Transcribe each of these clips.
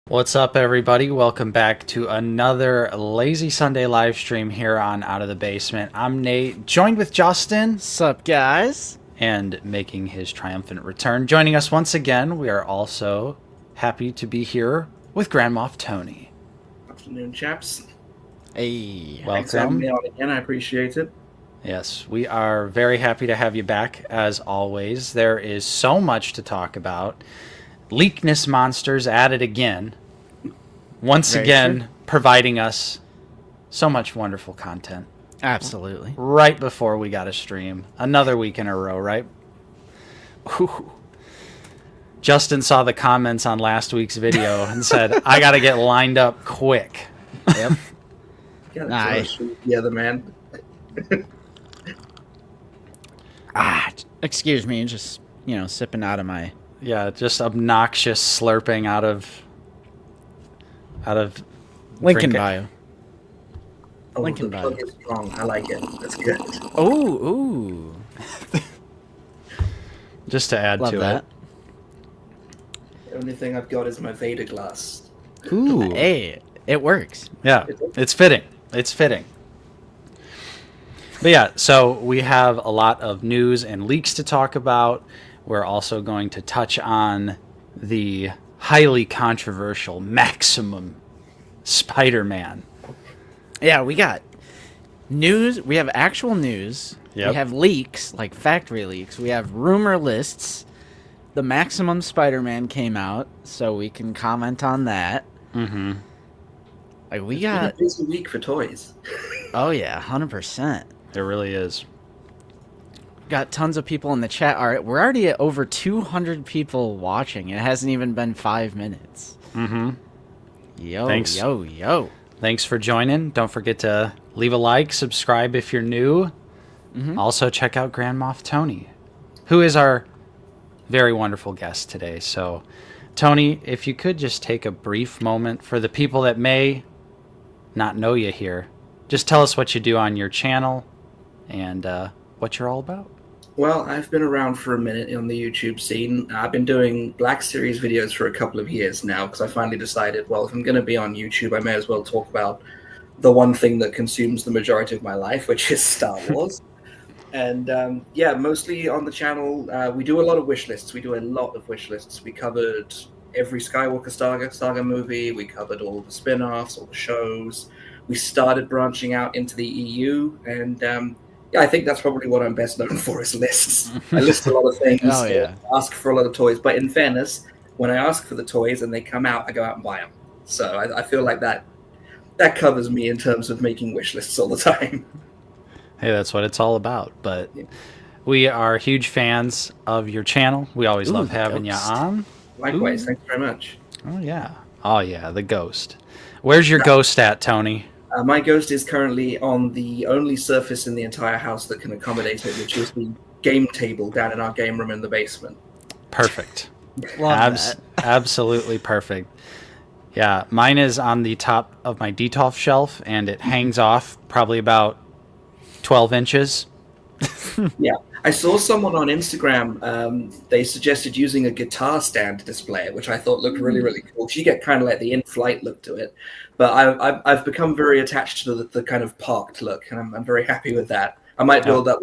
What's up, everybody? Welcome back to another Lazy Sunday live stream here on Out of the Basement. I'm Nate, joined with Justin. Sup, guys? And making his triumphant return. Joining us once again, we are also happy to be here with Grand Moff Tony. Afternoon, chaps. Hey. Thanks for having me on again. I appreciate it. Yes, we are very happy to have you back, as always. There is so much to talk about. Leakness monsters at it again. Once Very again, true. providing us so much wonderful content. Absolutely. Right before we got a stream. Another week in a row, right? Ooh. Justin saw the comments on last week's video and said, I got to get lined up quick. Yep. Nice. The other man. Excuse me, just, sipping out of my... Yeah, just obnoxious slurping out of Lincoln drink it. bio. Oh, Lincoln the bio. plug is strong. I like it. That's good. Ooh. Just to add Love to that. The only thing I've got is my Vader glass. it. Ooh. Hey, it works. Yeah, it's fitting. It's fitting. But yeah, so we have a lot of news and leaks to talk about. We're also going to touch on the highly controversial Maximum Spider-Man. Yeah, we got news. We have actual news. Yep. We have leaks, like factory leaks. We have rumor lists. The Maximum Spider-Man came out, so we can comment on that. Mm-hmm. Like, we It's got... been a busy week for toys. Oh, yeah, 100%. It really is. Got tons of people in the chat. We're already at over 200 people watching. It hasn't even been 5 minutes. Mm-hmm. Yo, Thanks. yo. Thanks for joining. Don't forget to leave a like, subscribe if you're new. Mhm. Also, check out Grand Moff Tony, who is our very wonderful guest today. So, Tony, if you could just take a brief moment for the people that may not know you here, just tell us what you do on your channel and what you're all about. Well, I've been around for a minute on the YouTube scene. I've been doing Black Series videos for a couple of years now because I finally decided, well, if I'm going to be on YouTube, I may as well talk about the one thing that consumes the majority of my life, which is Star Wars. And yeah, mostly on the channel, we do a lot of wish lists. We do a lot of wish lists. We covered every Skywalker saga movie. We covered all the spin-offs, all the shows. We started branching out into the EU, and yeah, I think that's probably what I'm best known for is lists. I list a lot of things, Oh, yeah. ask for a lot of toys, but in fairness, when I ask for the toys and they come out, I go out and buy them. So I feel like that covers me in terms of making wish lists all the time. Hey, that's what it's all about. But we are huge fans of your channel. We always love having you ghost. on. Likewise, Ooh. thanks very much. Oh, yeah. Oh, yeah, the ghost. Where's your ghost at, Tony? My ghost is currently on the only surface in the entire house that can accommodate it, which is the game table down in our game room in the basement. Perfect. Love that. Absolutely perfect. Yeah, mine is on the top of my Detolf shelf, and it hangs off probably about 12 inches. Yeah, I saw someone on Instagram. They suggested using a guitar stand to display it, which I thought looked really, really cool. You get kind of like the in-flight look to it, but I've become very attached to the kind of parked look, and I'm very happy with that. I might build up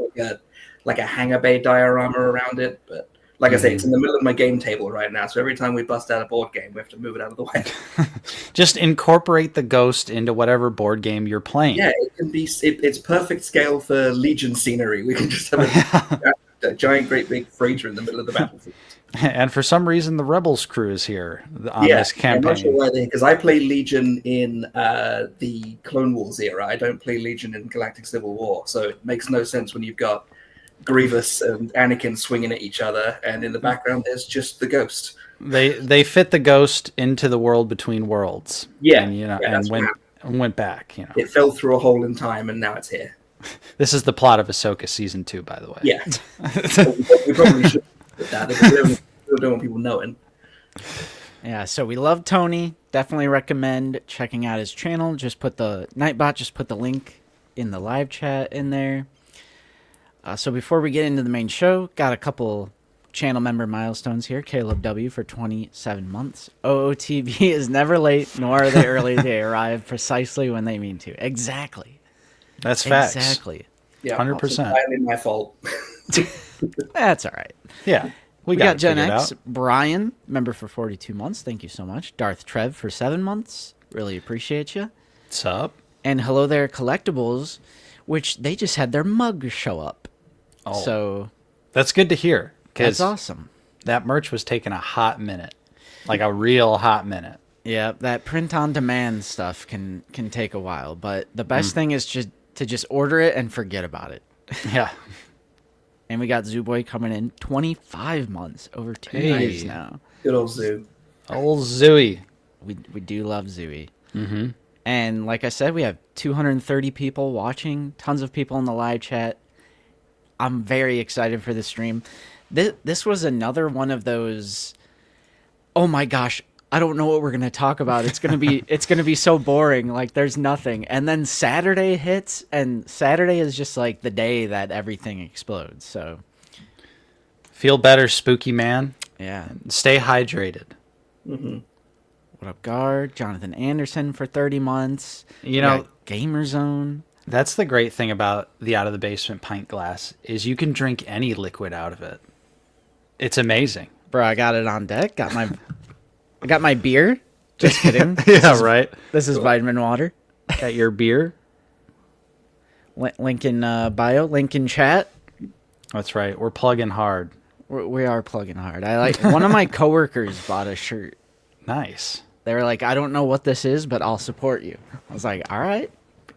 like a hangar bay diorama around it, but like I say, it's in the middle of my game table right now. So every time we bust out a board game, we have to move it out of the way. Just incorporate the ghost into whatever board game you're playing. Yeah, it can be. It's perfect scale for Legion scenery. We can just have a giant, great big freighter in the middle of the battlefield. And for some reason, the Rebels crew is here on this I'm not sure campaign. why because I play Legion in the Clone Wars era. I don't play Legion in Galactic Civil War, so it makes no sense when you've got Grievous and Anakin swinging at each other, and in the background there's just the ghost. They fit the ghost into the world between worlds. Yeah, and, yeah, and that's what went back. It fell through a hole in time, and now it's here. This is the plot of Ahsoka season 2, by the way. Yeah, we probably should put that. We don't want people knowing. Yeah, so we love Tony. Definitely recommend checking out his channel. Just put the Nightbot, just put the link in the live chat in there. So before we get into the main show, got a couple channel member milestones here. Caleb W. for 27 months. OOTV is never late, nor are they early. They arrive precisely when they mean to. Exactly. That's facts. Exactly. Yeah, 100%. It's entirely my fault. That's all right. Yeah. We got got Gen figured X, out. Brian, member for 42 months. Thank you so much. Darth Trev for 7 months. Really appreciate you. What's up? And Hello There Collectibles, which they just had their mug show up. Oh. So That's good to hear. that's Because awesome. that merch was taking a hot minute. Like a real hot minute. Yeah, that print-on-demand stuff can take a while, but the best thing is to just order it and forget about it. Yeah. And we got Zooboy coming in 25 months, over 2 Hey. years now. Good old Zoo. Old Zooey. We do love Zooey. Mm-hmm. And like I said, we have 230 people watching, tons of people in the live chat. I'm very excited for this stream. This was another one of those, oh my gosh, I don't know what we're going to talk about. It's going to be so boring. Like there's nothing. And then Saturday hits, and Saturday is just like the day that everything explodes. So Feel better, spooky man. yeah. Stay hydrated. Mm-hmm. What up, Guard? Jonathan Anderson for 30 months. You know, We got Gamer Zone. that's the great thing about the Out of the Basement pint glass is you can drink any liquid out of it. It's amazing. Bro, I got it on deck. I got my beer. Just kidding. Yeah, right. This is vitamin water. Got your beer. Link in bio. Link in chat. That's right. We're plugging hard. We are plugging hard. I like one of my coworkers bought a shirt. Nice. They were like, I don't know what this is, but I'll support you. I was like, all right,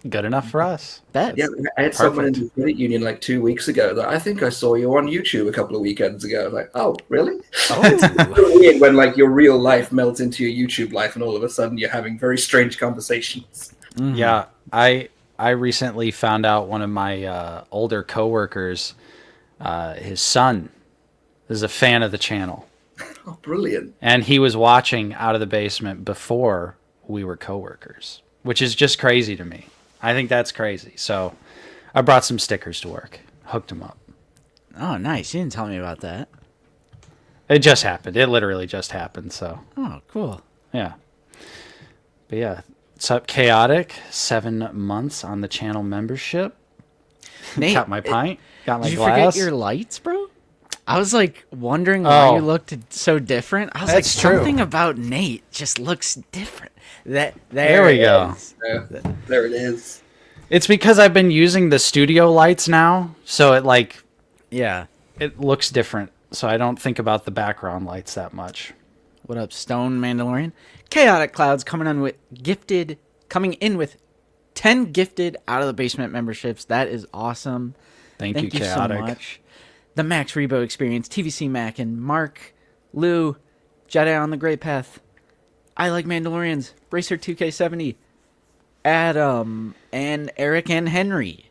Good enough for us. bet. Yeah, I had someone in Perfect. the credit union like 2 weeks ago that I think I saw you on YouTube a couple of weekends ago. I was like, oh, really? It's so weird when like your real life melts into your YouTube life and all of a sudden you're having very strange conversations. Mhm. Yeah, I recently found out one of my older coworkers, his son is a fan of the channel, Oh, brilliant. and he was watching Out of the Basement before we were coworkers, which is just crazy to me. I think that's crazy. So I brought some stickers to work, hooked him up. Oh, nice. You didn't tell me about that. It just happened. It literally just happened. So Oh, cool. yeah. But yeah, what's up, Chaotic? 7 months on the channel membership. Nate, Got my pint. Got my did you glass. forget your lights, bro? I was like wondering why Oh. you looked so different. I was That's like, true. something about Nate just looks different. There we it go. is. There it is. It's because I've been using the studio lights now, so Yeah. it looks different. So I don't think about the background lights that much. What up, Stone Mandalorian? Chaotic Clouds coming in with 10 gifted Out of the Basement memberships. That is awesome. Thank you, so Chaotic. much. The Max Rebo Experience, TVC Mac and Mark, Lou, Jedi on the Great Path, I Like Mandalorians, Bracer 2K70, Adam, and Eric and Henry.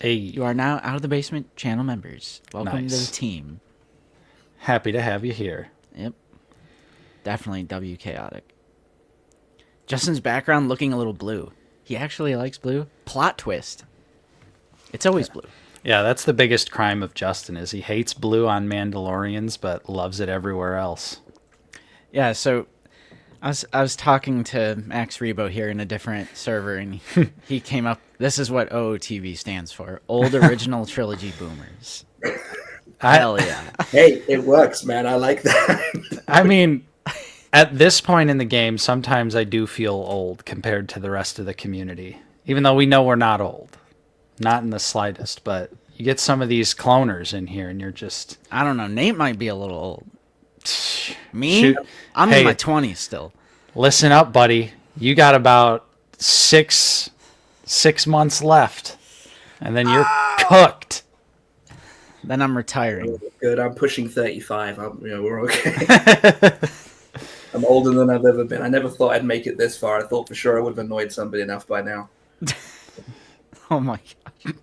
Hey, You are now Out of the Basement channel members. Welcome to Nice. the team. happy to have you here. Yep. Definitely W Chaotic. Justin's background looking a little blue. He actually likes blue. Plot twist. It's always blue. Yeah, that's the biggest crime of Justin is he hates blue on Mandalorians but loves it everywhere else. Yeah, so I was talking to Max Rebo here in a different server, and he came up. This is what OOTV stands for: Old Original Trilogy Boomers. Hell yeah! Hey, it works, man. I like that. I mean, at this point in the game, sometimes I do feel old compared to the rest of the community, even though we know we're not old. Not in the slightest, but you get some of these cloners in here and you're just... I don't know. Nate might be a little old. Me? Shoot. I'm Hey. in my 20s still. Listen up, buddy. You got about six months left, and then you're cooked. Then I'm retiring. Good. I'm pushing 35. We're okay. I'm older than I've ever been. I never thought I'd make it this far. I thought for sure I would have annoyed somebody enough by now. Oh my gosh.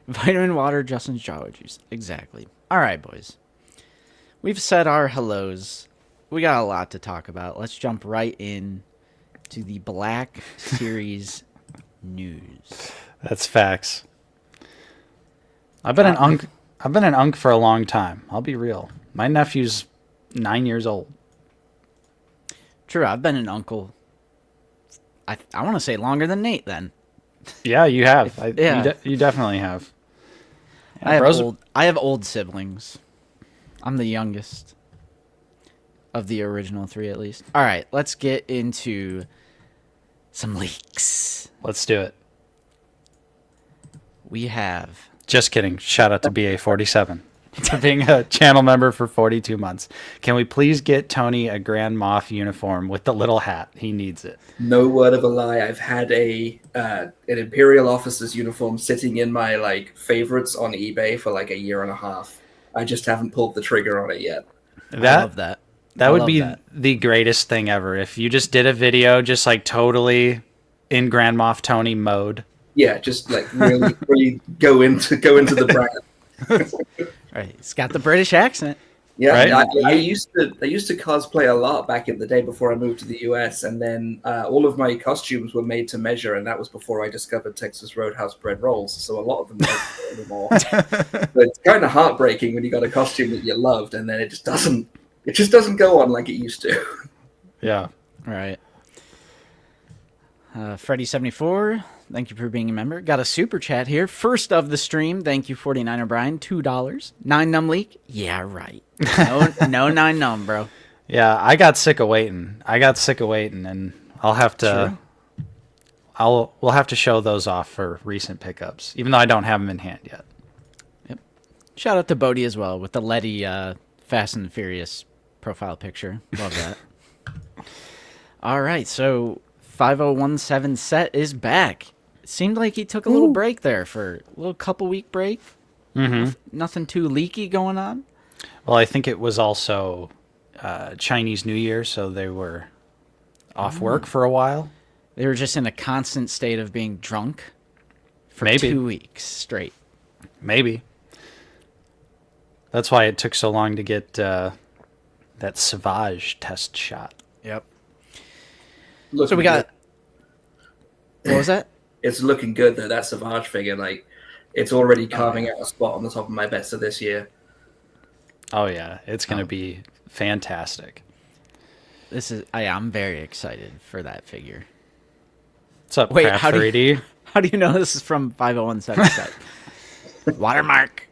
Vitamin water, Justin's Java juice. Exactly. All right, boys. We've said our hellos. We got a lot to talk about. Let's jump right in to the Black Series news. That's facts. I've been an unk for a long time. I'll be real. My nephew's 9 years old. True, I've been an uncle. I want to say longer than Nate. Then Yeah, you have. yeah. You definitely have. Yeah, I have old siblings. I'm the youngest of the original three, at least. All right, let's get into some leaks. Let's do it. We have. Just kidding. Shout out to BA47 for being a channel member for 42 months. Can we please get Tony a Grand Moff uniform with the little hat? He needs it. No word of a lie. I've had an Imperial officer's uniform sitting in my favorites on eBay for a year and a half. I just haven't pulled the trigger on it yet. I love that. That would be the greatest thing ever if you just did a video just totally in Grand Moff Tony mode. Yeah, just really, really go into the brand. Right, it's got the British accent. Yeah, right? I used to cosplay a lot back in the day before I moved to the US, and then all of my costumes were made to measure, and that was before I discovered Texas Roadhouse bread rolls. So a lot of them don't fit anymore. But it's kind of heartbreaking when you got a costume that you loved, and then it just doesn't go on like it used to. Yeah, right. Freddy74, thank you for being a member. Got a super chat here. First of the stream, thank you, 49er Brian, $2. 9num leak? Yeah, right. No 9num, bro. yeah. I got sick of waiting. And I'll have to. True. We'll have to show those off for recent pickups, even though I don't have them in hand yet. Yep. Shout out to Bodie as well with the Letty Fast and Furious profile picture. Love that. All right, so 5017 set is back. It seemed like he took a little break there for a little couple week break. Mm-hmm. Nothing too leaky going on. Well, I think it was also Chinese New Year, so they were off work for a while. They were just in a constant state of being drunk for Maybe. 2 weeks straight. Maybe. That's why it took so long to get that Savage test shot. Yep. Looking So we got. good. What was that? It's looking good though. That Savage figure, it's already carving out a spot on the top of my best of this year. Oh yeah, it's gonna be fantastic. I'm very excited for that figure. What's up, Wait, Craft how do you- 3D? How do you know this is from 5017 set? Watermark.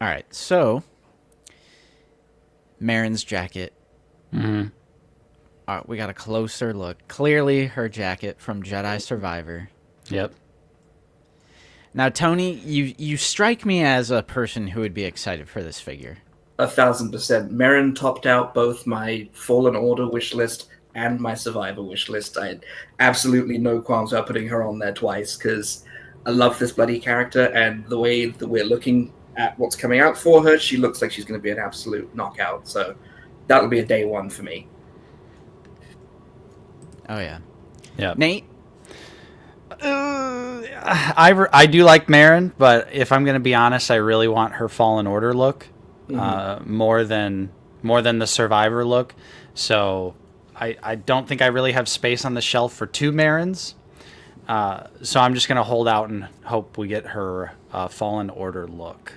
All right, so Marin's jacket. Mm-hmm. All right, we got a closer look. Clearly her jacket from Jedi Survivor. Yep. Now, Tony, you strike me as a person who would be excited for this figure. 1,000%. Marin topped out both my Fallen Order wish list and my Survivor wish list. I had absolutely no qualms about putting her on there twice because I love this bloody character, and the way that we're looking at what's coming out for her, she looks like she's going to be an absolute knockout. So that'll be a day one for me. Oh, yeah. Yeah. Nate? I do like Marin, but if I'm gonna be honest, I really want her Fallen Order look more than the Survivor look. So I don't think I really have space on the shelf for two Marins. So I'm just gonna hold out and hope we get her Fallen Order look.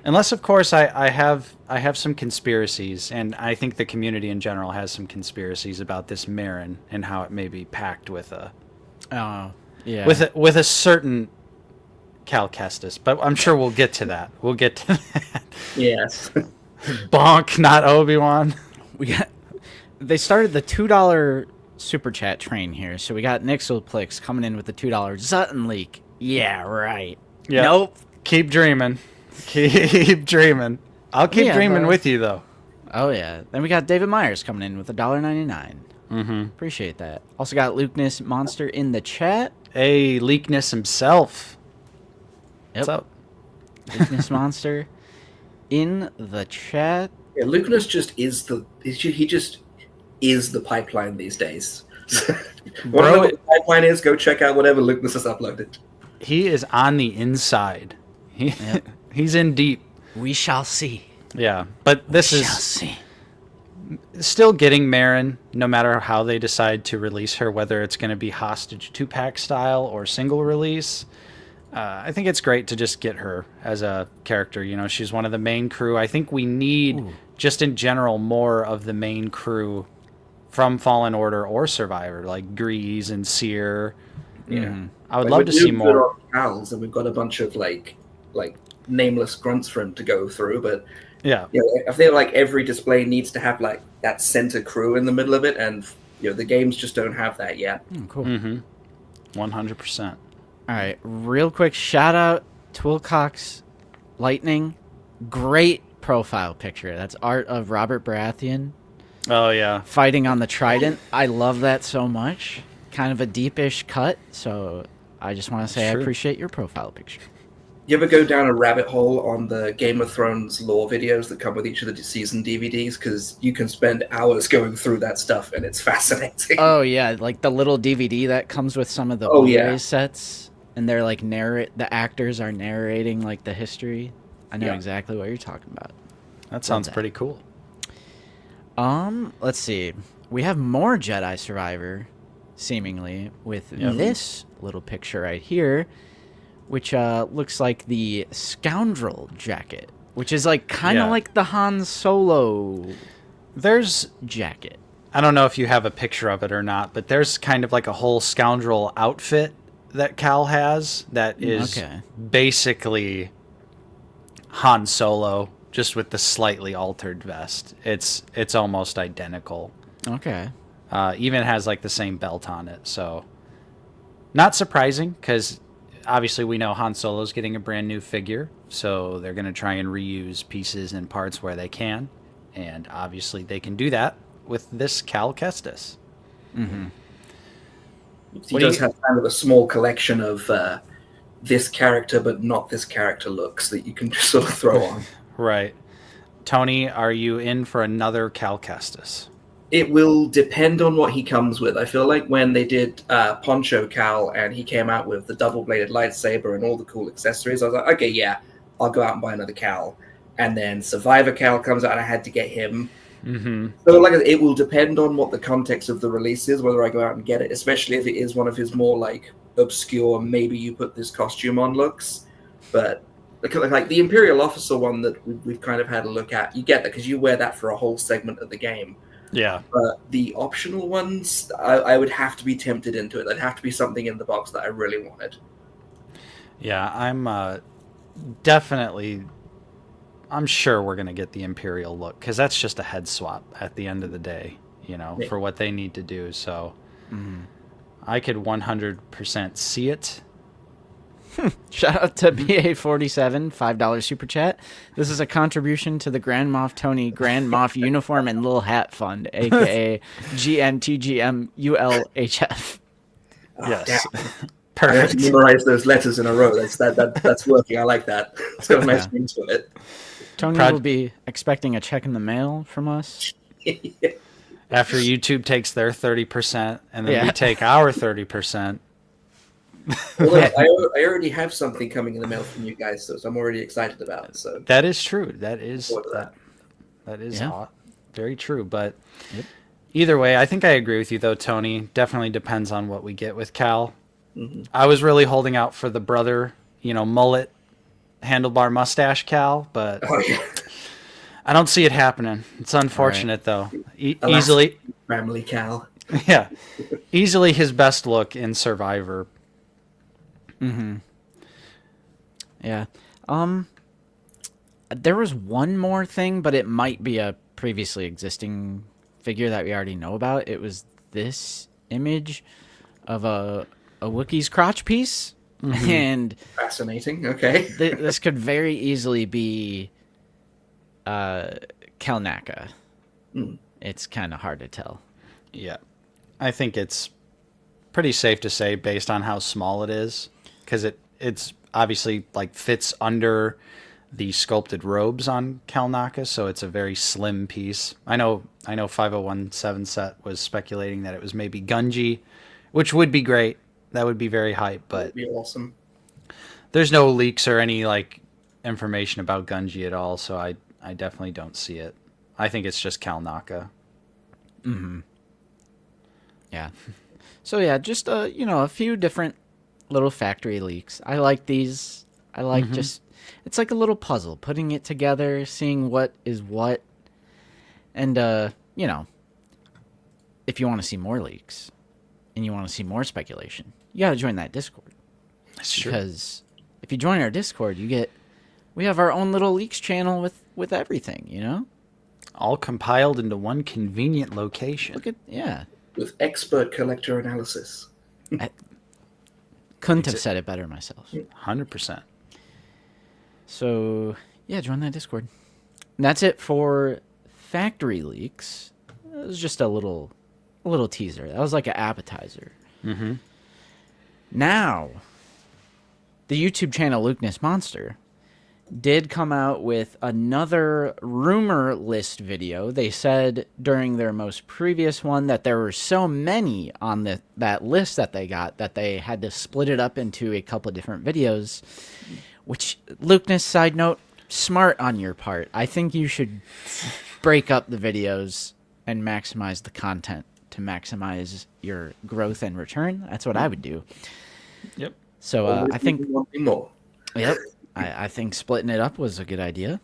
Unless, of course, I have some conspiracies, and I think the community in general has some conspiracies about this Marin and how it may be packed with a Yeah. with a certain Cal Kestis. But I'm sure we'll get to that. Yes. Bonk, not Obi-Wan. They started the $2 super chat train here, so we got Nixelplix coming in with the $2 Zutton leak. Yeah, right. Yeah. Nope. Keep dreaming. Keep dreaming. I'll keep dreaming with you, though. Oh, yeah. Then we got David Myers coming in with $1.99. Mm-hmm. Appreciate that. Also got Lukeness Monster in the chat. Hey, Leakness himself. Yep. What's up? Lukeness Monster in the chat. Yeah, Lucanus just is the pipeline these days. Want to know what the pipeline is? Go check out whatever Lucanus has uploaded. He is on the inside. He's in deep. We shall see. Yeah, but this We is shall see. still getting Marin, no matter how they decide to release her, whether it's going to be hostage 2-pack style or single release. I think it's great to just get her as a character. She's one of the main crew. I think we need, just in general, more of the main crew from Fallen Order or Survivor, like Grease and Seer. Yeah, I would love to see more. Pals, and we've got a bunch of like nameless grunts for him to go through. But Yeah, I feel like every display needs to have like that center crew in the middle of it, and the games just don't have that yet. Cool. 100%. All right, real quick shout out Toolcox Lightning. Great profile picture. That's art of Robert Baratheon Oh yeah, fighting on the trident. I love that so much. Kind of a deepish cut, so I just want to say I appreciate your profile picture. You ever go down a rabbit hole on the Game of Thrones lore videos that come with each of the season DVDs? Because you can spend hours going through that stuff, and it's fascinating. Oh yeah, like the little DVD that comes with some of the Blu-ray sets, and they're like the actors are narrating like the history. I know exactly what you're talking about. that sounds pretty cool. Let's see. We have more Jedi Survivor, seemingly, with this little picture right here, which looks like the Scoundrel jacket, which is like kind of like the Han Solo There's, jacket. I don't know if you have a picture of it or not, but there's kind of like a whole Scoundrel outfit that Cal has that is basically Han Solo, just with the slightly altered vest. It's almost identical. Okay. Even has like the same belt on it, so not surprising because obviously we know Han Solo's getting a brand new figure, so they're going to try and reuse pieces and parts where they can, and obviously they can do that with this Cal Kestis. He does have kind of a small collection of this character but not this character looks that you can just sort of throw on. Right. Tony, are you in for another Cal Kestis? It will depend on what he comes with. I feel like when they did Poncho Cal and he came out with the double-bladed lightsaber and all the cool accessories, I was like, okay, yeah, I'll go out and buy another Cal. And then Survivor Cal comes out and I had to get him. So like, it will depend on what the context of the release is, whether I go out and get it, especially if it is one of his more like obscure, maybe you put this costume on looks. But like the Imperial Officer one that we've kind of had a look at, you get that because you wear that for a whole segment of the game. Yeah. But the optional ones, I would have to be tempted into it. There'd have to be something in the box that I really wanted. Yeah, I'm definitely... I'm sure we're going to get the Imperial look, because that's just a head swap at the end of the day, for what they need to do. So I could 100% see it. Shout out to BA47, $5 super chat. This is a contribution to the Grand Moff Tony Grand Moff Uniform and Little Hat Fund, aka GNTGMULHF. Yes. Perfect. I have to memorize those letters in a row. That's working. I like that. It's got a nice ring to it. Tony will be expecting a check in the mail from us. After YouTube takes their 30%, and then we take our 30%. Well, I already have something coming in the mail from you guys, so I'm already excited about it. So that is true. That is very true. But either way, I think I agree with you, though, Tony. Definitely depends on what we get with Cal. I was really holding out for the brother, mullet, handlebar mustache Cal, but I don't see it happening. It's unfortunate, though. Easily family Cal. Yeah, easily his best look in Survivor. Yeah. There was one more thing, but it might be a previously existing figure that we already know about. It was this image of a Wookiee's crotch piece. And fascinating. Okay. This could very easily be Kelnaka. It's kind of hard to tell. Yeah. I think it's pretty safe to say based on how small it is, because it's obviously like fits under the sculpted robes on Kelnaka, so it's a very slim piece. I know 5017 set was speculating that it was maybe Gungi, which would be great. That would be very hype, but that'd be awesome. There's no leaks or any like information about Gungi at all, so I definitely don't see it. I think it's just Kelnaka. Yeah. So yeah, just a few different little factory leaks. I like these. I like just, it's like a little puzzle, putting it together, seeing what is what. And, you know, if you want to see more leaks and you want to see more speculation, you got to join that Discord. That's true. Because if you join our Discord, we have our own little leaks channel with everything, you know? All compiled into one convenient location. Look at, yeah. With expert collector analysis. I couldn't have said it better myself. 100%. So, yeah, join that Discord. And that's it for factory leaks. It was just a little teaser. That was like an appetizer. Mm-hmm. Now, the YouTube channel Lukeness Monster did come out with another rumor list video. They said during their most previous one that there were so many on that list that they got that they had to split it up into a couple of different videos, which, Lukeness, side note, smart on your part. I think you should break up the videos and maximize the content to maximize your growth and return. That's what I would do. Yep. So I think... more. Yep. I think splitting it up was a good idea.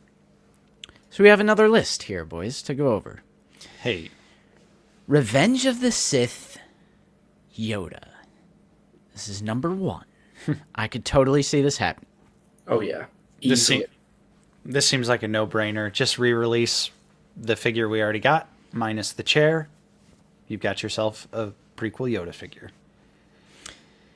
So we have another list here, boys, to go over. Hey. Revenge of the Sith, Yoda. This is number 1. I could totally see this happen. Oh, yeah. This seems like a no-brainer. Just re-release the figure we already got, minus the chair. You've got yourself a prequel Yoda figure.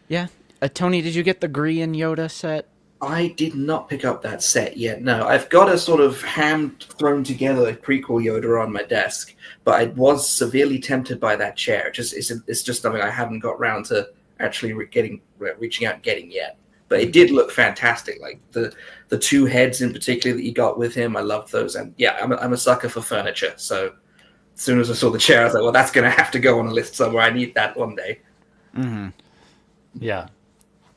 Yeah. Tony, did you get the Gree and Yoda set? I did not pick up that set yet. No, I've got a sort of hand-thrown together prequel Yoda on my desk, but I was severely tempted by that chair. It's just something I haven't got round to actually reaching out and getting yet. But it did look fantastic. Like the two heads in particular that you got with him, I loved those. And yeah, I'm a sucker for furniture. So as soon as I saw the chair, I was like, well, that's going to have to go on a list somewhere. I need that one day. Mm-hmm. Yeah.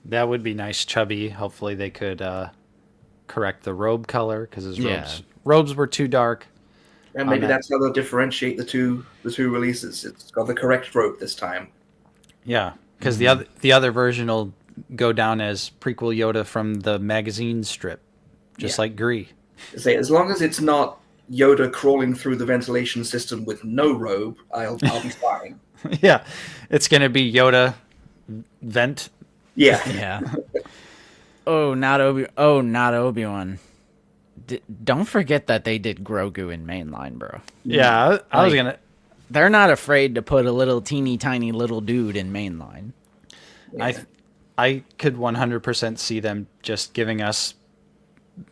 That would be nice, chubby. Hopefully they could correct the robe color, because his robes were too dark. And maybe that's how they'll differentiate the two releases. It's got the correct robe this time. Yeah, because the other version will go down as prequel Yoda from the magazine strip, just like Gree. Say, as long as it's not Yoda crawling through the ventilation system with no robe, I'll be fine. Yeah, it's gonna be Yoda vent. Yeah. Yeah. Not Obi-Wan. Don't forget that they did Grogu in mainline, bro. Yeah, I was gonna. They're not afraid to put a little teeny tiny little dude in mainline. Yeah. I could 100% see them just giving us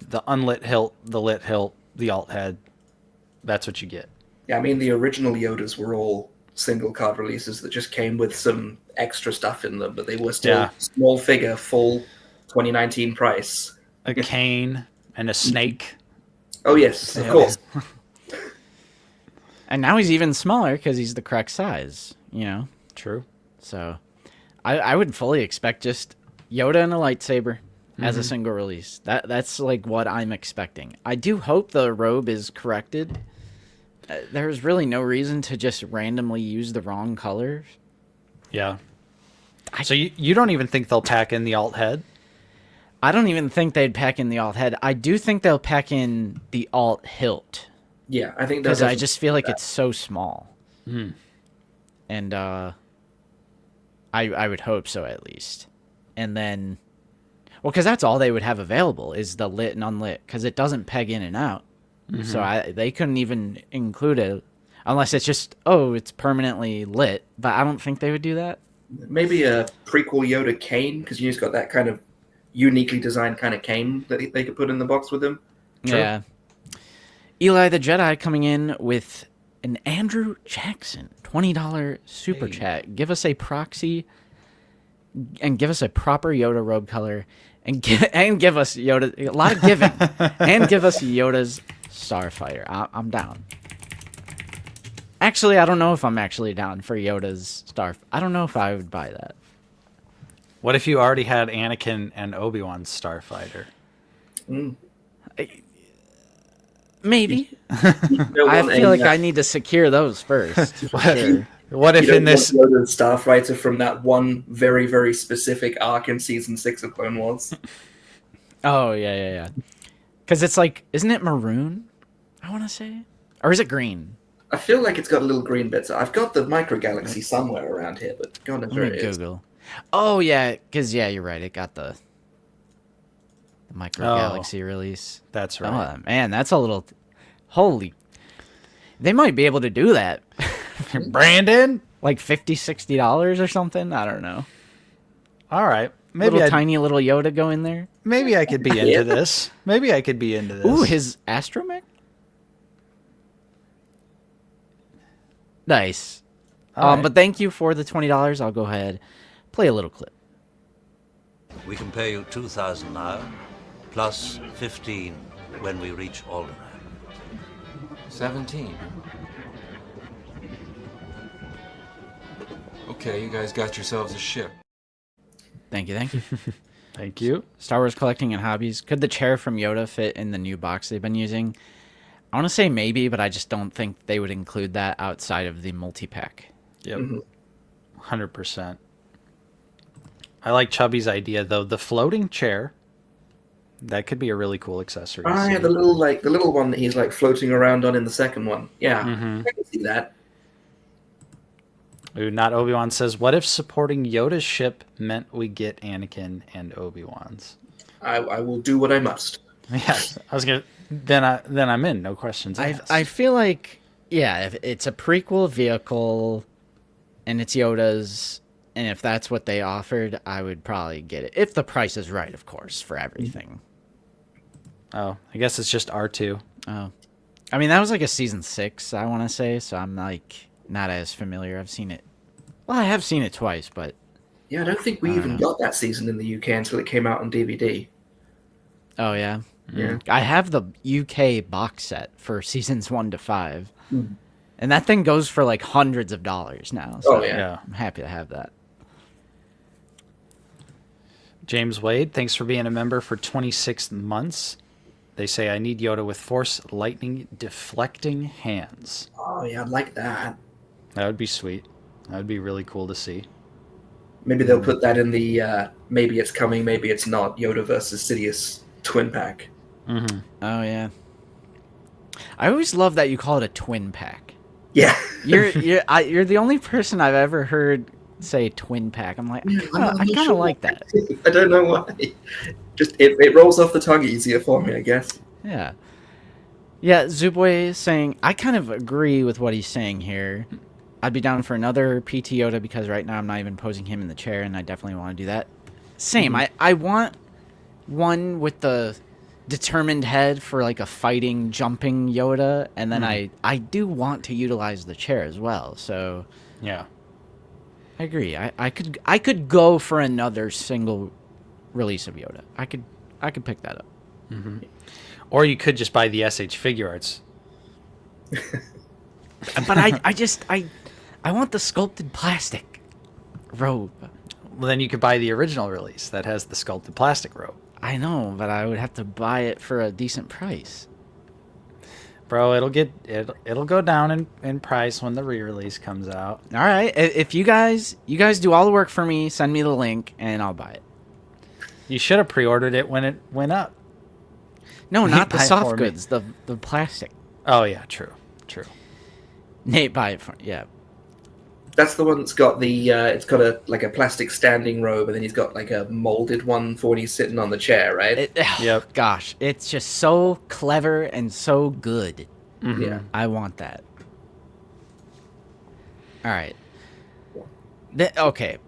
the unlit hilt, the lit hilt, the alt head. That's what you get. Yeah, I mean, the original Yodas were all single card releases that just came with some extra stuff in them, but they were still small figure, full 2019 price. A cane and a snake. Oh, yes, of course. And now he's even smaller because he's the correct size, you know? True. So I would fully expect just Yoda and a lightsaber as a single release. That's like what I'm expecting. I do hope the robe is corrected. There's really no reason to just randomly use the wrong colors. Yeah. So you don't even think they'll pack in the alt head? I don't even think they'd pack in the alt head. I do think they'll pack in the alt hilt. Yeah, I think because I just feel like it's so small. Mm. And I would hope so, at least. And then, well, because that's all they would have available is the lit and unlit, because it doesn't peg in and out. Mm-hmm. So they couldn't even include it unless it's just, it's permanently lit. But I don't think they would do that. Maybe a prequel Yoda cane, because you just got that kind of uniquely designed kind of cane that they could put in the box with them. True. Yeah. Eli the Jedi coming in with an Andrew Jackson $20 super chat. Give us a proxy and give us a proper Yoda robe color and give us Yoda, a lot of giving, and give us Yoda's Starfighter. I'm down. Actually, I don't know if I'm actually down for Yoda's I don't know if I would buy that. What if you already had Anakin and Obi-Wan's Starfighter? Maybe. I feel like I need to secure those first. For sure. What if You in don't this? want Yoda's Starfighter from that one very, very specific arc in Season 6 of Clone Wars. Oh, yeah. Because it's like, isn't it maroon? I want to say. Or is it green? I feel like it's got little green bits. I've got the Micro Galaxy somewhere around here, but God knows where Let it me is. Google. Oh, yeah. Because, yeah, you're right. It got the Micro Galaxy release. That's right. Oh, man, that's a little... Holy... They might be able to do that. Brandon? Like $50, $60 or something? I don't know. All right. Maybe Little tiny little Yoda go in there. Maybe I could be into this. Maybe I could be into this. Ooh, his astromech? Nice. All right. But thank you for the $20. I'll go ahead, play a little clip. We can pay you 2,000 now, plus 15 when we reach Alderaan. 17. Okay, you guys got yourselves a ship. Thank you. Thank you. Star Wars collecting and hobbies. Could the chair from Yoda fit in the new box they've been using? I want to say maybe, but I just don't think they would include that outside of the multi-pack. Yep. 100%. I like Chubby's idea though. The floating chair. That could be a really cool accessory. Ah, yeah, the little one that he's like floating around on in the second one. Yeah, Mm-hmm. I can see that. Ooh, not Obi-Wan says, what if supporting Yoda's ship meant we get Anakin and Obi-Wan's? I will do what I must. Yeah, I was gonna. Then I'm in. No questions asked. I feel like, yeah, if it's a prequel vehicle and it's Yoda's, and if that's what they offered, I would probably get it. If the price is right, of course, for everything. Oh, I guess it's just R2. Oh. I mean, that was like a season 6, I want to say, so I'm like not as familiar. I've seen it. Well, I have seen it twice, but... Yeah, I don't think we even got that season in the UK until it came out on DVD. Oh, yeah? Yeah. I have the UK box set for seasons 1 to 5. And that thing goes for like hundreds of dollars now. So Oh, yeah. I'm happy to have that. James Wade, thanks for being a member for 26 months. They say, I need Yoda with Force Lightning deflecting hands. Oh, yeah, I'd like that. That would be sweet. That would be really cool to see. Maybe they'll put that in the maybe it's coming, maybe it's not Yoda versus Sidious twin pack. Mm-hmm. Oh, yeah. I always love that you call it a twin pack. Yeah. You're the only person I've ever heard say twin pack. I'm like, I kind of like that. I don't know why. Just it rolls off the tongue easier for me, I guess. Yeah. Yeah, Zubway is saying, I kind of agree with what he's saying here. I'd be down for another PT Yoda because right now I'm not even posing him in the chair, and I definitely want to do that. Same. I want one with the determined head for like a fighting, jumping Yoda, and then I do want to utilize the chair as well. So Yeah. I agree. I could go for another single release of Yoda. I could pick that up. Mm-hmm. Or you could just buy the SH Figure Arts. But I want the sculpted plastic robe. Well, then you could buy the original release that has the sculpted plastic robe. I know, but I would have to buy it for a decent price. Bro, it'll go down in price when the re-release comes out. All right, if you guys do all the work for me, send me the link and I'll buy it. You should have pre-ordered it when it went up. No, not the buy it soft for me. goods, the plastic. Oh yeah, true. Nate, buy it for yeah. That's the one that's got the it's got a plastic standing robe, and then he's got like a molded one for when he's sitting on the chair, right? Yep. Gosh, it's just so clever and so good. Mm-hmm. Yeah. I want that. All right. Okay.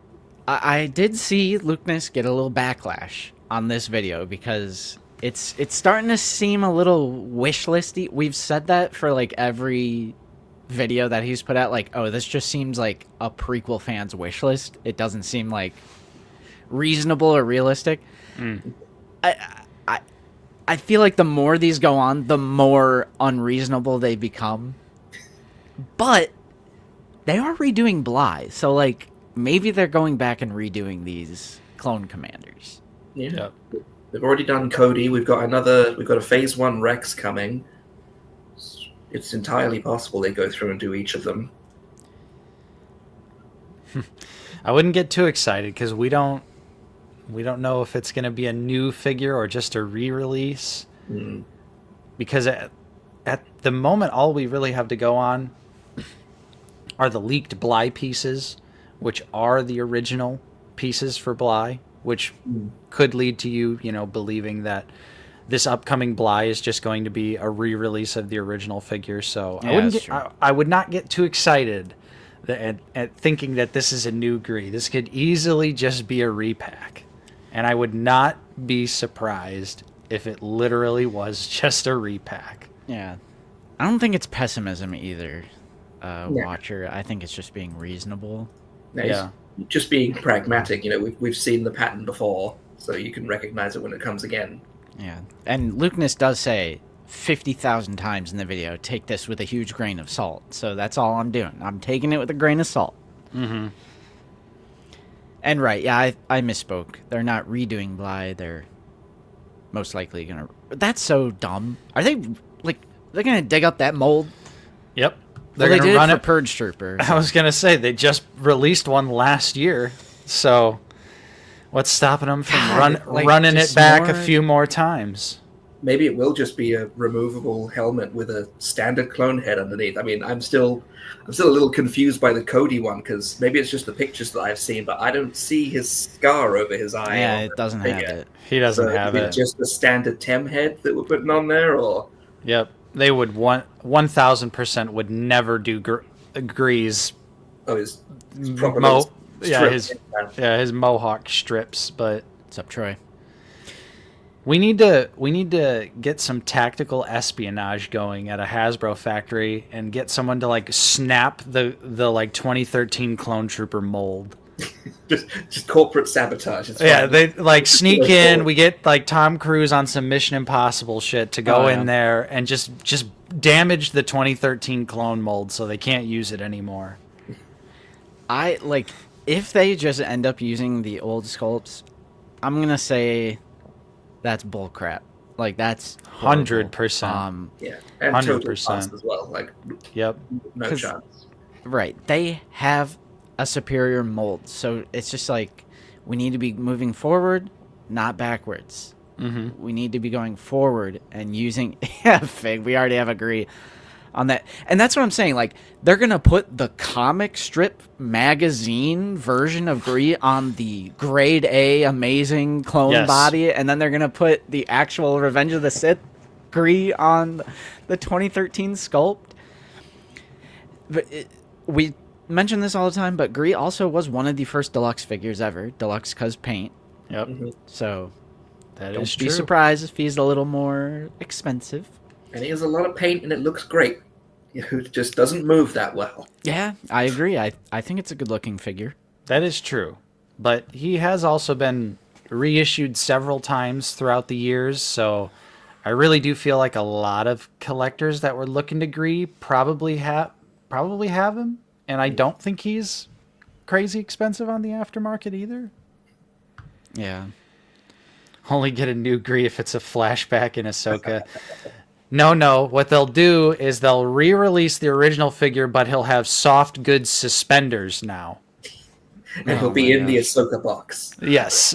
I did see Lukeness get a little backlash on this video because it's starting to seem a little wish listy. We've said that for like every video that he's put out, like, oh, this just seems like a prequel fan's wish list. It doesn't seem like reasonable or realistic. I feel like the more these go on, the more unreasonable they become. But they are redoing Bly, so like maybe they're going back and redoing these clone commanders. Yeah. Yep. They've already done Cody. We've got a Phase 1 Rex coming. It's entirely possible they go through and do each of them. I wouldn't get too excited because we don't know if it's going to be a new figure or just a re-release. Because at the moment, all we really have to go on are the leaked Bly pieces, which are the original pieces for Bly, which could lead to you believing that this upcoming Bly is just going to be a re-release of the original figure. So I would not get too excited at thinking that this is a new Gree. This could easily just be a repack. And I would not be surprised if it literally was just a repack. Yeah. I don't think it's pessimism either, Watcher. I think it's just being reasonable. Yeah. Just being pragmatic. We've seen the pattern before, so you can recognize it when it comes again. Yeah. And Lukeness does say 50,000 times in the video, take this with a huge grain of salt. So that's all I'm doing. I'm taking it with a grain of salt. Mm-hmm. And right, yeah, I misspoke. They're not redoing Bly. They're most likely going to... That's so dumb. Are they, they're going to dig up that mold? Yep. They're going to run it for Purge Trooper. I was going to say, they just released one last year. So what's stopping them from running it back a few more times? Maybe it will just be a removable helmet with a standard clone head underneath. I mean, I'm still a little confused by the Cody one, because maybe it's just the pictures that I've seen, but I don't see his scar over his eye. Yeah, it doesn't have it. He doesn't have it. Just the standard Tem head that we're putting on there, or? Yep, they would 1,000% would never do Grease. Oh, his proper his mohawk strips. But what's up, Troy? We need to get some tactical espionage going at a Hasbro factory and get someone to snap the 2013 Clone Trooper mold. just corporate sabotage. Yeah, they sneak in. We get Tom Cruise on some Mission Impossible shit to go in there and just damage the 2013 clone mold so they can't use it anymore. If they just end up using the old sculpts, I'm gonna say that's bullcrap. That's 100%. Yeah, and 100% as well. Yep, no chance. Right, they have a superior mold, so it's just we need to be moving forward, not backwards. Mm-hmm. We need to be going forward and using. Yeah, Fig. We already have agree on that, and that's what I'm saying. They're gonna put the comic strip magazine version of Gree on the grade A amazing clone body, and then they're gonna put the actual Revenge of the Sith Gree on the 2013 sculpt. But we mention this all the time, but Gree also was one of the first deluxe figures ever. Deluxe cause paint. Yep. Mm-hmm. So that don't is be true. surprised if he's a little more expensive. And he has a lot of paint, and it looks great. It just doesn't move that well. Yeah, I agree. I think it's a good-looking figure. That is true. But he has also been reissued several times throughout the years, so I really do feel like a lot of collectors that were looking to Gree probably have him, and I don't think he's crazy expensive on the aftermarket either. Yeah. Only get a new Gree if it's a flashback in Ahsoka. No. What they'll do is they'll re-release the original figure, but he'll have soft goods suspenders now. And he'll be in the Ahsoka box. Yes.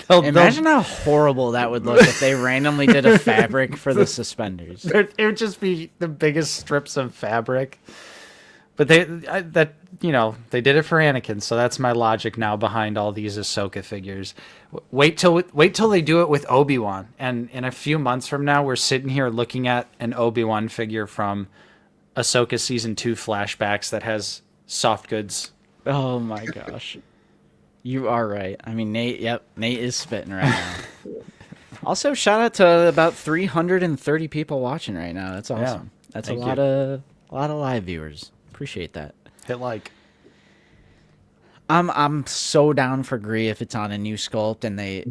Imagine how horrible that would look if they randomly did a fabric for the suspenders. It would just be the biggest strips of fabric. But they did it for Anakin, so that's my logic now behind all these Ahsoka figures. Wait till they do it with Obi-Wan, and in a few months from now, we're sitting here looking at an Obi-Wan figure from Ahsoka Season 2 flashbacks that has soft goods. Oh my gosh. You are right. I mean, Nate is spitting right now. Also, shout out to about 330 people watching right now. That's awesome. Yeah, that's a lot of live viewers. Appreciate that. Hit like. I'm so down for Gree if it's on a new sculpt and they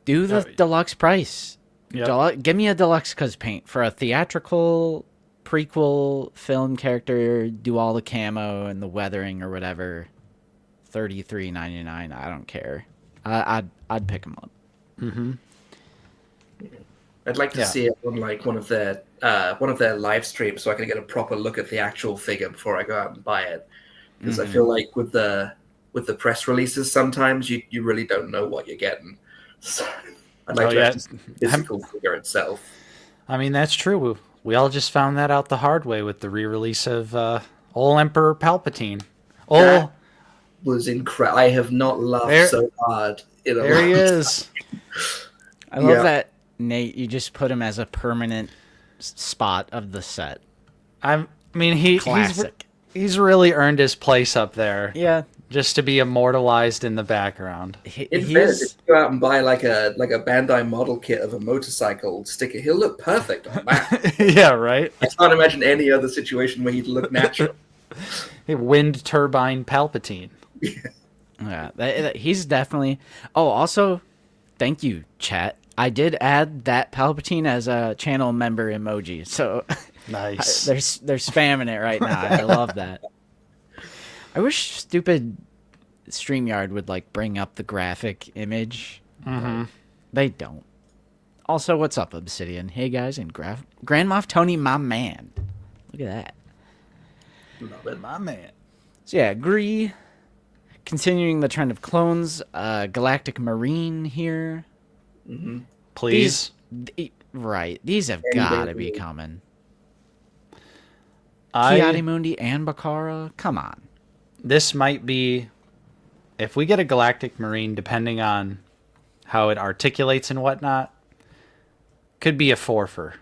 do the deluxe price. Yep. Give me a deluxe cuz paint for a theatrical prequel film character. Do all the camo and the weathering or whatever. $33.99. I don't care. I'd pick them up. Mm-hmm. I'd like to see it on one of their live streams so I can get a proper look at the actual figure before I go out and buy it. because I feel like with the press releases, sometimes you really don't know what you're getting. So I'd like to have the physical figure itself. I mean, that's true. We all just found that out the hard way with the re-release of Old Emperor Palpatine. That was incredible. I have not laughed so hard in a There he long is. I love that, Nate. You just put him as a permanent spot of the set. I mean, Classic. he's really earned his place up there. Yeah. Just to be immortalized in the background. In fairness, if you go out and buy like a Bandai model kit of a motorcycle sticker, he'll look perfect on that. Yeah, right? I can't imagine any other situation where he'd look natural. Wind turbine Palpatine. Yeah, he's definitely... Oh, also, thank you, chat. I did add that Palpatine as a channel member emoji, so... Nice. They're spamming it right now. I love that. I wish stupid StreamYard would like bring up the graphic image. Mm-hmm. They don't. Also, what's up, Obsidian? Hey guys, and Grand Moff Tony, my man. Look at that. Love it. My man. So yeah, agree. Continuing the trend of clones, Galactic Marine here. Mm-hmm. Please. Right. These have got to be coming. I Ki-Adi-Mundi and Bakara? Come on. This might be, if we get a Galactic Marine, depending on how it articulates and whatnot, could be a forfer.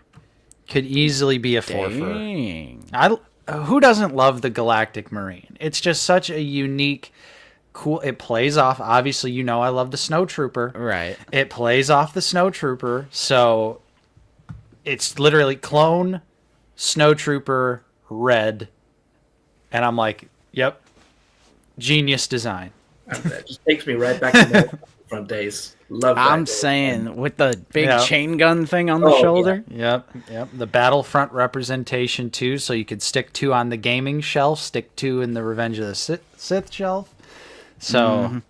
Could easily be a forfer. Dang. Who doesn't love the Galactic Marine? It's just such a unique, cool. It plays off. Obviously, you know I love the Snowtrooper. Right. It plays off the Snowtrooper, so it's literally clone Snowtrooper red, and I'm like, yep. Genius design. That just takes me right back to the front days. Love that. I'm saying, with the big chain gun thing on the shoulder. Yeah. Yep. The Battlefront representation too, so you could stick 2 on the gaming shelf, stick 2 in the Revenge of the Sith shelf. So,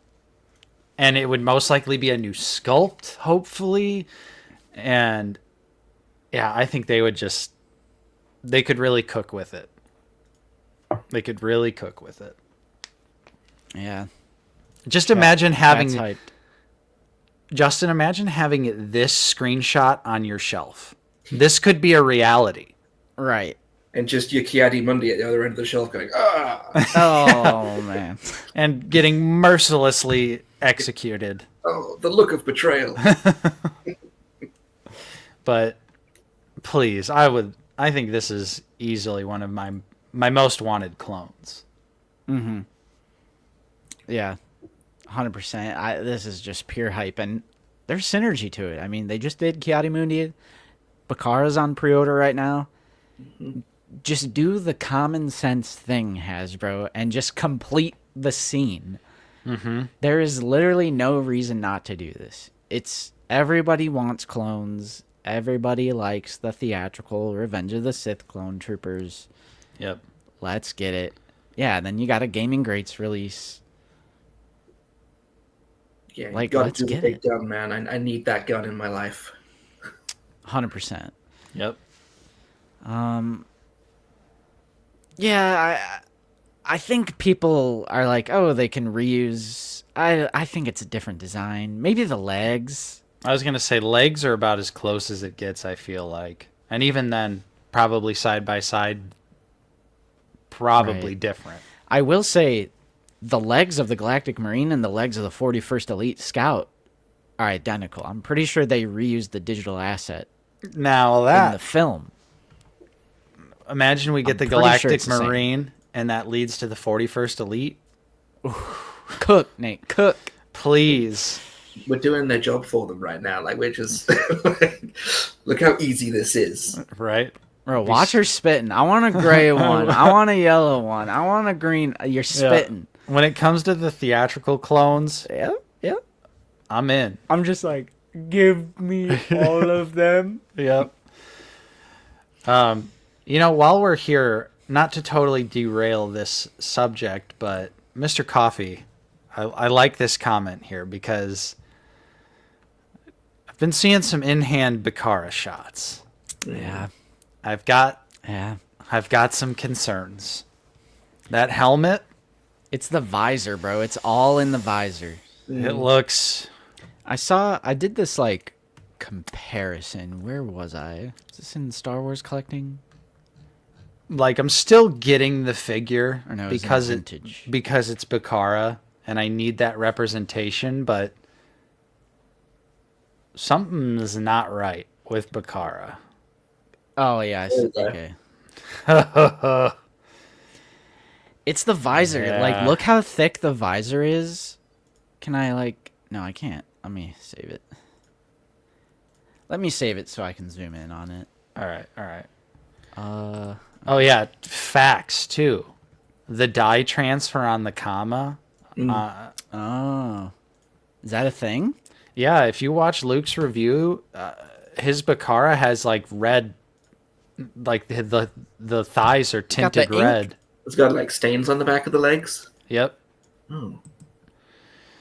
and it would most likely be a new sculpt, hopefully. And yeah, I think they could really cook with it. They could really cook with it. Yeah. Just imagine having... That's hyped. Justin, imagine having this screenshot on your shelf. This could be a reality. Right. And just your Ki-Adi-Mundi at the other end of the shelf going, ah! Oh, man. And getting mercilessly executed. Oh, the look of betrayal. But please, I think this is easily one of my most wanted clones. Mm-hmm. Yeah. 100%. This is just pure hype, and there's synergy to it. I mean, they just did Ki-Adi-Mundi. Bakara's on pre-order right now. Mm-hmm. Just do the common sense thing, Hasbro, and just complete the scene. Mm-hmm. There is literally no reason not to do this. It's everybody wants clones. Everybody likes the theatrical Revenge of the Sith clone troopers. Yep. Let's get it. Yeah, then you got a Gaming Greats release. Yeah, like, you let's get it. Gun, man. I need that gun in my life. 100%. Yep. Yeah, I think people are like, oh, they can reuse. I think it's a different design. Maybe the legs. I was going to say legs are about as close as it gets, I feel like. And even then, probably side by side, probably different. I will say the legs of the Galactic Marine and the legs of the 41st Elite Scout are identical. I'm pretty sure they reused the digital asset now in the film. Imagine we get the Galactic Marine and that leads to the 41st Elite. Cook, Nate, cook. Please. We're doing their job for them right now. Like, we're just... look how easy this is. Right? Bro, watch her spitting. I want a gray one. I want a yellow one. I want a green. You're spitting. Yeah. When it comes to the theatrical clones, yep. I'm in. I'm just like, give me all of them. Yep. You know, while we're here, not to totally derail this subject, but Mr. Coffee, I like this comment here because I've been seeing some in-hand Bakara shots. Yeah. I've got some concerns. That helmet, It's the visor, bro. It's all in the visor. It looks... I did this, like, comparison. Where was I? Is this in Star Wars collecting? Like, I'm still getting the figure Or no, it's in because vintage. because it's Bakara, and I need that representation, but something's not right with Bakara. Oh, yeah. I see. Okay. Okay. It's the visor. Yeah. Like, look how thick the visor is. Can I, like... No, I can't. Let me save it. Let me save it so I can zoom in on it. All right. Uh... Oh, yeah, facts, too. The dye transfer on the comma. Oh. Is that a thing? Yeah, if you watch Luke's review, his Bakara has, like, red... Like, the thighs are got the tinted ink. red. It's got like stains on the back of the legs. Yep. Oh.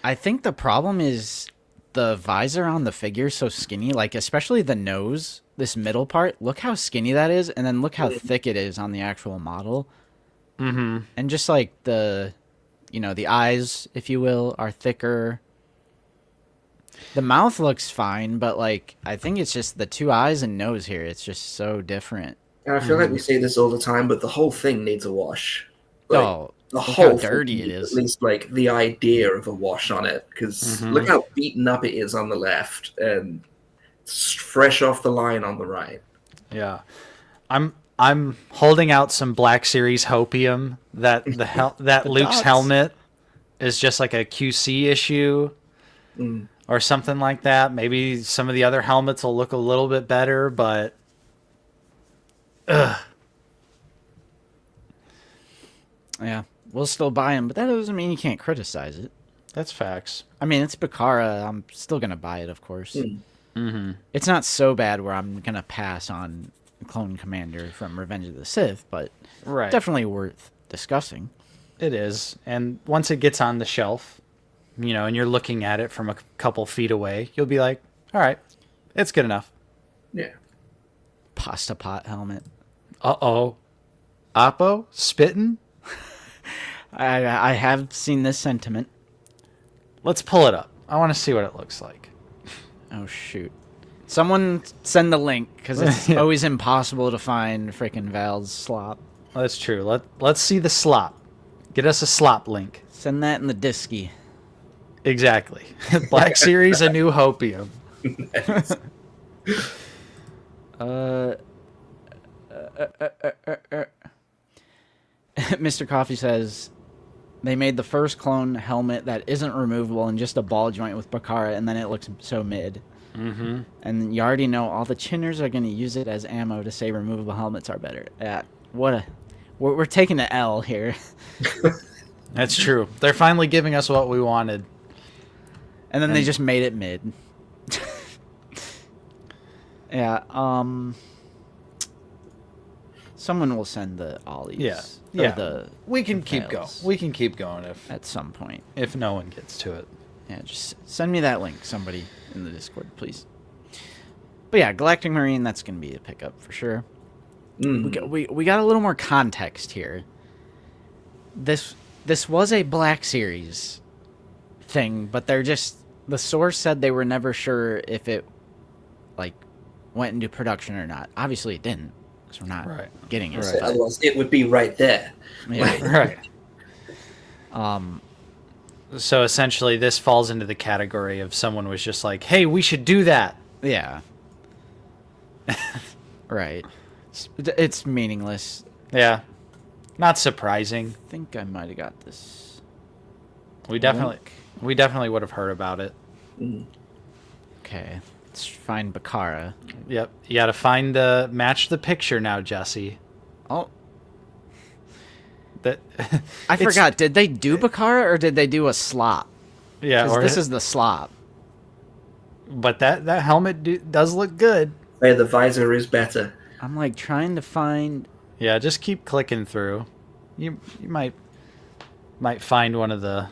I think the problem is the visor on the figure is so skinny, like especially the nose, this middle part. Look how skinny that is, and then look how thick it is on the actual model. Mm-hmm. And just like the eyes, if you will, are thicker. The mouth looks fine, but like I think it's just the two eyes and nose here. It's just so different. And I feel like we say this all the time, but the whole thing needs a wash. Like, Oh, the look whole how thing dirty it needs is. At least like the idea of a wash on it, because look how beaten up it is on the left and fresh off the line on the right. Yeah. I'm holding out some Black Series hopium that that Luke's dots. helmet is just like a QC issue or something like that. Maybe some of the other helmets will look a little bit better, but Yeah, we'll still buy them, but that doesn't mean you can't criticize it. that's facts. I mean, it's Bakara. I'm still gonna buy it, of course. It's not so bad where I'm gonna pass on Clone Commander from Revenge of the Sith, but Right. definitely worth discussing. It is. And once it gets on the shelf, and you're looking at it from a couple feet away, you'll be like, all right, it's good enough. Yeah. Pasta pot helmet. Uh-oh. Oppo? Spitting? I have seen this sentiment. Let's pull it up. I want to see what it looks like. Oh shoot! Someone send the link because it's Yeah. always impossible to find frickin' Val's slop. That's true. Let's see the slop. Get us a slop link. Send that in the disky. Exactly. Black Series, a new hopium. Mr. Coffee says they made the first clone helmet that isn't removable and just a ball joint with Bakara, and then it looks so mid. Mm-hmm. And you already know all the chinners are going to use it as ammo to say removable helmets are better. We're taking the L here. That's true. They're finally giving us what we wanted. And then they just made it mid. Yeah, someone will send the ollies. Yeah. or Yeah. We can keep going. fails. We can keep going At some point. if no one gets to it. Yeah, just send me that link, somebody in the Discord, please. But yeah, Galactic Marine, that's going to be a pickup for sure. We got a little more context here. This was a Black Series thing, but the source said they were never sure if it like went into production or not. Obviously it didn't, because we're not Right. getting it. Right. but- Otherwise, it would be right there. yeah. Right. So essentially, this falls into the category of someone was just like, hey, we should do that. Yeah. Right. It's meaningless. Yeah. Not surprising. I think I might have got this. We definitely would have heard about it. Okay. Let's find Bakara. Yep. You got to match the picture now, Jesse. Oh, That I it's- forgot. Did they do Bakara or did they do a slop? Yeah, 'Cause or this is the slop. but that helmet does look good. Hey, the visor is better. I'm like trying to find. Yeah, just keep clicking through. You might find one of the.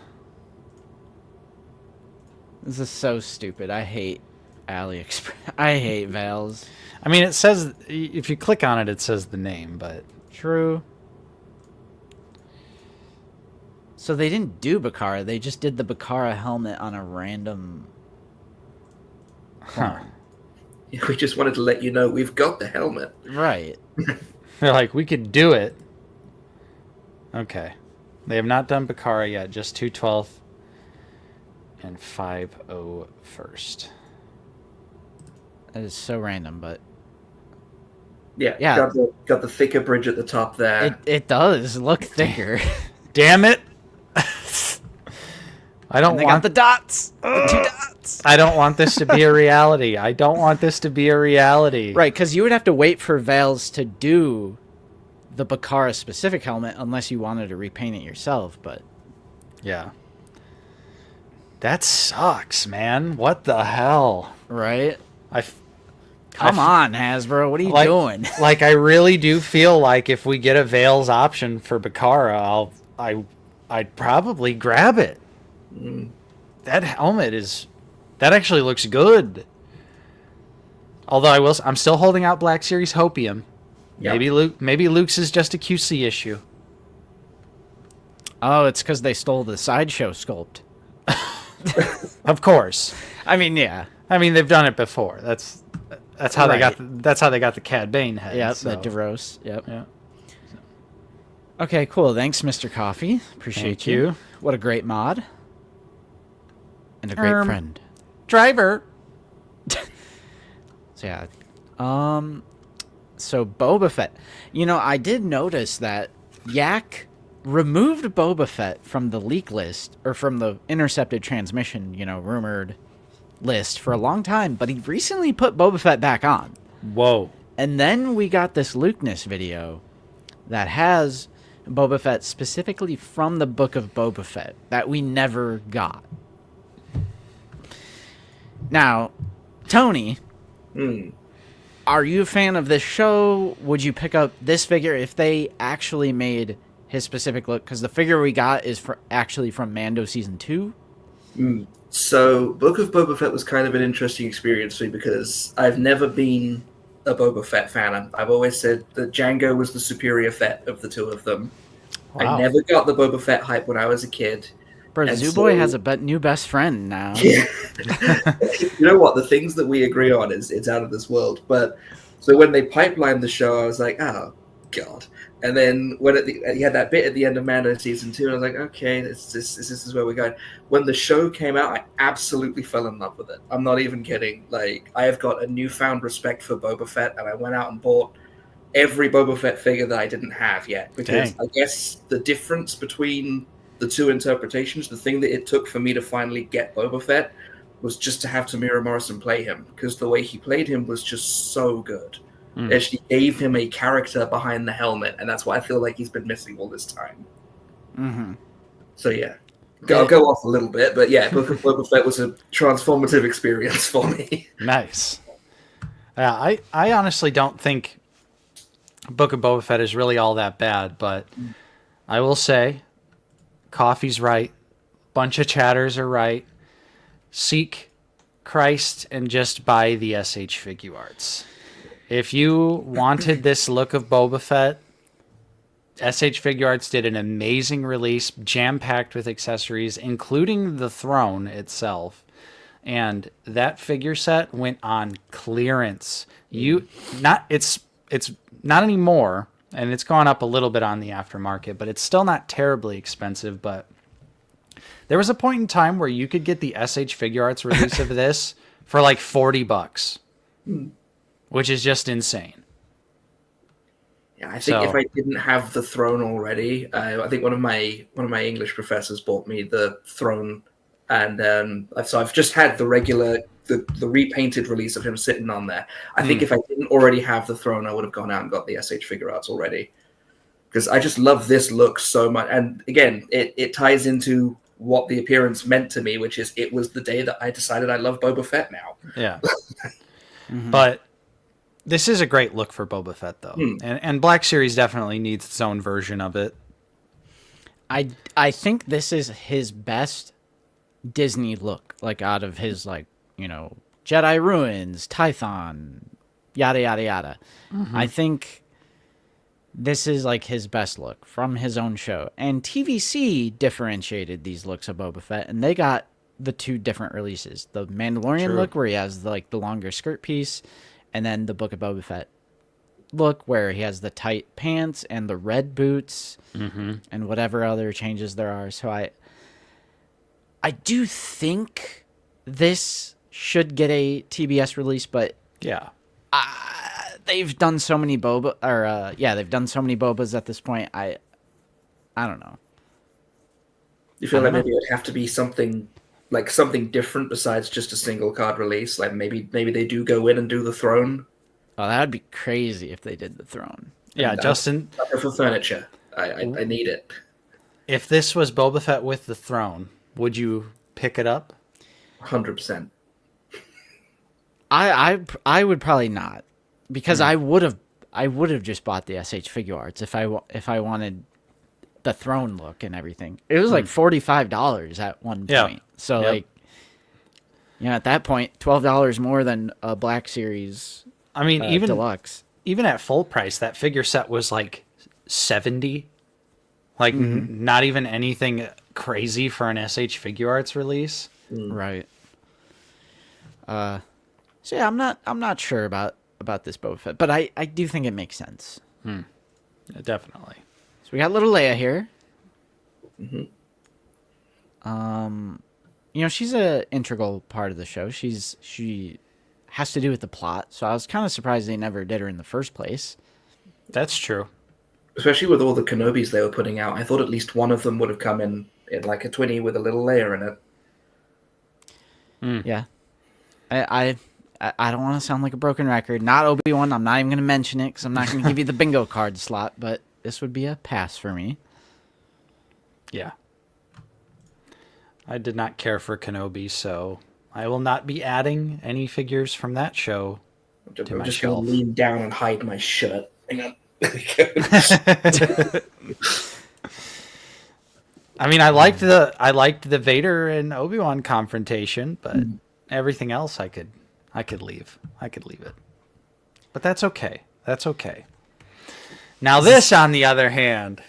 This is so stupid. I hate AliExpress. I hate Vals. I mean, it says if you click on it, it says the name, but True. So they didn't do Bakara. They just did the Bakara helmet on a random. Huh. We just wanted to let you know we've got the helmet. Right. They're like, we could do it. Okay. They have not done Bakara yet, just 212th and 501st. That is so random, but Yeah, Yeah. Got the thicker bridge at the top there. it does look thicker. Damn it! I don't And they want got the dots. The 2 dots. I don't want this to be a reality. I don't want this to be a reality. Right, because you would have to wait for Vales to do the Bakara specific helmet unless you wanted to repaint it yourself, but Yeah. That sucks, man. What the hell? right? Come On, Hasbro. What are you doing? Like, I really do feel like if we get a Vales option for Bakara, I'd probably grab it. That helmet that actually looks good. Although I'm still holding out Black Series Hopium. Yep. Maybe Luke's is just a QC issue. Oh, it's because they stole the Sideshow sculpt. Of course. I mean, yeah. I mean, they've done it before. That's how they got. Right. That's how they got the Cad Bane head. Yep, so. the DeRose. Yep. Yeah. Okay, cool. Thanks, Mr. Coffee. Appreciate Thank you. What a great mod. And a great friend. Driver. So, yeah. So, Boba Fett. You know, I did notice that Yak removed Boba Fett from the leak list, or from the intercepted transmission, rumored list for a long time, but he recently put Boba Fett back on. Whoa. And then we got this Lukeness video that has Boba Fett specifically from the Book of Boba Fett that we never got. Now, Tony, are you a fan of this show? Would you pick up this figure if they actually made his specific look? Because the figure we got is actually from Mando Season 2. So, Book of Boba Fett was kind of an interesting experience for me because I've never been a Boba Fett fan. I've always said that Django was the superior Fett of the two of them. Wow. I never got the Boba Fett hype when I was a kid. Bro, And Zooboy so- has a new best friend now. Yeah. You know what? The things that we agree on it's out of this world. But so when they pipelined the show, I was like, oh god. And then when he had that bit at the end of Mando Season 2, I was like, okay, this is where we're going. When the show came out, I absolutely fell in love with it. I'm not even kidding. Like, I have got a newfound respect for Boba Fett, and I went out and bought every Boba Fett figure that I didn't have yet. Because Dang. I guess the difference between the two interpretations, the thing that it took for me to finally get Boba Fett was just to have Tamira Morrison play him, because the way he played him was just so good. It actually gave him a character behind the helmet, and that's what I feel like he's been missing all this time. Mm-hmm. So yeah, I'll go off a little bit, but yeah, Book of Boba Fett was a transformative experience for me. Nice. I honestly don't think Book of Boba Fett is really all that bad, but I will say, Coffee's right. Bunch of chatters are right. Seek Christ and just buy the SH Figure Arts. If you wanted this look of Boba Fett, SH Figure Arts did an amazing release, jam-packed with accessories, including the throne itself. And that figure set went on clearance. It's not anymore, and it's gone up a little bit on the aftermarket, but it's still not terribly expensive. But there was a point in time where you could get the SH Figure Arts release of this for like $40, which is just insane. Yeah, I think if I didn't have the throne already, I think one of my English professors bought me the throne, and so I've just had the regular, the repainted release of him sitting on there. I think if I didn't already have the throne, I would have gone out and got the SH Figure Arts already, because I just love this look so much. And again, it ties into what the appearance meant to me, which is it was the day that I decided I love Boba Fett now. Yeah. But this is a great look for Boba Fett, though. And Black Series definitely needs its own version of it. I think this is his best Disney look, like out of his, like, Jedi Ruins, Tython, yada, yada, yada. I think this is like his best look from his own show. And TVC differentiated these looks of Boba Fett, and they got the two different releases. The Mandalorian look where he has like the longer skirt piece, and then the Book of Boba Fett look where he has the tight pants and the red boots and whatever other changes there are. So I do think this should get a TBS release, but Yeah. they've done so many they've done so many Bobas at this point. I don't know. You feel like maybe it would have to be something different besides just a single card release? Like maybe they do go in and do the throne. Oh, that would be crazy if they did the throne. Yeah, Justin, For furniture. I need it. if this was Boba Fett with the throne, would you pick it up? 100%. I would probably not, because I would have just bought the SH Figure Arts if I wanted the throne look and everything. It was like $45 at one point. So like, at that point, $12 more than a Black Series. I mean, even deluxe. Even at full price, that figure set was like $70. Like not even anything crazy for an SH Figure Arts release. Right. So yeah, I'm not sure about this Boba Fett, but I do think it makes sense. Definitely. So we got little Leia here. She's a integral part of the show. She has to do with the plot, so I was kind of surprised they never did her in the first place. That's true. Especially with all the Kenobis they were putting out. I thought at least one of them would have come in like a 20 with a little layer in it. Yeah. I don't want to sound like a broken record. Not Obi-Wan. I'm not even going to mention it because I'm not going to give you the bingo card slot, but this would be a pass for me. Yeah. I did not care for Kenobi, so I will not be adding any figures from that show to I'm my just going shelf. to lean down and hide my shirt. Hang on. I mean, I liked the Vader and Obi-Wan confrontation, but everything else I could leave. I could leave it. But that's okay. That's okay. Now this, on the other hand,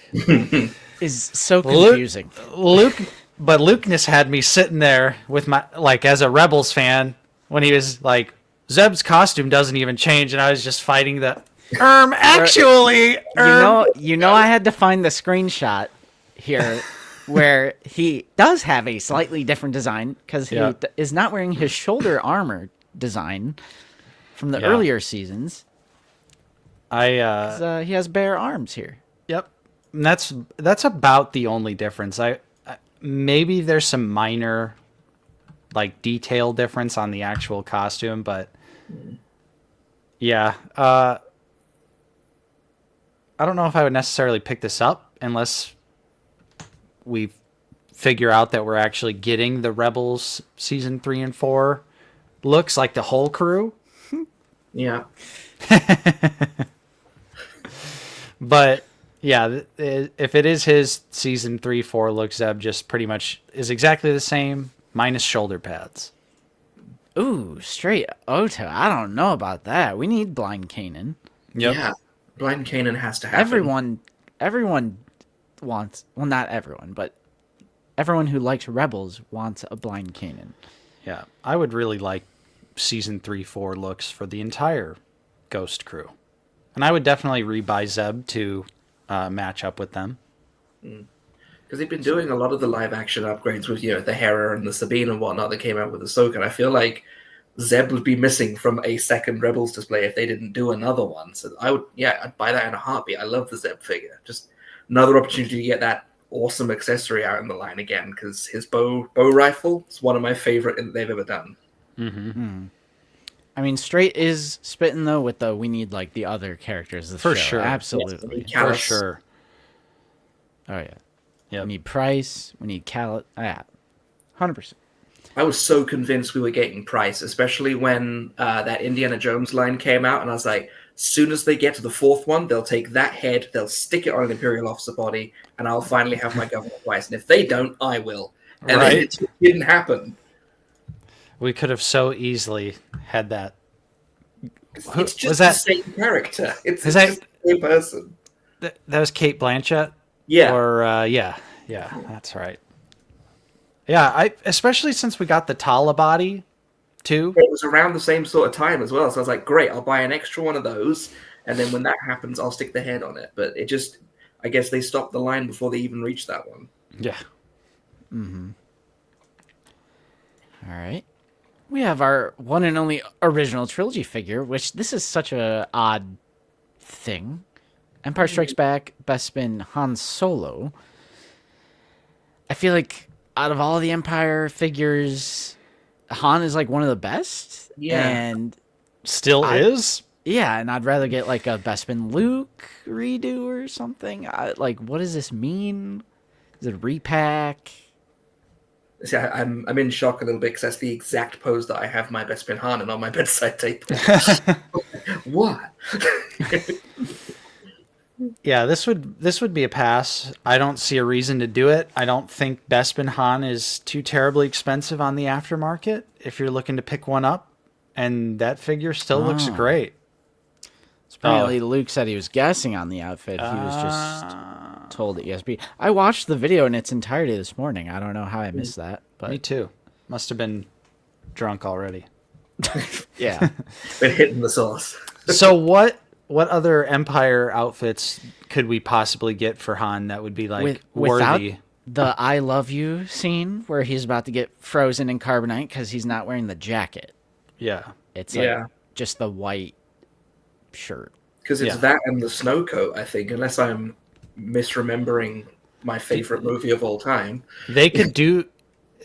is so confusing. Lukeness had me sitting there with my, like, as a Rebels fan, when he was like, Zeb's costume doesn't even change, and I was just fighting the actually. I had to find the screenshot here where he does have a slightly different design because he is not wearing his shoulder armor design from the earlier seasons. He has bare arms here. Yep, and that's about the only difference. I maybe there's some minor, like, detail difference on the actual costume, but yeah. I don't know if I would necessarily pick this up unless we figure out that we're actually getting the Rebels season 3 and 4 looks, like the whole crew. Yeah. But yeah, if it is his season 3-4 look, Zeb just pretty much is exactly the same, minus shoulder pads. Ooh, straight Oto. I don't know about that. We need Blind Kanan. Yep. Yeah. Blind Kanan has to happen. Everyone wants, well, not everyone, but everyone who likes Rebels wants a Blind Kanan. Yeah, I would really like season 3-4 looks for the entire Ghost crew. And I would definitely rebuy Zeb to match up with them. Because they've been doing a lot of the live action upgrades with, the Hera and the Sabine and whatnot that came out with Ahsoka. And I feel like Zeb would be missing from a second Rebels display if they didn't do another one. So I'd buy that in a heartbeat. I love the Zeb figure. Just another opportunity to get that awesome accessory out in the line again, because his bow rifle is one of my favorite that they've ever done. I mean, Straight is spitting though with we need like the other characters of the For show. sure. Absolutely. Yes, For sure. Oh yeah. Yep. We need Price. We need Callet. 100%. I was so convinced we were getting Price, especially when that Indiana Jones line came out, and I was like, as soon as they get to the fourth one, they'll take that head, they'll stick it on an Imperial officer body, and I'll finally have my Governor Price. And if they don't, I will. And then it didn't happen. We could have so easily had that. It's just the same character. It's just the same person. That was Kate Blanchett. Yeah. Or yeah, that's right. Yeah, especially since we got the Tala body too. It was around the same sort of time as well. So I was like, great, I'll buy an extra one of those. And then when that happens, I'll stick the head on it. But it just, I guess they stopped the line before they even reached that one. Yeah. Mm-hmm. All right. We have our one and only original trilogy figure, which this is such a odd thing. Empire Strikes Back, Bespin, Han Solo. I feel like out of all the Empire figures, Han is like one of the best. Yeah. And Still is? yeah, and I'd rather get like a Bespin Luke redo or something. Like, what does this mean? Is it a repack? See, I'm in shock a little bit because that's the exact pose that I have my Bespin Han and on my bedside table. What? Yeah, this would be a pass. I don't see a reason to do it. I don't think Bespin Han is too terribly expensive on the aftermarket if you're looking to pick one up, and that figure still looks great. Apparently, Luke said he was guessing on the outfit. He was just told at ESB. I watched the video in its entirety this morning. I don't know how I missed that, but Me too. Must have been drunk already. yeah. Been hitting the sauce. So what other Empire outfits could we possibly get for Han that would be like Without worthy? the "I love you" scene where he's about to get frozen in carbonite because he's not wearing the jacket. Yeah. It's like just the white shirt. Because it's that and the snow coat, I think, unless I'm misremembering my favorite movie of all time. They could do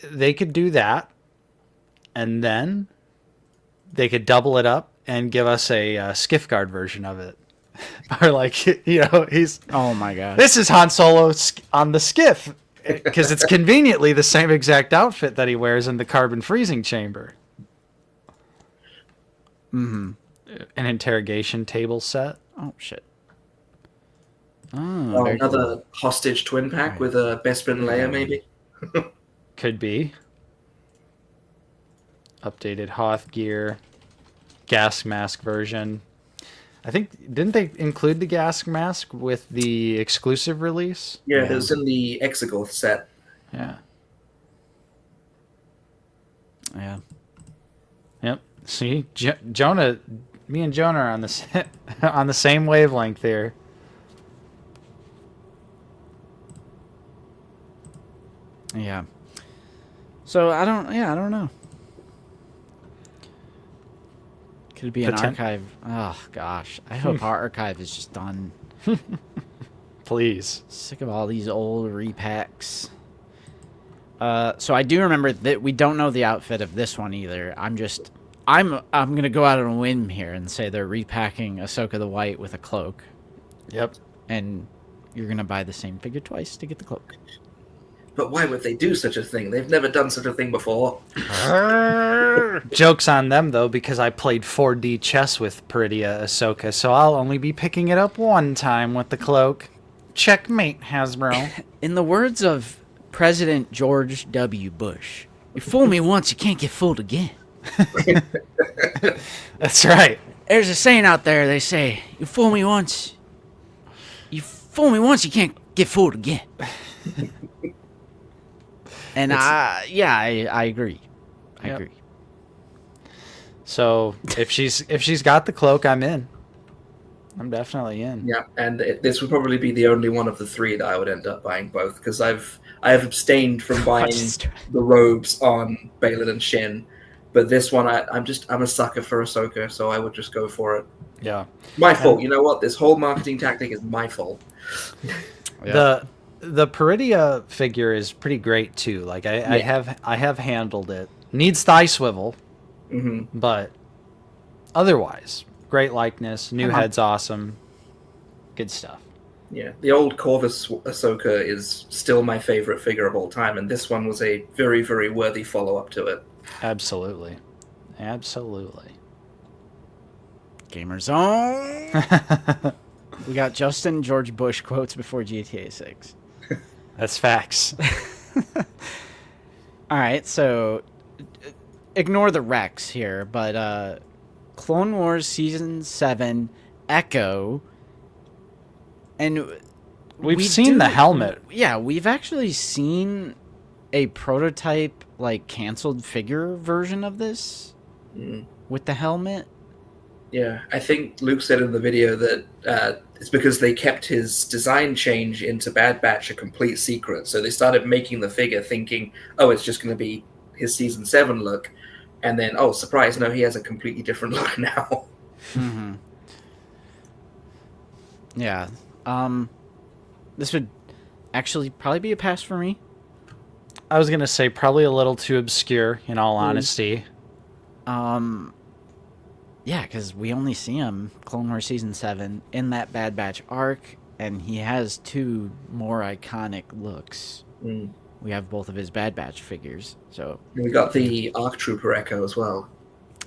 that, and then they could double it up and give us a skiff guard version of it. Or like, he's Oh my god. this is Han Solo on the skiff because it's conveniently the same exact outfit that he wears in the carbon freezing chamber. Mm-hmm. An interrogation table set. Oh shit. Oh, very another cool. hostage twin pack with a Bespin Leia, maybe. Could be. Updated Hoth gear. Gas mask version. I think, didn't they include the gas mask with the exclusive release? Yeah, it was in the Exegorth set. Yeah. Yeah. Yep. See, Jonah, me and Jonah are on the on the same wavelength here. Yeah. So I don't know. Could it be an archive? Oh gosh. I hope our archive is just done. Please. Sick of all these old repacks. So I do remember that we don't know the outfit of this one either. I'm gonna go out on a whim here and say they're repacking Ahsoka the White with a cloak. Yep. And you're gonna buy the same figure twice to get the cloak. But why would they do such a thing? They've never done such a thing before. Joke's on them, though, because I played 4D chess with Peridia Ahsoka, so I'll only be picking it up one time with the cloak. Checkmate, Hasbro. In the words of President George W. Bush, you fool me once, you can't get fooled again. That's right. There's a saying out there, they say, you fool me once, you can't get fooled again. And I agree. I agree. So if she's got the cloak, I'm in. I'm definitely in. Yeah, and this would probably be the only one of the three that I would end up buying both, because I have abstained from buying the robes on Balin and Shin, but this one I'm a sucker for Ahsoka, so I would just go for it. Yeah, my fault. You know what? This whole marketing tactic is my fault. Yeah. The Peridia figure is pretty great too. Like I have handled it. Needs thigh swivel, but otherwise, great likeness. New head's awesome. Good stuff. Yeah, the old Corvus Ahsoka is still my favorite figure of all time, and this one was a very, very worthy follow-up to it. Absolutely. Gamer Zone. We got Justin George Bush quotes before GTA 6. That's facts. All right, so ignore the Rex here, but Clone Wars Season 7 Echo And We've seen the helmet. Yeah, we've actually seen a prototype, like, canceled figure version of this with the helmet. Yeah, I think Luke said in the video that it's because they kept his design change into Bad Batch a complete secret. So they started making the figure thinking, oh, it's just going to be his Season 7 look. And then, oh, surprise, no, he has a completely different look now. Mm-hmm. Yeah. This would actually probably be a pass for me. I was going to say probably a little too obscure, in all honesty. Yeah, because we only see him Clone Wars Season 7 in that Bad Batch arc, and he has two more iconic looks. We have both of his Bad Batch figures, so... And we got the ARC Trooper Echo as well.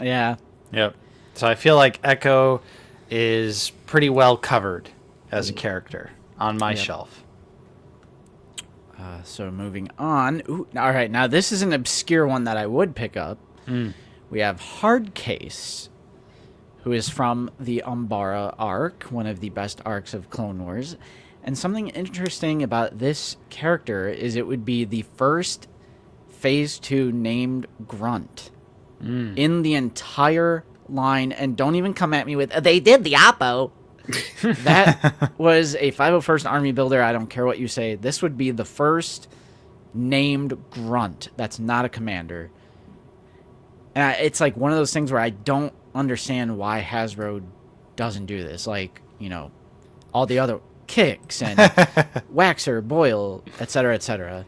Yeah. Yep. So I feel like Echo is pretty well covered as a character on my shelf. So moving on. Ooh, all right, now this is an obscure one that I would pick up. We have Hardcase, who is from the Umbara arc, one of the best arcs of Clone Wars. And something interesting about this character is it would be the first Phase 2 named Grunt in the entire line. And don't even come at me with, they did the Oppo. That was a 501st Army builder. I don't care what you say. This would be the first named Grunt that's not a commander. And it's like one of those things where I don't understand why Hasbro doesn't do this. Like, you know, all the other Kicks and Waxer, Boyle, etc., etc.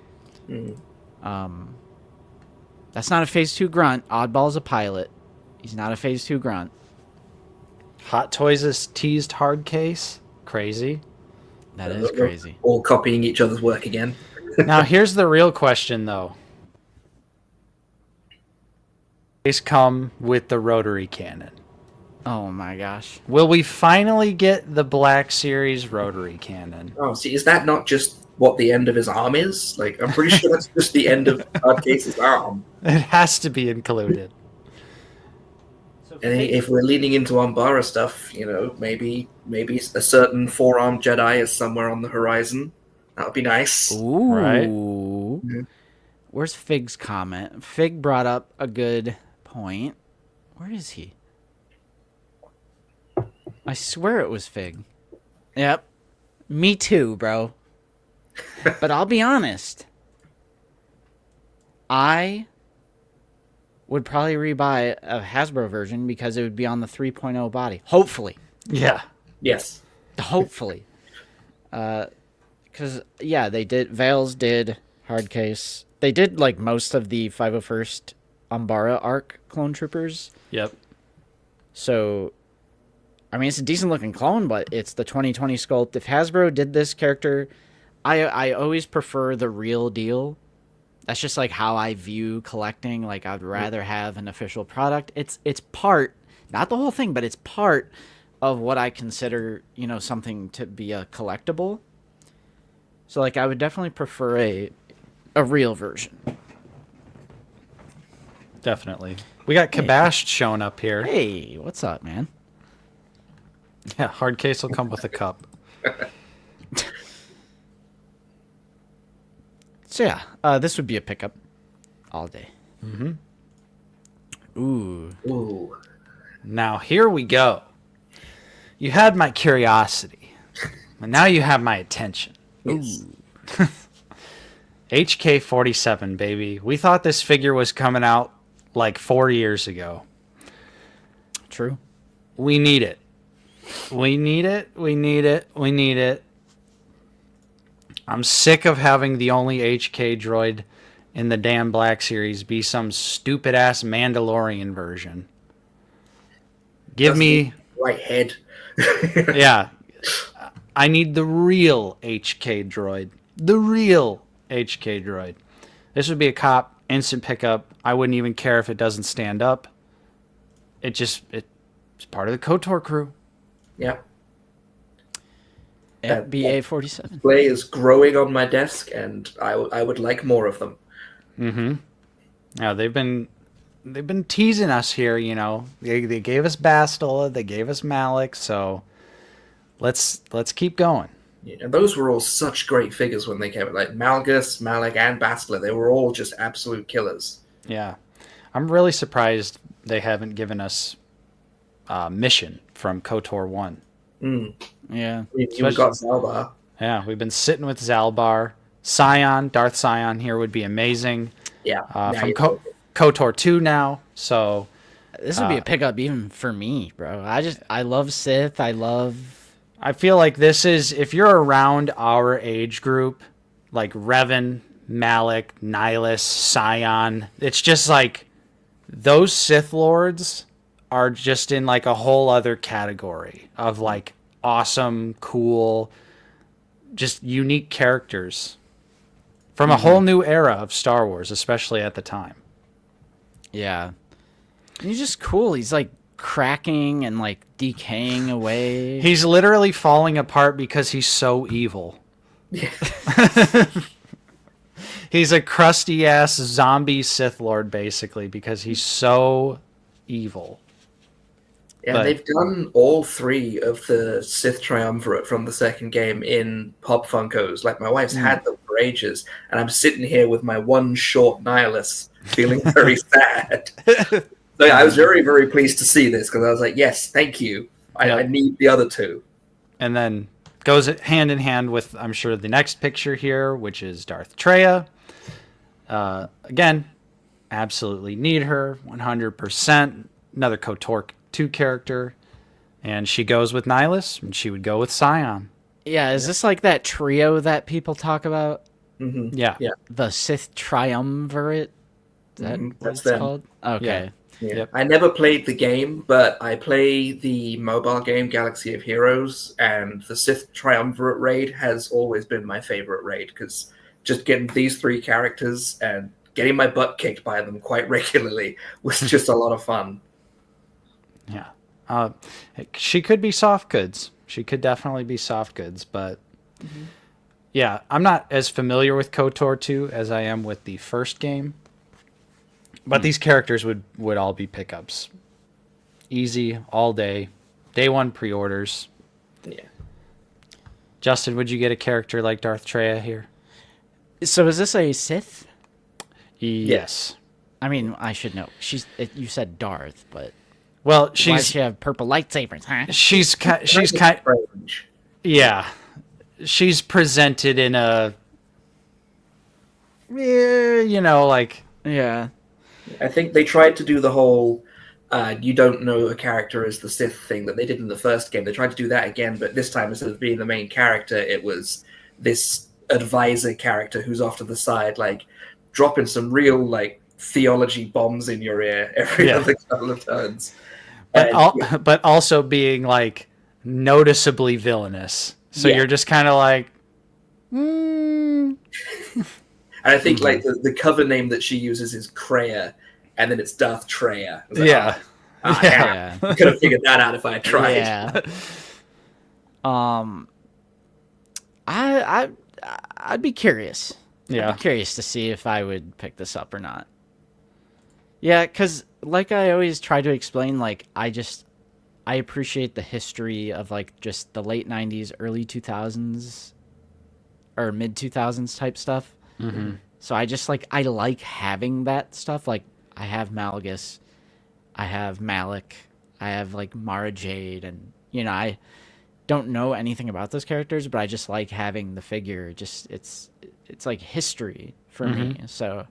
That's not a Phase 2 Grunt. Oddball's a pilot. He's not a Phase 2 Grunt. Hot Toys has teased Hardcase. Crazy. That is crazy. All copying each other's work again. Now, here's the real question, though. These come with the rotary cannon. Oh my gosh. Will we finally get the Black Series rotary cannon? Oh, see, is that not just what the end of his arm is? Like, I'm pretty sure that's just the end of Hardcase's arm. It has to be included. And if we're leaning into Umbara stuff, you know, maybe a certain four-armed Jedi is somewhere on the horizon. That would be nice. Ooh. Right? Where's Fig's comment? Fig brought up a good point. Where is he? I swear it was Fig. Yep. Me too, bro. But I'll be honest. I would probably rebuy a Hasbro version because it would be on the 3.0 body. Hopefully. Yeah. Yes. Hopefully. Because, yeah, they did. Vales did Hardcase. They did, like, most of the 501st Umbara arc clone troopers. Yep. So, I mean, it's a decent-looking clone, but it's the 2020 sculpt. If Hasbro did this character, I always prefer the real deal. That's just, like, how I view collecting. Like, I'd rather have an official product. It's part, not the whole thing, but it's part of what I consider, you know, something to be a collectible. So, like, I would definitely prefer a real version. Definitely. We got Kabashed showing up here. Hey, what's up, man? Yeah, Hardcase will come with a cup. So, yeah, this would be a pickup all day. Ooh. Now, here we go. You had my curiosity, and now you have my attention. Yes. HK-47, baby. We thought this figure was coming out like 4 years ago. True. We need it. We need it. We need it. We need it. I'm sick of having the only HK droid in the damn Black Series be some stupid-ass Mandalorian version. Give me... Right head. Yeah. I need the real HK droid. The real HK droid. This would be a cop, instant pickup. I wouldn't even care if it doesn't stand up. It's part of the KOTOR crew. Yeah. BA-47. Play is growing on my desk, and I would like more of them. Mm-hmm. Yeah, they've been teasing us here, you know. They gave us Bastila, they gave us Malik, so let's keep going. Yeah, and those were all such great figures when they came out. Like Malgus, Malak, and Bastila, they were all just absolute killers. Yeah. I'm really surprised they haven't given us Mission from KOTOR 1. Yeah. You've got Zalbar. Yeah, we've been sitting with Zalbar. Scion, Darth Scion here would be amazing. Yeah. From KOTOR 2 now, so... This would be a pickup even for me, bro. I love Sith. I feel like this is, if you're around our age group, like Revan, Malak, Nihilus, Scion, it's just like those Sith Lords are just in like a whole other category of like awesome, cool, just unique characters from a whole new era of Star Wars, especially at the time. Yeah. And he's just cool. He's like cracking and like decaying away. He's literally falling apart because he's so evil. Yeah. He's a crusty ass zombie Sith Lord basically because he's so evil. Yeah, But- they've done all 3 of the Sith Triumvirate from the second game in Pop Funkos. Like, my wife's had them for ages, and I'm sitting here with my one short Nihilus feeling very sad. So yeah, I was very, very pleased to see this because I was like, yes, thank you. I need the other 2. And then goes hand in hand with, I'm sure, the next picture here, which is Darth Treya. Again, absolutely need her, 100%. Another KOTOR 2 character. And she goes with Nihilus, and she would go with Scion. Yeah, is this like that trio that people talk about? Mm-hmm. Yeah. Yeah. The Sith Triumvirate? Is that what That's it's them. called? Okay. Yeah. Yep. I never played the game, but I play the mobile game Galaxy of Heroes, and the Sith Triumvirate raid has always been my favorite raid because just getting these 3 characters and getting my butt kicked by them quite regularly was just a lot of fun. Yeah. She could be soft goods. She could definitely be soft goods, but yeah, I'm not as familiar with KOTOR 2 as I am with the first game. But these characters would all be pickups. Easy, all day. Day 1 pre-orders. Yeah. Justin, would you get a character like Darth Treya here? So is this a Sith? Yes. I mean, I should know. You said Darth, but Well, why does she's she have purple lightsabers, huh? she's kind Strange. yeah. She's presented in a like Yeah. I think they tried to do the whole you don't know a character as the Sith thing that they did in the first game. They tried to do that again, but this time instead of being the main character, it was this advisor character who's off to the side, like dropping some real like theology bombs in your ear every other couple of turns. but also being like noticeably villainous. So you're just kind of like And I think like the cover name that she uses is Kreia, and then it's Darth Treya. Like, yeah. Yeah. I could have figured that out if I had tried. Yeah. I'd be curious. Yeah. I'd be curious to see if I would pick this up or not. Yeah, because like I always try to explain, like I appreciate the history of like just the late 90s, early 2000s, or mid 2000s type stuff. Mm-hmm. So I like having that stuff. Like I have Malgus, I have Malak, I have like Mara Jade, and I don't know anything about those characters, but I just like having the figure. Just it's like history for me. So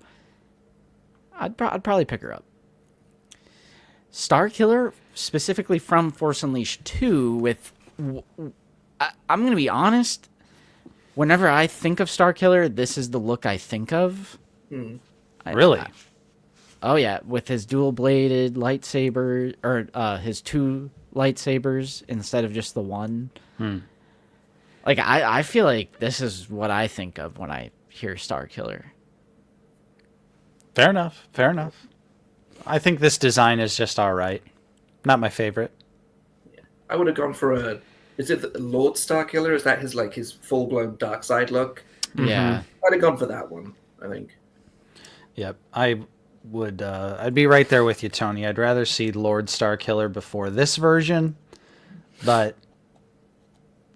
I'd probably pick her up. Starkiller, specifically from Force Unleashed 2, with I'm gonna be honest. Whenever I think of Starkiller, this is the look I think of. Really? Oh yeah, with his dual-bladed lightsaber, or his 2 lightsabers instead of just the one. Like I feel like this is what I think of when I hear Starkiller. Fair enough. Fair enough. I think this design is just all right. Not my favorite. I would have gone for is it the Lord Starkiller? Is that his full blown dark side look? Yeah. I'd have gone for that one, I think. Yep. I would I'd be right there with you, Tony. I'd rather see Lord Starkiller before this version, but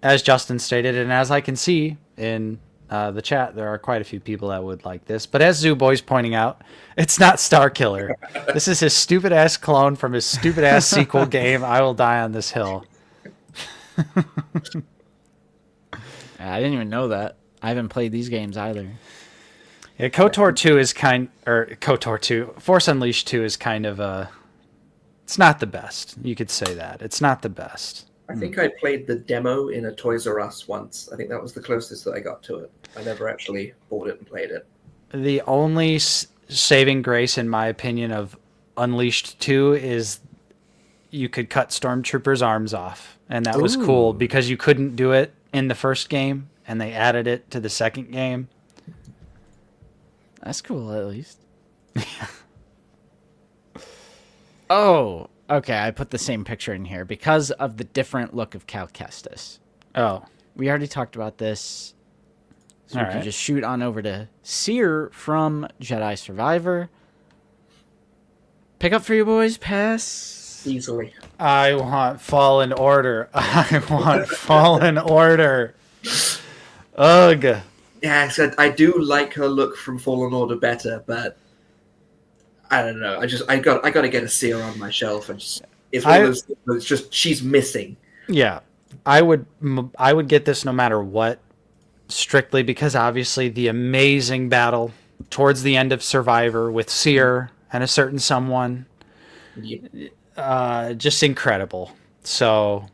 as Justin stated, and as I can see in the chat, there are quite a few people that would like this. But as Zoo Boy's pointing out, it's not Starkiller. This is his stupid ass clone from his stupid ass sequel game. I Will Die on This Hill. I didn't even know that. I haven't played these games either. Yeah, KOTOR 2 is KOTOR 2. Force Unleashed 2 is kind of it's not the best. You could say that. It's not the best. I think I played the demo in a Toys R Us once. I think that was the closest that I got to it. I never actually bought it and played it. The only saving grace, in my opinion, of Unleashed 2 is you could cut Stormtroopers' arms off. And that was cool because you couldn't do it in the first game, and they added it to the second game. That's cool, at least. Oh, okay. I put the same picture in here because of the different look of Cal Kestis. Oh. We already talked about this. So All we can right. just shoot on over to Seer from Jedi Survivor. Pick up for you boys, pass. Easily. I want Fallen Order. I want Fallen Order. Ugh. Yeah, so I do like her look from Fallen Order better, but I don't know. I got to get a Seer on my shelf. It's one of those things where it's just she's missing. Yeah, I would get this no matter what, strictly because obviously the amazing battle towards the end of Survivor with Seer and a certain someone, just incredible. So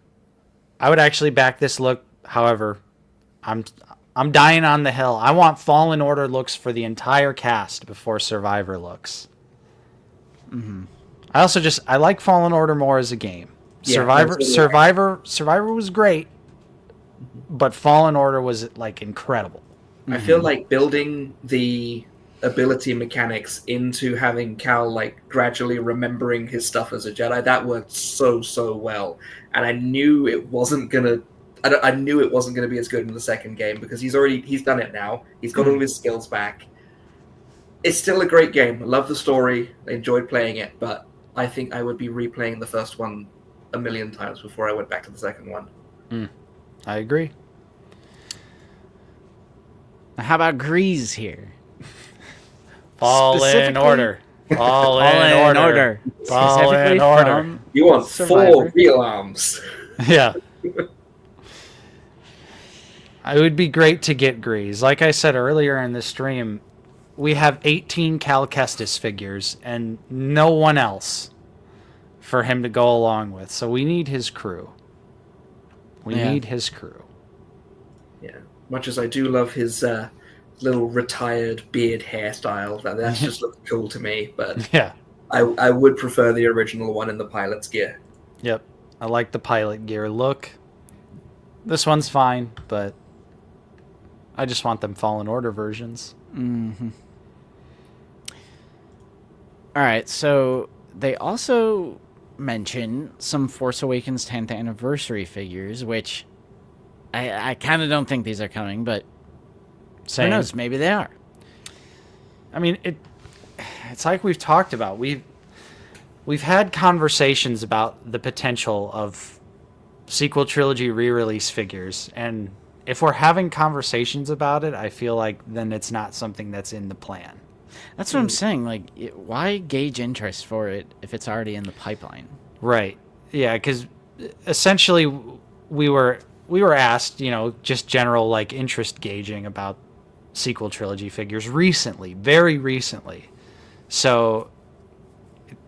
I would actually back this look. However, I'm dying on the hill. I want Fallen Order looks for the entire cast before Survivor looks. Mm-hmm. I like Fallen Order more as a game. Yeah, Survivor was great, but Fallen Order was like incredible. I feel like building the ability mechanics into having Cal like gradually remembering his stuff as a Jedi, that worked so well. And I knew it wasn't gonna be as good in the second game because he's done it now. He's got all his skills back. It's still a great game. I love the story. I enjoyed playing it, but I think I would be replaying the first one a million times before I went back to the second one. I agree. How about Grease here? Fallen Order. Fallen Order. Specifically Order. from You want Survivor. 4 real arms. Yeah. It would be great to get Grease. Like I said earlier in the stream, we have 18 Cal Kestis figures and no one else for him to go along with. So we need his crew. We need his crew. Yeah. Much as I do love his little retired beard hairstyle, that's just looks cool to me. But Yeah. I would prefer the original one in the pilot's gear. Yep. I like the pilot gear look. This one's fine, but I just want them Fallen Order versions. Mm-hmm. All right, so they also mention some Force Awakens 10th anniversary figures, which I kind of don't think these are coming, but Same. who knows? Maybe they are. I mean, it's like we've talked about. We've had conversations about the potential of sequel trilogy re-release figures, and if we're having conversations about it, I feel like then it's not something that's in the plan. That's what I'm saying. Like, why gauge interest for it if it's already in the pipeline? Right. Yeah, because essentially we were asked, just general like interest gauging about sequel trilogy figures recently, very recently. So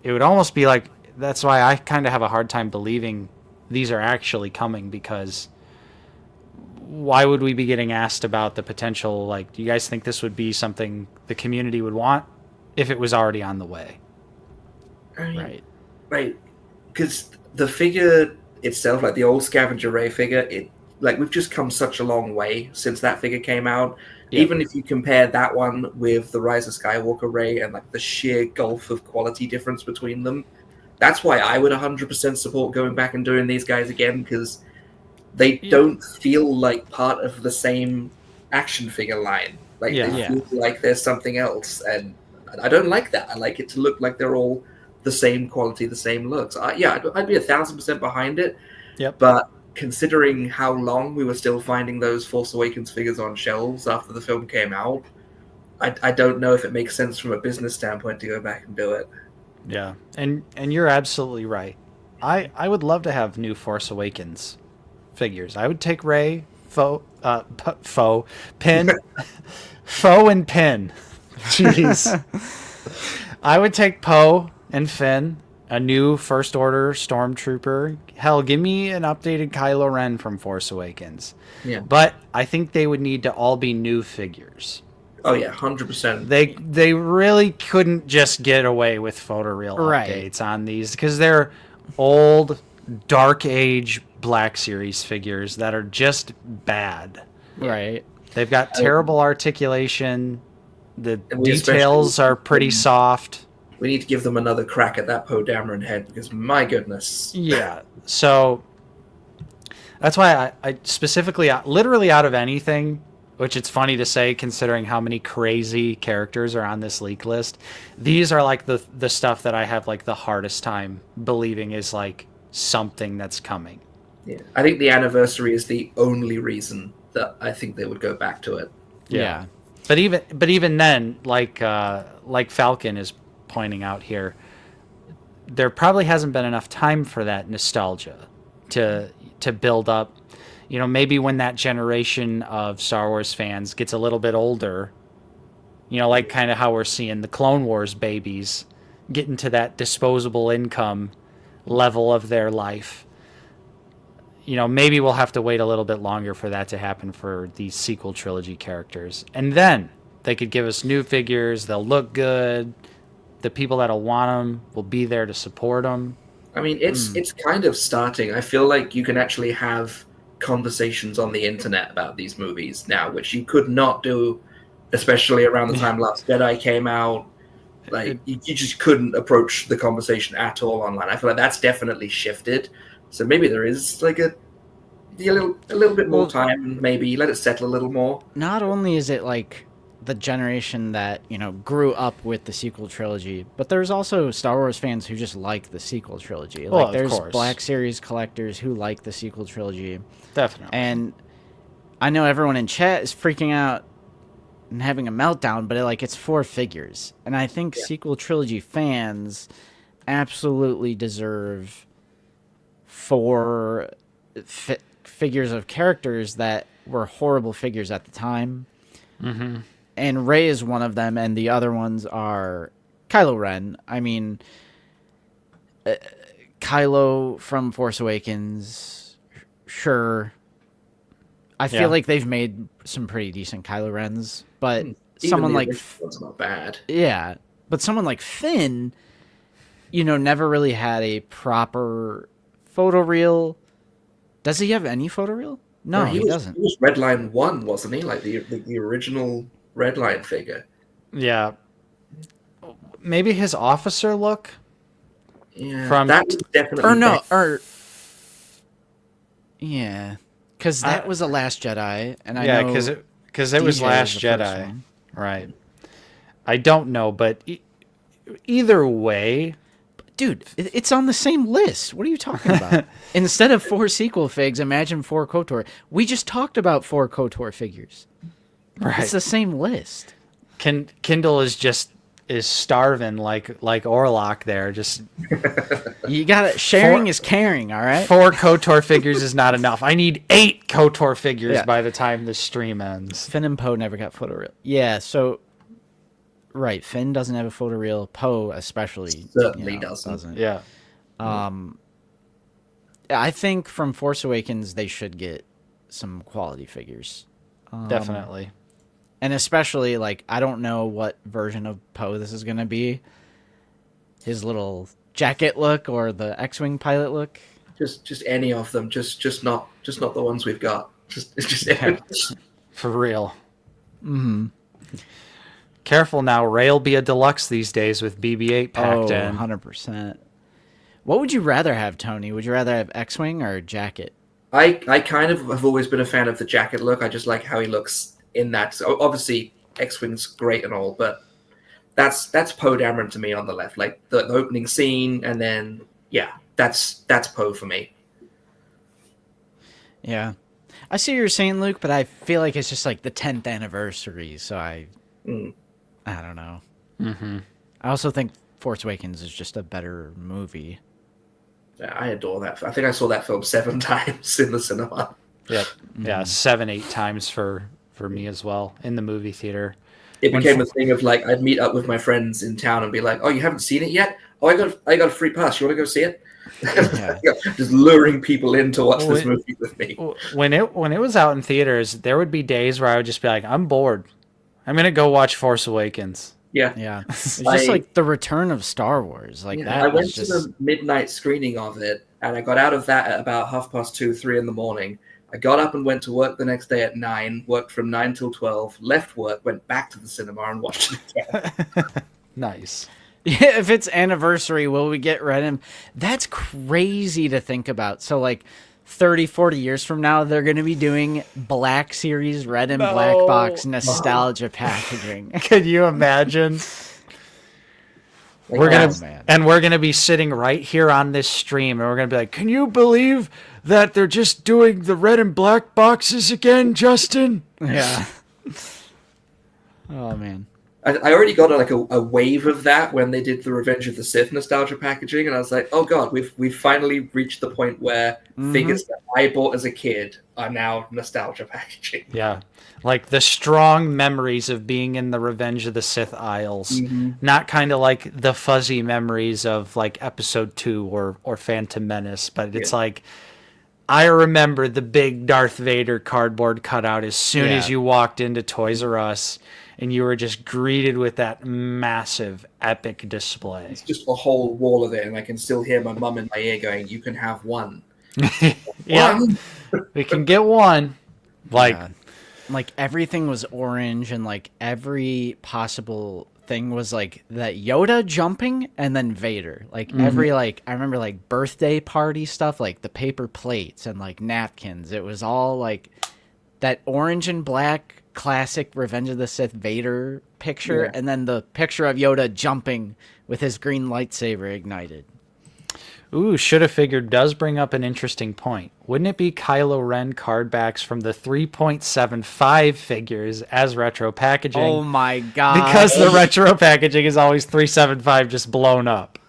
it would almost be like, that's why I kind of have a hard time believing these are actually coming, because why would we be getting asked about the potential? Like, do you guys think this would be something the community would want if it was already on the way? Right. Right. Because the figure itself, like the old Scavenger Ray figure, we've just come such a long way since that figure came out. Yeah. Even if you compare that one with the Rise of Skywalker Ray and like the sheer gulf of quality difference between them, that's why I would 100% support going back and doing these guys again, because they don't feel like part of the same action figure line. Like they feel like there's something else, and I don't like that. I like it to look like they're all the same quality, the same looks. I'd be 1,000% behind it. Yep. But considering how long we were still finding those Force Awakens figures on shelves after the film came out, I don't know if it makes sense from a business standpoint to go back and do it. Yeah, and you're absolutely right. I would love to have new Force Awakens figures. I would take Rey, Pin, Foe and Pin. Jeez. I would take Poe and Finn, a new First Order Stormtrooper. Hell, give me an updated Kylo Ren from Force Awakens. Yeah. But I think they would need to all be new figures. Oh yeah, 100%. They really couldn't just get away with photoreal Right. updates on these because they're old, Dark Age Black Series figures that are just bad. Right. They've got terrible articulation. The And we details especially- are pretty soft. We need to give them another crack at that Poe Dameron head because my goodness. Yeah. So that's why I specifically, literally out of anything, which it's funny to say considering how many crazy characters are on this leak list, these are like the stuff that I have like the hardest time believing is like something that's coming. Yeah. I think the anniversary is the only reason that I think they would go back to it. Yeah. But even then, like Falcon is pointing out here, there probably hasn't been enough time for that nostalgia to build up. You know, maybe when that generation of Star Wars fans gets a little bit older, you know, like kind of how we're seeing the Clone Wars babies get into that disposable income level of their life. You know, maybe we'll have to wait a little bit longer for that to happen for these sequel trilogy characters. And then they could give us new figures. They'll look good. The people that'll want them will be there to support them. I mean, it's kind of starting. I feel like you can actually have conversations on the internet about these movies now, which you could not do, especially around the time Last Jedi came out. Like, you just couldn't approach the conversation at all online. I feel like that's definitely shifted. So maybe there is like a little bit more time. Maybe let it settle a little more. Not only is it like the generation that, you know, grew up with the sequel trilogy, but there's also Star Wars fans who just like the sequel trilogy. Well, Like, there's of course. Black Series collectors who like the sequel trilogy. Definitely. And I know everyone in chat is freaking out and having a meltdown, but it's 4 figures. And I think sequel trilogy fans absolutely deserve 4 figures of characters that were horrible figures at the time. Mm-hmm. And Rey is one of them, and the other ones are Kylo Ren. I mean, Kylo from Force Awakens, sure. I feel like they've made some pretty decent Kylo Rens, but Even someone the like original one's not bad. yeah, but someone like Finn, you know, never really had a proper photoreal. Does he have any photoreal? No, he doesn't. He was Redline 1, wasn't he? Like the original Redline figure. Yeah. Maybe his officer look? Yeah, From- that's definitely. Or no, better. or yeah, because that was the Last Jedi, and I Yeah, know because it was DJ Last the first Jedi. one. Right. I don't know, but either way, Dude, it's on the same list. What are you talking about? Instead of 4 sequel figs, imagine 4 KOTOR. We just talked about 4 KOTOR figures. right. It's the same list. Kindle is starving like Orlok there. Just You got sharing is caring, all right? 4 KOTOR figures is not enough. I need 8 KOTOR figures Yeah. by the time the stream ends. Finn and Poe never got photoreal. Yeah, so right, Finn doesn't have a photoreal. Poe especially Certainly doesn't. Yeah. I think from Force Awakens they should get some quality figures. Definitely. And especially, like, I don't know what version of Poe this is going to be. His little jacket look or the X-Wing pilot look. Just any of them. Just not the ones we've got. Just For real. Careful now. Ray'll be a deluxe these days with BB-8 packed in. 100%. What would you rather have, Tony? Would you rather have X-Wing or jacket? I kind of have always been a fan of the jacket look. I just like how he looks in that. So obviously, X-Wing's great and all, but that's Poe Dameron to me on the left. Like the opening scene, and then that's Poe for me. Yeah. I see what you're saying, Luke, but I feel like it's just like the 10th anniversary, so I don't know. Mm-hmm. I also think Force Awakens is just a better movie. Yeah, I adore that. I think I saw that film 7 times in the cinema. Yep. Yeah, 7, 8 times for me as well in the movie theater. It became a thing of like I'd meet up with my friends in town and be like, "Oh, you haven't seen it yet? Oh, I got a free pass. You want to go see it?" Yeah. Just luring people in to watch this movie with me. When it was out in theaters, there would be days where I would just be like, "I'm bored. I'm gonna go watch Force Awakens." Yeah, Yeah. It's just like the return of Star Wars. Like that. I went was to just... the midnight screening of it, and I got out of that at about 2:30, 3 in the morning. I got up and went to work the next day at 9, worked from 9 till 12, left work, went back to the cinema and watched it again. Nice. Yeah, if it's anniversary, will we get Red and... That's crazy to think about. So, like, 30, 40 years from now, they're going to be doing Black Series Red and Black Box nostalgia packaging. Can you imagine? Like, We're gonna be sitting right here on this stream, and we're gonna be like, "Can you believe that they're just doing the red and black boxes again, Justin?" Yeah. Oh, man. I already got like a wave of that when they did the Revenge of the Sith nostalgia packaging, and I was like, "Oh God, we've finally reached the point where figures that I bought as a kid are now nostalgia packaging." Yeah, like the strong memories of being in the Revenge of the Sith aisles, not kind of like the fuzzy memories of like Episode 2 or Phantom Menace, but it's like, I remember the big Darth Vader cardboard cutout as soon as you walked into Toys R Us. And you were just greeted with that massive, epic display. It's just a whole wall of it, and I can still hear my mum in my ear going, "You can have one." Yeah, we can get one. Like everything was orange, and like every possible thing was like that Yoda jumping, and then Vader. Like every I remember like birthday party stuff, like the paper plates and like napkins. It was all like that orange and black classic Revenge of the Sith Vader picture, and then the picture of Yoda jumping with his green lightsaber ignited. Ooh, should have figured does bring up an interesting point. Wouldn't it be Kylo Ren card backs from the 3.75 figures as retro packaging? Oh my god. Because the retro packaging is always 375 just blown up.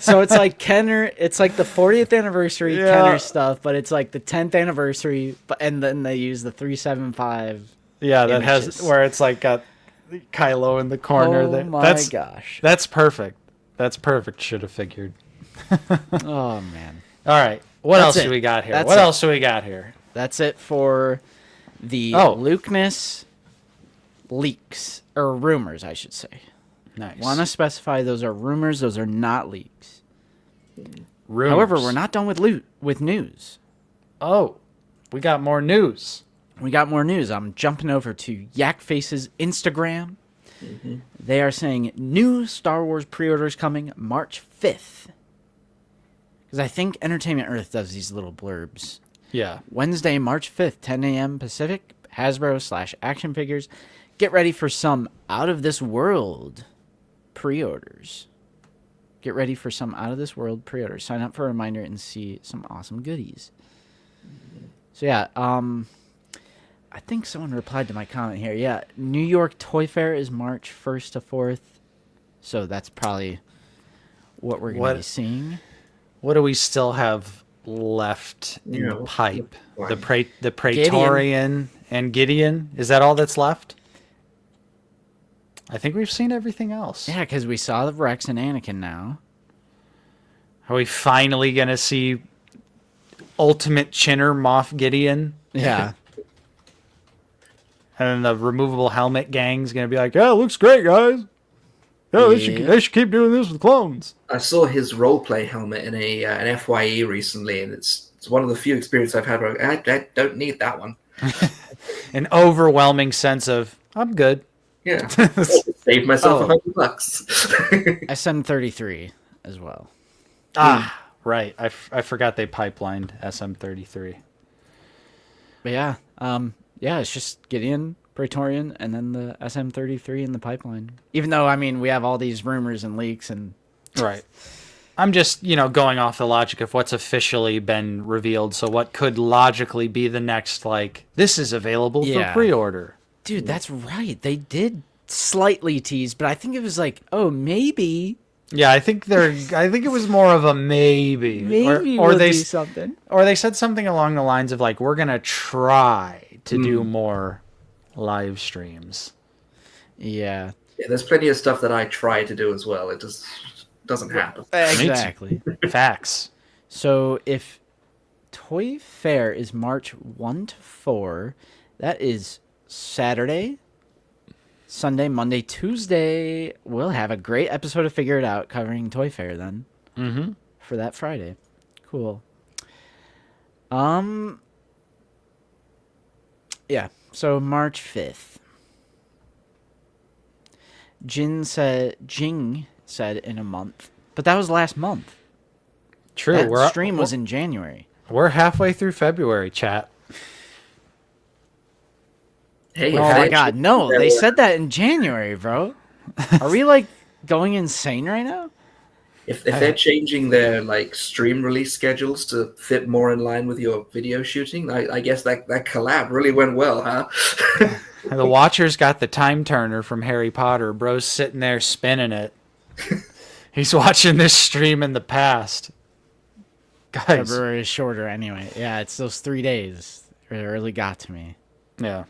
So it's like Kenner, it's like the 40th anniversary Kenner stuff, but it's like the 10th anniversary, and then they use the 375. Yeah, that images. has where it's like got Kylo in the corner. Oh my gosh. That's perfect. That's perfect. Should have figured. Oh man. All right. What That's else it. do we got here? That's What it. else do we got here? That's it for the Lukeness leaks, or rumors, I should say. Nice. Want to specify those are rumors, those are not leaks. Rumors. However, we're not done with news. Oh, we got more news. We got more news. I'm jumping over to Yakface's Instagram. They are saying new Star Wars pre-orders coming March 5th. Because I think Entertainment Earth does these little blurbs. Yeah. Wednesday, March 5th, 10 a.m. Pacific, Hasbro/Action Figures. Get ready for some out-of-this-world pre-orders. Get ready for some out-of-this-world pre-orders. Sign up for a reminder and see some awesome goodies. So yeah, I think someone replied to my comment here. Yeah, New York Toy Fair is March 1st to 4th. So that's probably what we're going to be seeing. What do we still have left in the pipe? The Praetorian and Gideon? Is that all that's left? I think we've seen everything else. Yeah, because we saw the Rex and Anakin now. Are we finally going to see Ultimate Chinner Moff Gideon? Yeah. And then the removable helmet gang's going to be like, "Yeah, it looks great, guys. Yeah, they should keep doing this with clones." I saw his roleplay helmet in an FYE recently, and it's one of the few experiences I've had where I don't need that one. An overwhelming sense of, I'm good. Yeah. Saved myself $100. SM33 as well. Ah, right. I forgot they pipelined SM33. But yeah, it's just Gideon, Praetorian, and then the SM33 in the pipeline. Even though, I mean, we have all these rumors and leaks and... Right. I'm just, going off the logic of what's officially been revealed. So what could logically be the next, like, this is available for pre-order. Dude, that's right. They did slightly tease, but I think it was like, oh, maybe. Yeah, I think it was more of a maybe. Maybe or we'll they do something. Or they said something along the lines of like, we're gonna try to do more live streams. Yeah. Yeah, there's plenty of stuff that I try to do as well. It just doesn't happen. Exactly. Facts. So if Toy Fair is March 1 to 4, that is Saturday, Sunday, Monday, Tuesday. We'll have a great episode of Figure It Out covering Toy Fair then. Mm-hmm. For that Friday. Cool. Yeah, so March 5th. Jing said in a month. But that was last month. True. That stream was in January. We're halfway through February, chat. Hey, Oh my god, no. They said that in January, bro. Are we like going insane right now? If they're changing their like stream release schedules to fit more in line with your video shooting, I guess that collab really went well, huh? The Watcher's got the time turner from Harry Potter. Bro's sitting there spinning it. He's watching this stream in the past. Guys. February is shorter anyway. Yeah, it's those 3 days. It really got to me. Yeah.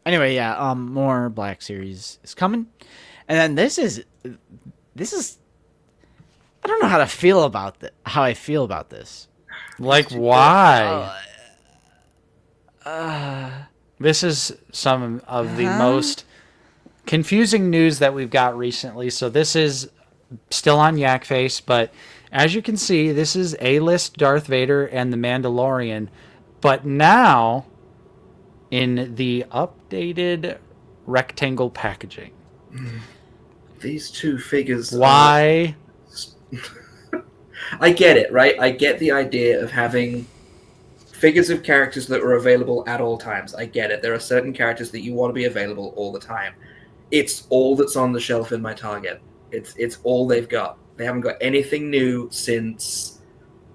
Anyway, yeah, more Black Series is coming. And then this is I don't know how I feel about this. Like, why? This is some of the most confusing news that we've got recently. So this is still on Yak Face, but as you can see, this is A-list Darth Vader and the Mandalorian, but now in the updated rectangle packaging. These two figures. Why? I get it, right? I get the idea of having figures of characters that are available at all times. I get it. There are certain characters that you want to be available all the time. It's all that's on the shelf in my Target. It's all they've got. They haven't got anything new since,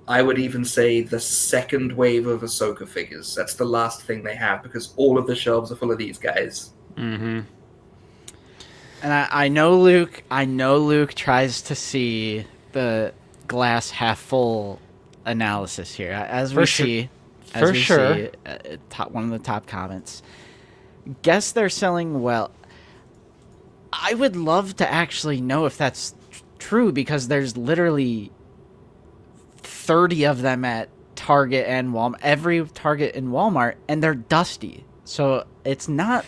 I would even say, the second wave of Ahsoka figures. That's the last thing they have because all of the shelves are full of these guys. Mm-hmm. And I know Luke tries to see the glass half full analysis here. As we see, one of the top comments. Guess they're selling well. I would love to actually know if that's true because there's literally 30 of them at Target and Walmart, every Target and Walmart, and they're dusty. So it's not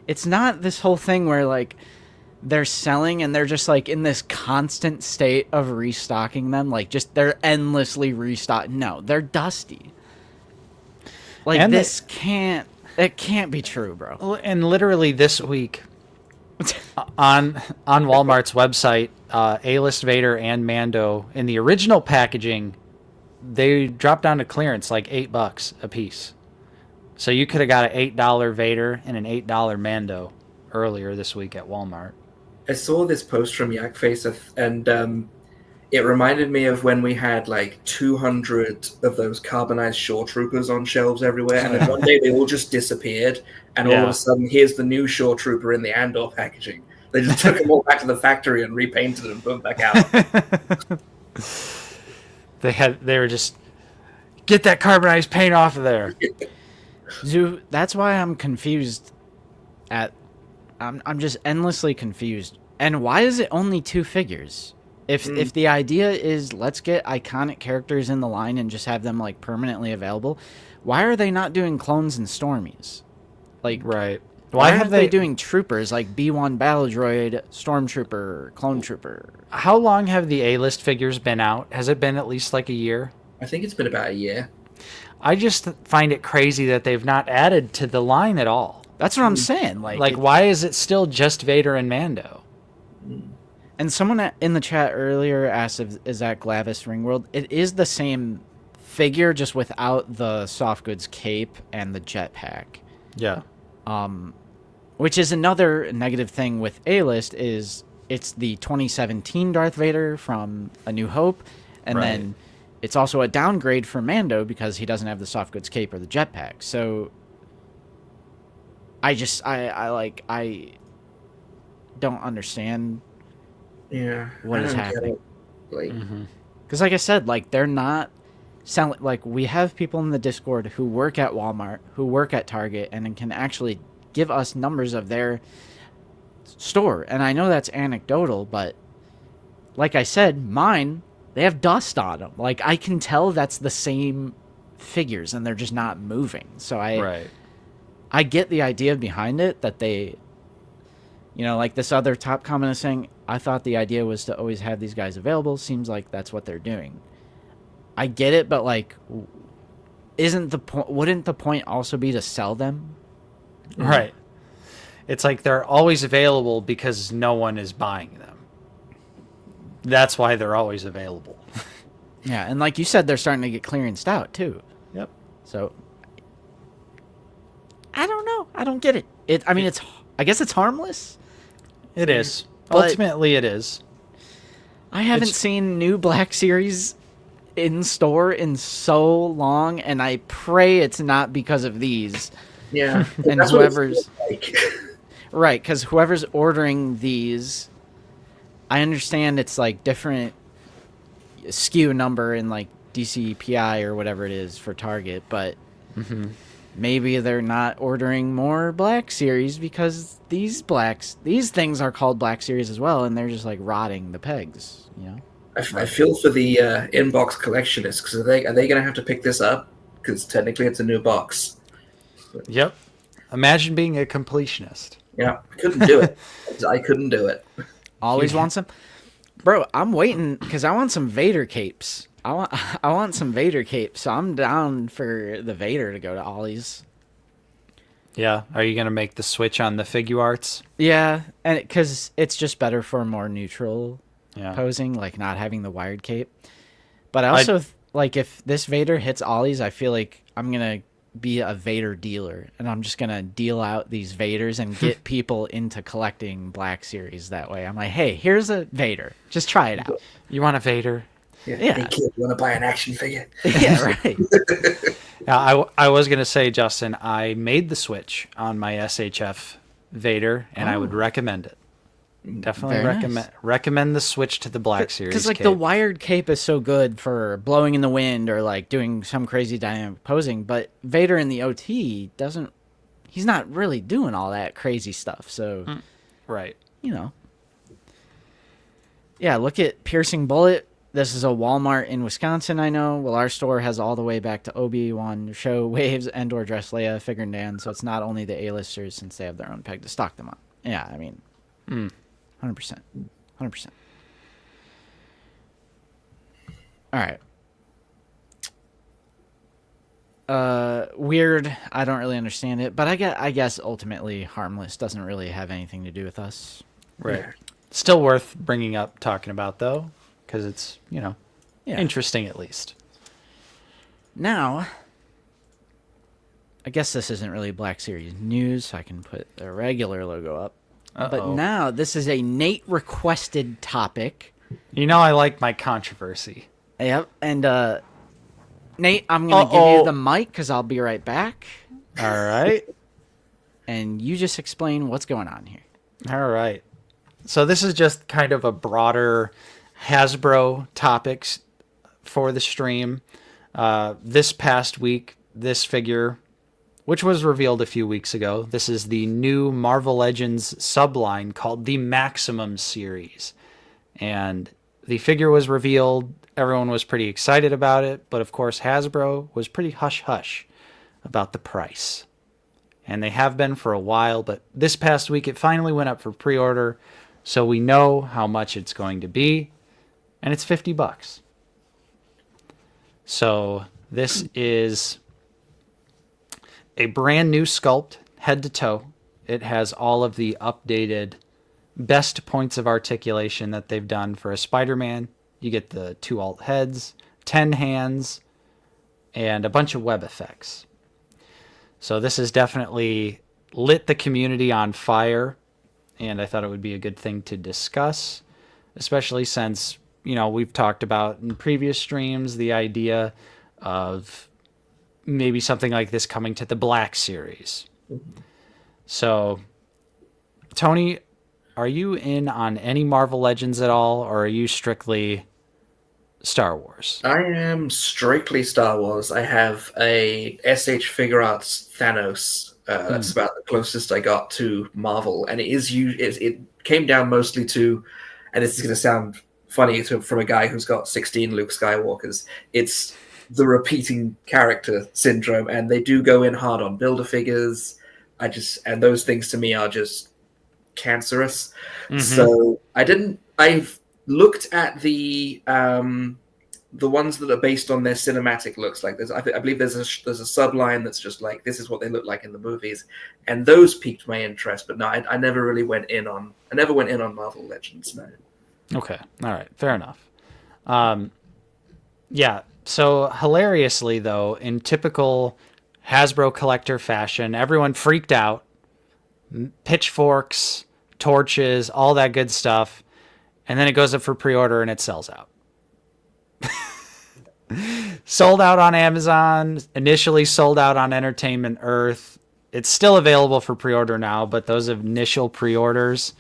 this whole thing where like they're selling and they're just like in this constant state of restocking them, like just they're endlessly restocking. No, they're dusty. Like and it can't be true, bro. And literally this week on Walmart's website, A-list Vader and Mando in the original packaging, they dropped down to clearance like $8 a piece. So you could have got an $8 Vader and an $8 Mando earlier this week at Walmart. I saw this post from Yak Face, and it reminded me of when we had like 200 of those carbonized Shore Troopers on shelves everywhere, and then one day they all just disappeared, and all of a sudden, here's the new Shore Trooper in the Andor packaging. They just took them all back to the factory and repainted and put them back out. They were just, get that carbonized paint off of there. Zoo, that's why I'm confused I'm just endlessly confused. And why is it only 2 figures? If the idea is let's get iconic characters in the line and just have them like permanently available, why are they not doing clones and Stormies? Like, right. Why have they doing troopers like B1 Battle Droid, Stormtrooper, Clone Trooper? How long have the A-list figures been out? Has it been at least like a year? I think it's been about a year. I just find it crazy that they've not added to the line at all. That's what I'm saying. Like why is it still just Vader and Mando? And someone in the chat earlier asked if is that Glavis Ringworld. It is the same figure, just without the soft goods cape and the jetpack. Yeah. Which is another negative thing with A-list is it's the 2017 Darth Vader from A New Hope, and Right. then it's also a downgrade for Mando because he doesn't have the soft goods cape or the jetpack. So I don't understand Yeah. what I is don't get happening. it. Like, Because, like I said, like they're not selling. Like we have people in the Discord who work at Walmart, who work at Target, and can actually give us numbers of their store. And I know that's anecdotal, but like I said, mine, they have dust on them. Like I can tell that's the same figures, and they're just not moving. So Right. I get the idea behind it, that they, like this other top comment is saying, I thought the idea was to always have these guys available. Seems like that's what they're doing. I get it, but like, wouldn't the point also be to sell them? Right. It's like they're always available because no one is buying them. That's why they're always available. Yeah, and like you said, they're starting to get clearanced out too. Yep. So I don't know. I don't get it. I guess it's harmless. It is. But- Ultimately, it is. I haven't It's- seen new Black Series in store in so long, and I pray it's not because of these. yeah. And That's what it whoever's- feels like. Right, because whoever's ordering these, I understand it's like different SKU number in like DCPI or whatever it is for Target, but maybe they're not ordering more Black Series because these things are called Black Series as well, and they're just like rotting the pegs, I feel for the inbox collectionists, because are they going to have to pick this up? Because technically it's a new box. Yep. Imagine being a completionist. Yeah, I couldn't do it. I couldn't do it. Always want some, bro. I'm waiting because I want some Vader capes. I want some Vader capes, so I'm down for the Vader to go to Ollie's. Yeah. Are you going to make the switch on the figure arts? Yeah, and because it's just better for more neutral Yeah. posing, like not having the wired cape. But I also like if this Vader hits Ollie's, I feel like I'm gonna be a Vader dealer, and I'm just gonna deal out these Vaders and get people into collecting Black Series that way. I'm like, hey, here's a Vader, just try it out. You want a Vader? Yeah. Hey kid, you want to buy an action figure? Yeah, right. Yeah, I was going to say, Justin, I made the switch on my SHF Vader, and I would recommend it. Definitely Very recommend the switch to the Black Series. Because like cape. the wired cape is so good for blowing in the wind or like doing some crazy dynamic posing, but Vader in the OT doesn't. He's not really doing all that crazy stuff. So, Right. Yeah, look at Piercing Bullet. This is a Walmart in Wisconsin, I know. Well, our store has all the way back to Obi-Wan Show, Waves, Endor, Dress Leia, Figure Dan, so it's not only the A-listers since they have their own peg to stock them on. Yeah, I mean, 100%. 100%. All right. Weird. I don't really understand it, but I guess ultimately harmless doesn't really have anything to do with us. Right. Still worth bringing up, talking about, though, because it's, Yeah. interesting at least. Now, I guess this isn't really Black Series news, so I can put the regular logo up. But Uh-oh. now, this is a Nate requested topic. I like my controversy. Yep, and Nate, I'm going to give you the mic because I'll be right back. All right. And you just explain what's going on here. All right. So this is just kind of a broader Hasbro topics for the stream. This past week, this figure, which was revealed a few weeks ago, this is the new Marvel Legends subline called the Maximum Series. And the figure was revealed. Everyone was pretty excited about it. But of course, Hasbro was pretty hush-hush about the price. And they have been for a while. But this past week, it finally went up for pre-order. So we know how much it's going to be. And it's $50. So this is a brand new sculpt, head to toe. It has all of the updated best points of articulation that they've done for a Spider-Man. You get the 2 alt heads, 10 hands, and a bunch of web effects. So this has definitely lit the community on fire. and I thought it would be a good thing to discuss, especially since, we've talked about in previous streams the idea of maybe something like this coming to the Black Series. So, Tony, are you in on any Marvel Legends at all, or are you strictly Star Wars? I am strictly Star Wars. I have a SH Figure Arts Thanos. That's about the closest I got to Marvel, and it came down mostly to, and this is going to sound funny from a guy who's got 16 Luke Skywalkers. It's the repeating character syndrome, and they do go in hard on Build-A-Figures. And those things to me are just cancerous. So I've looked at the ones that are based on their cinematic looks. Like I believe there's a subline that's just like, this is what they look like in the movies, and those piqued my interest. But no, I never really went in on Marvel Legends. No. Okay, all right, fair enough. Yeah. So hilariously, though, in typical Hasbro collector fashion, everyone freaked out. Pitchforks, torches, all that good stuff, and then it goes up for pre-order and it sells out. Sold out on Amazon, initially sold out on Entertainment Earth. It's still available for pre-order now, but those initial pre-orders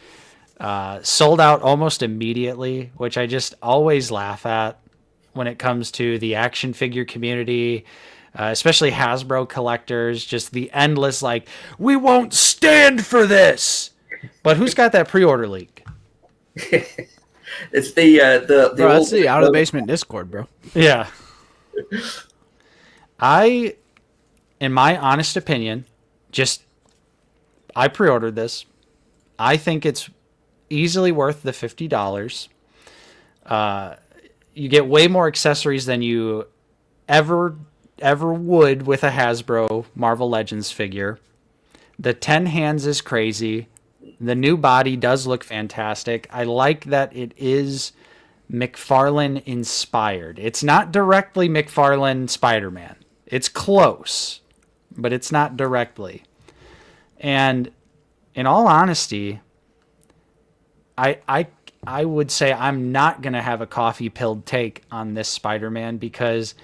sold out almost immediately, which I just always laugh at when it comes to the action figure community, especially Hasbro collectors, just the endless, like, we won't stand for this. But who's got that pre-order leak? It's the bro, that's the Out of the Basement Discord, bro. Yeah. In my honest opinion, I pre-ordered this. I think it's easily worth the $50. You get way more accessories than you ever would with a Hasbro Marvel Legends figure. The 10 hands is crazy. The new body does look fantastic. I like that it is McFarlane inspired. It's not directly McFarlane Spider-Man. It's close, but it's not directly. And in all honesty, I would say I'm not going to have a coffee-pilled take on this Spider-Man, because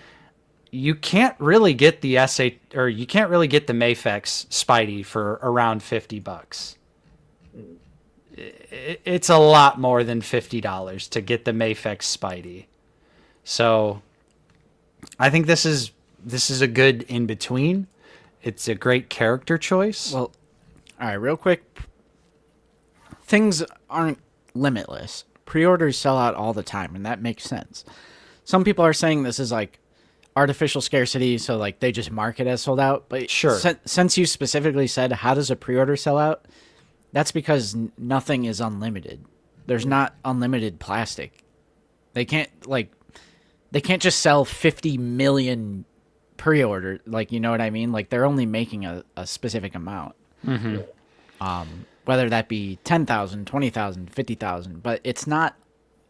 you can't really get the you can't really get the Mafex Spidey for around $50. It's a lot more than $50 to get the Mafex Spidey. So I think this is a good in between. It's a great character choice. Well, all right, real quick. Things aren't limitless. Pre-orders sell out all the time, and that makes sense. Some people are saying this is like artificial scarcity, so like they just mark it as sold out. But sure, since you specifically said, how does a pre-order sell out? That's because nothing is unlimited. There's not unlimited plastic. They can't just sell 50 million pre-order. Like, you know what I mean? Like, they're only making a specific amount. Whether that be 10,000, 20,000, 50,000, but it's not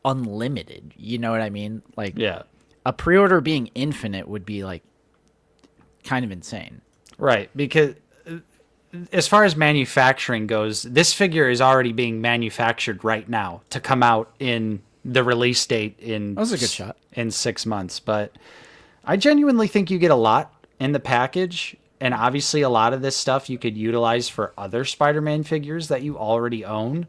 unlimited. You know what I mean? Like, yeah, a pre-order being infinite would be like kind of insane. Right, because as far as manufacturing goes, this figure is already being manufactured right now to come out in the release date in that was a good shot. In 6 months. But I genuinely think you get a lot in the package, and obviously a lot of this stuff you could utilize for other Spider-Man figures that you already own.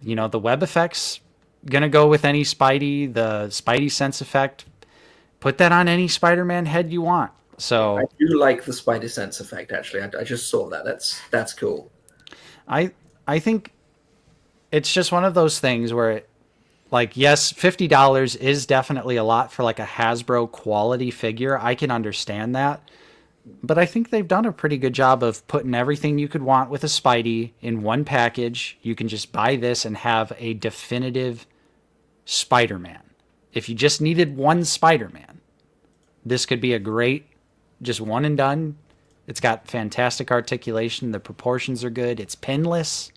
You know, the web effects gonna go with any Spidey, the Spidey sense effect. Put that on any Spider-Man head you want. So I do like the Spidey sense effect. Actually, I just saw that. That's cool. I think it's just one of those things where, like, yes, $50 is definitely a lot for like a Hasbro quality figure. I can understand that, but I think they've done a pretty good job of putting everything you could want with a Spidey in one package. You can just buy this and have a definitive Spider-Man. If you just needed one Spider-Man, this could be a great, just one and done. It's got fantastic articulation. The proportions are good. It's pinless.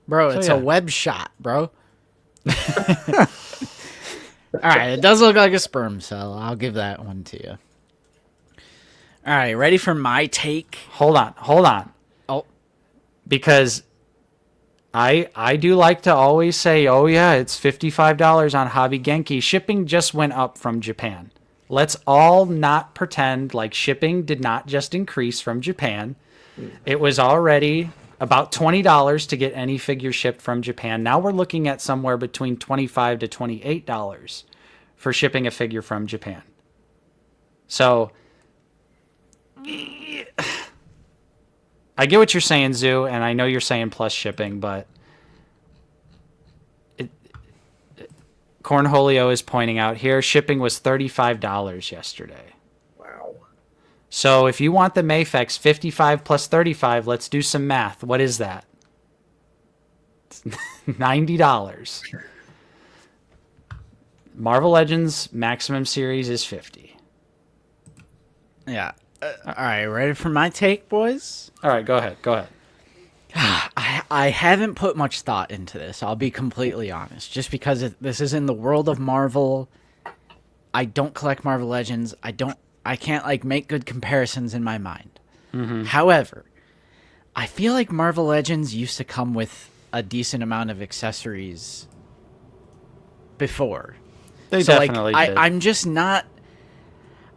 Bro, it's a web shot, bro. All right, it does look like a sperm cell. I'll give that one to you. All right, ready for my take? Hold on. Oh. Because I do like to always say, oh yeah, it's $55 on Hobby Genki. Shipping just went up from Japan. Let's all not pretend like shipping did not just increase from Japan. It was already about $20 to get any figure shipped from Japan. Now we're looking at somewhere between $25 to $28 for shipping a figure from Japan. So I get what you're saying, Zoo, and I know you're saying plus shipping, but Cornholio is pointing out here, shipping was $35 yesterday. Wow. So if you want the Mafex 55 plus 35, let's do some math. What is that? It's $90. Marvel Legends maximum series is 50. Yeah. All right, ready for my take, boys? All right, go ahead. I haven't put much thought into this. I'll be completely honest. Just because this is in the world of Marvel, I don't collect Marvel Legends. I can't like make good comparisons in my mind. Mm-hmm. However, I feel like Marvel Legends used to come with a decent amount of accessories before. They definitely did.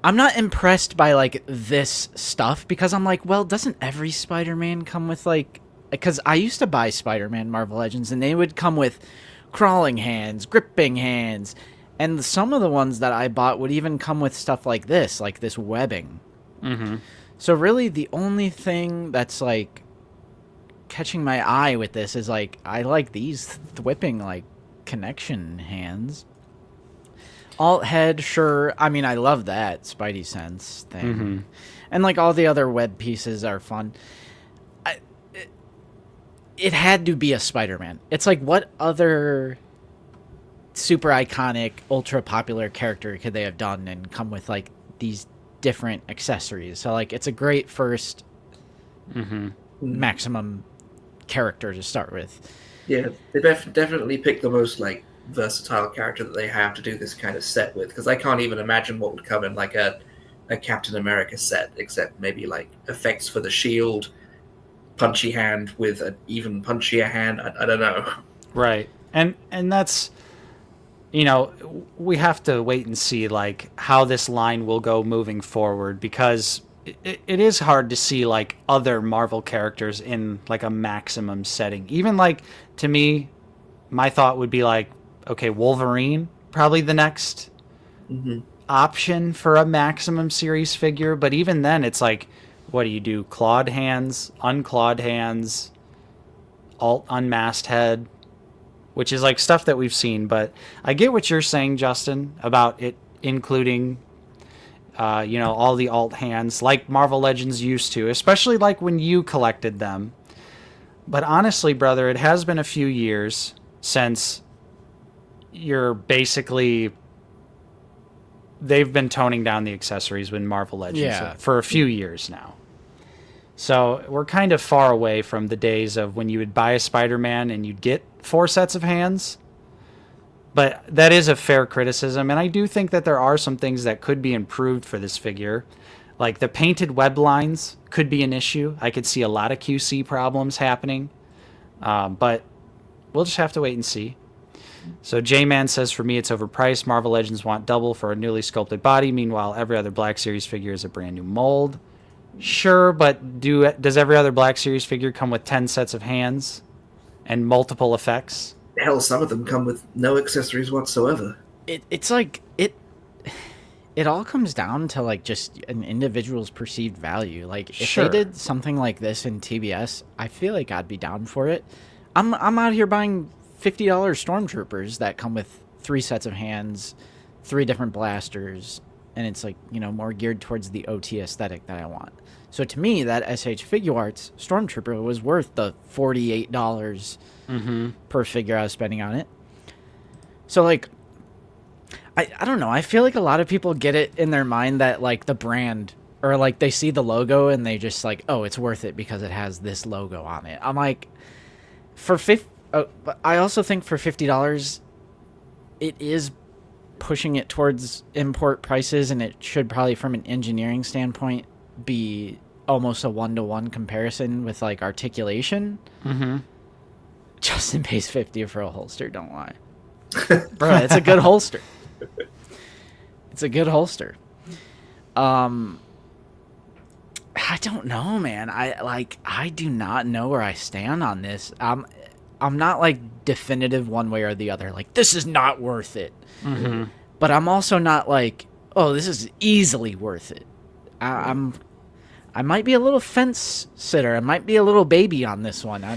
I'm not impressed by like this stuff because I'm like, well, doesn't every Spider-Man come with like, because I used to buy Spider-Man Marvel Legends and they would come with crawling hands, gripping hands, and some of the ones that I bought would even come with stuff like this webbing. Mm-hmm. So really the only thing that's like catching my eye with this is like, I like these whipping like connection hands. Alt head, sure. I mean, I love that Spidey sense thing. Mm-hmm. And, like, all the other web pieces are fun. It had to be a Spider-Man. It's like, what other super iconic, ultra popular character could they have done and come with, like, these different accessories? So, like, it's a great first maximum character to start with. Yeah, they definitely picked the most, like, versatile character that they have to do this kind of set with, because I can't even imagine what would come in like a Captain America set, except maybe like effects for the shield, punchy hand with an even punchier hand. I don't know. Right. And that's, you know, we have to wait and see like how this line will go moving forward, because it is hard to see like other Marvel characters in like a maximum setting. Even like, to me, my thought would be like, okay, Wolverine, probably the next option for a maximum series figure. But even then, it's like, what do you do? Clawed hands, unclawed hands, alt unmasked head, which is like stuff that we've seen. But I get what you're saying, Justin, about it including, all the alt hands like Marvel Legends used to, especially like when you collected them. But honestly, brother, it has been a few years since they've been toning down the accessories with Marvel Legends for a few years now. So we're kind of far away from the days of when you would buy a Spider-Man and you'd get 4 sets of hands. But that is a fair criticism, and I do think that there are some things that could be improved for this figure. Like the painted web lines could be an issue. I could see a lot of QC problems happening. But we'll just have to wait and see. So J-Man says, for me, it's overpriced. Marvel Legends want double for a newly sculpted body. Meanwhile, every other Black Series figure is a brand new mold. Sure, but does every other Black Series figure come with 10 sets of hands and multiple effects? Hell, some of them come with no accessories whatsoever. It's like, it all comes down to like just an individual's perceived value. Like if they did something like this in TBS, I feel like I'd be down for it. I'm out here buying $50 stormtroopers that come with 3 sets of hands, 3 different blasters, and it's like, more geared towards the OT aesthetic that I want. So to me, that SH Figuarts stormtrooper was worth the $48 per figure I was spending on it. So like, I don't know. I feel like a lot of people get it in their mind that like the brand, or like they see the logo and they just like, oh, it's worth it because it has this logo on it. I'm like, but I also think for $50, it is pushing it towards import prices, and it should probably, from an engineering standpoint, be almost a 1-to-1 comparison with like articulation. Justin pays $50 for a holster, don't lie. Bro, it's a good holster. It's a good holster. I don't know, man. I do not know where I stand on this. I'm not like definitive one way or the other. Like, this is not worth it. Mm-hmm. But I'm also not like, oh, this is easily worth it. I might be a little fence sitter. I might be a little baby on this one. I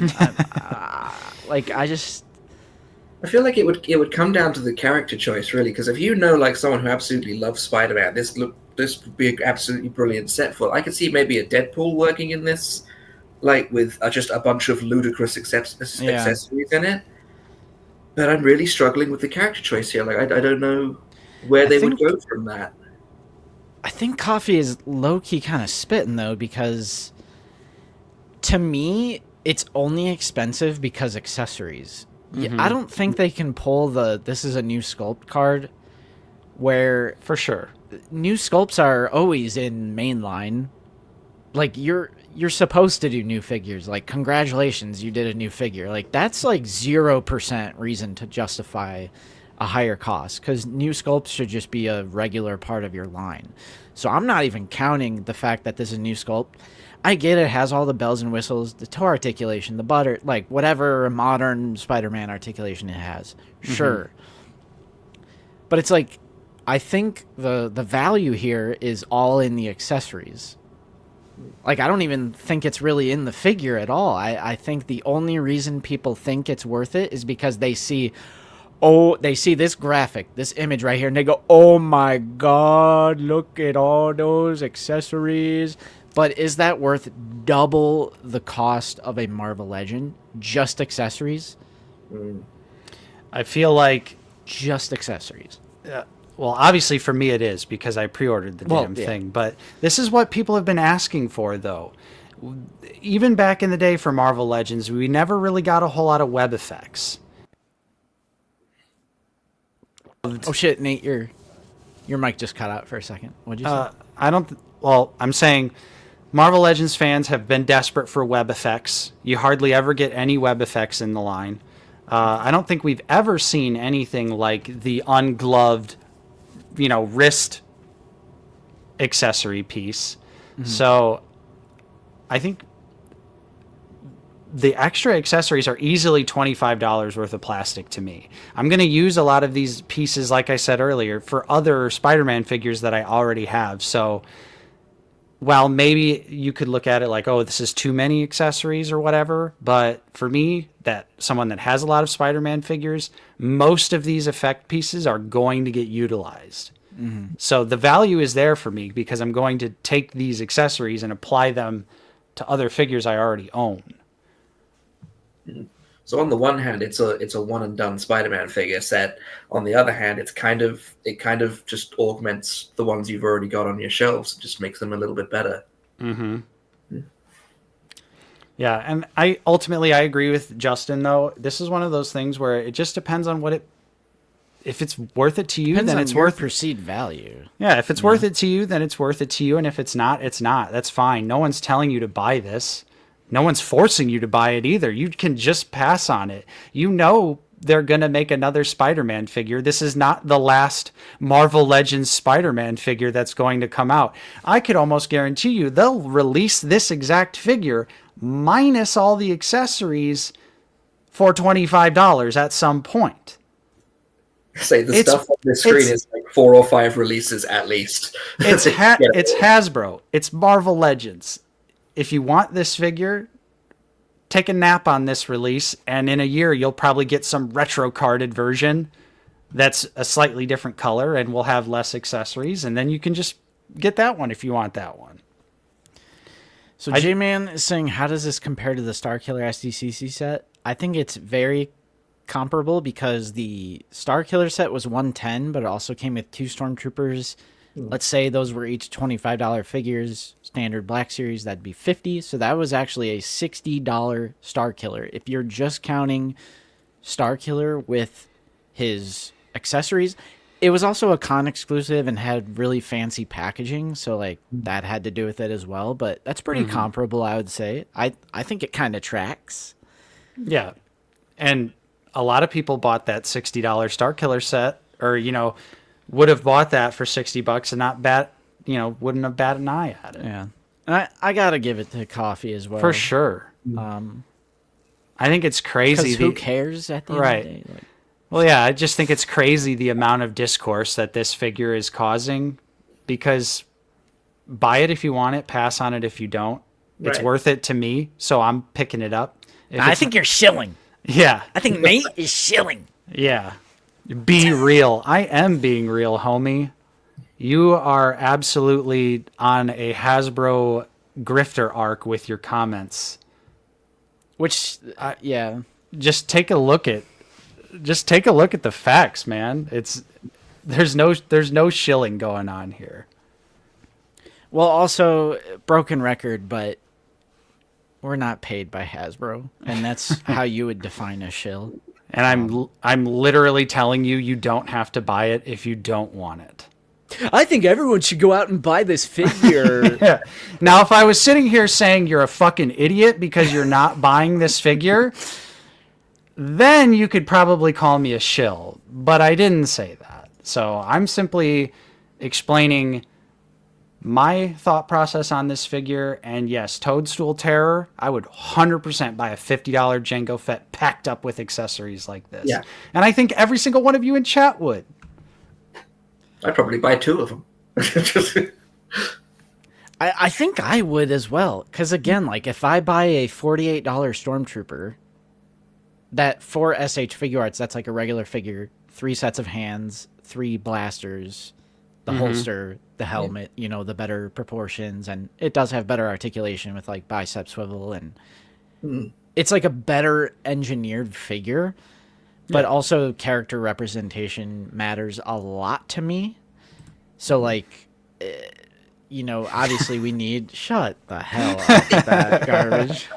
feel like it would come down to the character choice, really, because if you know, like, someone who absolutely loves Spider-Man, this would be an absolutely brilliant set for it. I could see maybe a Deadpool working in this, like, with just a bunch of ludicrous accessories in it. But I'm really struggling with the character choice here. Like, I don't know where they would go from that. I think Coffee is low-key kind of spitting, though, because to me, it's only expensive because accessories. Mm-hmm. I don't think they can pull this is a new sculpt card where... For sure. New sculpts are always in mainline. Like, you're supposed to do new figures. Like, congratulations, you did a new figure. Like, that's like 0% reason to justify a higher cost, because new sculpts should just be a regular part of your line. So I'm not even counting the fact that this is a new sculpt. I get it has all the bells and whistles, the toe articulation, the butter, like whatever modern Spider-Man articulation it has. Sure. But it's like, I think the value here is all in the accessories. Like, I don't even think it's really in the figure at all. I think the only reason people think it's worth it is because they see this graphic, this image right here, and they go, oh my god, look at all those accessories. But is that worth double the cost of a Marvel Legend? Just accessories? I feel like... Just accessories. Well, obviously for me it is, because I pre-ordered the damn thing. But this is what people have been asking for, though. Even back in the day for Marvel Legends, we never really got a whole lot of web effects. Oh shit, Nate, your mic just cut out for a second. What'd you say? I'm saying Marvel Legends fans have been desperate for web effects. You hardly ever get any web effects in the line. I don't think we've ever seen anything like the ungloved, wrist accessory piece. Mm-hmm. So I think the extra accessories are easily $25 worth of plastic to me. I'm going to use a lot of these pieces, like I said earlier, for other Spider-Man figures that I already have. So while maybe you could look at it like, oh, this is too many accessories or whatever, but for me, that someone that has a lot of Spider-Man figures, most of these effect pieces are going to get utilized. Mm-hmm. So the value is there for me because I'm going to take these accessories and apply them to other figures I already own. So on the one hand, it's a one and done Spider-Man figure set. On the other hand, it kind of just augments the ones you've already got on your shelves, and just makes them a little bit better. Mm-hmm. Yeah, and I agree with Justin, though. This is one of those things where it just depends on if it's worth it to you, depends then on it's your worth perceived value. Yeah, if it's worth it to you, then it's worth it to you, and if it's not, it's not. That's fine. No one's telling you to buy this. No one's forcing you to buy it either. You can just pass on it. They're going to make another Spider-Man figure. This is not the last Marvel Legends Spider-Man figure that's going to come out. I could almost guarantee you they'll release this exact figure minus all the accessories for $25 at some point. Say the stuff on the screen is like 4 or 5 releases at least. It's Hasbro. It's Marvel Legends. If you want this figure, take a nap on this release, and in a year you'll probably get some retro carded version that's a slightly different color and will have less accessories, and then you can just get that one if you want that one. So J-Man is saying, how does this compare to the Starkiller SDCC set? I think it's very comparable because the Starkiller set was $110, but it also came with 2 Stormtroopers. Let's say those were each $25 figures, standard Black Series, that'd be $50. So that was actually a $60 Starkiller. If you're just counting Starkiller with his accessories, it was also a con exclusive and had really fancy packaging, so like that had to do with it as well. But that's pretty comparable, I would say. I think it kind of tracks. Yeah. And a lot of people bought that $60 Starkiller set, or would have bought that for $60 and not wouldn't have batted an eye at it. Yeah. I gotta give it to Coffee as well. For sure. I think it's crazy. Because who cares at the end of the day? Like, well, yeah, I just think it's crazy the amount of discourse that this figure is causing, because buy it if you want it, pass on it if you don't. It's Right. worth it to me, so I'm picking it up. I think you're shilling. Yeah. I think Nate is shilling. Yeah. Be real. I am being real, homie. You are absolutely on a Hasbro grifter arc with your comments. Which, yeah. Just take a look at the facts, man. There's no shilling going on here. Well, also, broken record, but we're not paid by Hasbro, and that's how you would define a shill. And I'm literally telling you don't have to buy it if you don't want it. I think everyone should go out and buy this figure. Yeah. Now, if I was sitting here saying you're a fucking idiot because you're not buying this figure, then you could probably call me a shill. But I didn't say that. So I'm simply explaining my thought process on this figure. And yes, Toadstool Terror, I would 100% buy a $50 Jango Fett packed up with accessories like this. Yeah. And I think every single one of you in chat would. I'd probably buy 2 of them. I think I would as well. Because again, like if I buy a $48 Stormtrooper, that for SH Figure Arts, that's like a regular figure, 3 sets of hands, 3 blasters, the holster, the helmet, the better proportions, and it does have better articulation with like bicep swivel, and it's like a better engineered figure. But also character representation matters a lot to me. So like, obviously we need... Shut the hell up with that garbage.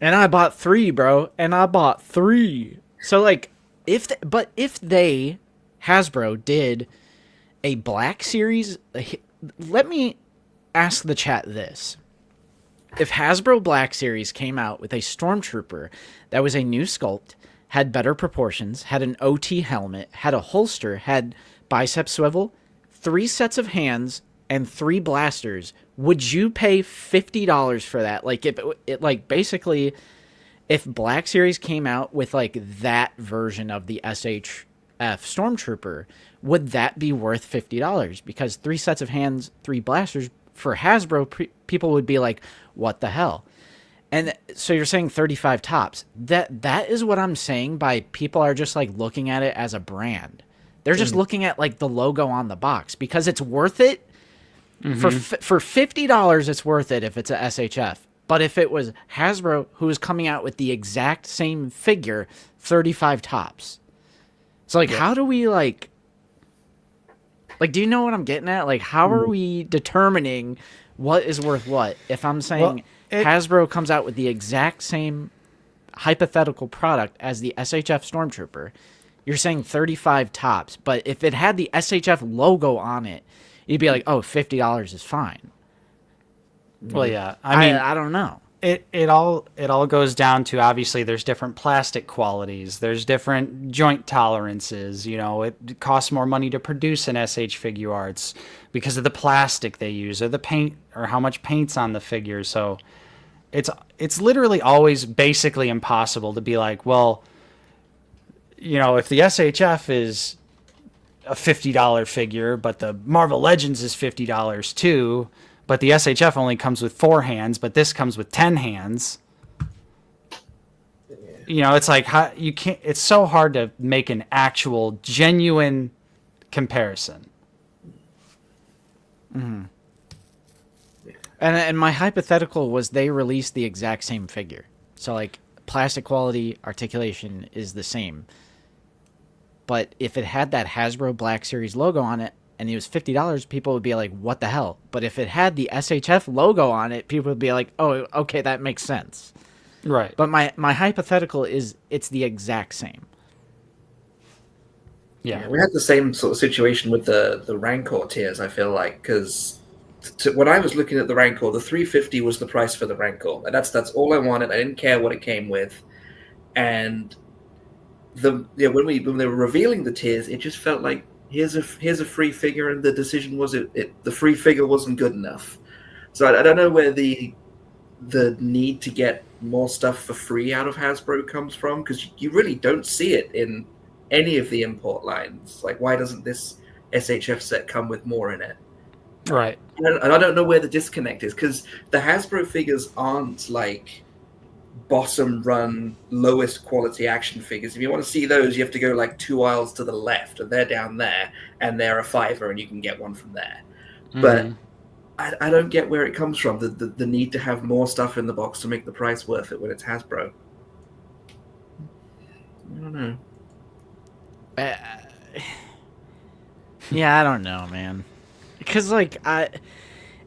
And I bought 3, bro. And I bought 3. So like, if Hasbro did a Black Series... Let me ask the chat this. If Hasbro Black Series came out with a Stormtrooper that was a new sculpt, had better proportions, had an OT helmet, had a holster, had bicep swivel, 3 sets of hands, and 3 blasters, would you pay $50 for that? Like, if it like basically, if Black Series came out with like that version of the SHF Stormtrooper, would that be worth $50? Because 3 sets of hands, 3 blasters for Hasbro, people would be like, what the hell? And so you're saying 35 tops. That is what I'm saying by people are just like looking at it as a brand. They're just looking at like the logo on the box because it's worth it. For $50, it's worth it if it's a SHF. But if it was Hasbro who was coming out with the exact same figure, 35 tops. So like, how do we like, do you know what I'm getting at? Like, how are we determining what is worth what? If I'm saying Hasbro comes out with the exact same hypothetical product as the SHF Stormtrooper, you're saying 35 tops. But if it had the SHF logo on it, you'd be like, oh, $50 is fine. Well, yeah. I mean, I don't know. It all goes down to, obviously there's different plastic qualities, there's different joint tolerances. It costs more money to produce an SH Figure Arts because of the plastic they use or the paint or how much paint's on the figure. So it's literally always basically impossible to be like, well, if the SHF is a $50 figure, but the Marvel Legends is $50 too, but the SHF only comes with 4 hands, but this comes with 10 hands. It's like you can't. It's so hard to make an actual, genuine comparison. And my hypothetical was they released the exact same figure, so like plastic quality, articulation is the same. But if it had that Hasbro Black Series logo on it, and it was $50, people would be like, what the hell? But if it had the SHF logo on it, people would be like, oh, okay, that makes sense. Right. But my hypothetical is it's the exact same. Yeah. We had the same sort of situation with the Rancor tiers, I feel like, because when I was looking at the Rancor, the $350 was the price for the Rancor. And that's all I wanted. I didn't care what it came with. And when they were revealing the tiers, it just felt like here's a free figure, and the decision was the free figure wasn't good enough. So I don't know where the need to get more stuff for free out of Hasbro comes from, because you really don't see it in any of the import lines. Like, why doesn't this SHF set come with more in it? Right. And I don't know where the disconnect is, because the Hasbro figures aren't like bottom run, lowest quality action figures. If you want to see those, you have to go like 2 aisles to the left, and they're down there, and they're a $5, and you can get one from there. Mm-hmm. But I don't get where it comes from, the need to have more stuff in the box to make the price worth it when it's Hasbro. I don't know. Yeah, I don't know, man. Because, like,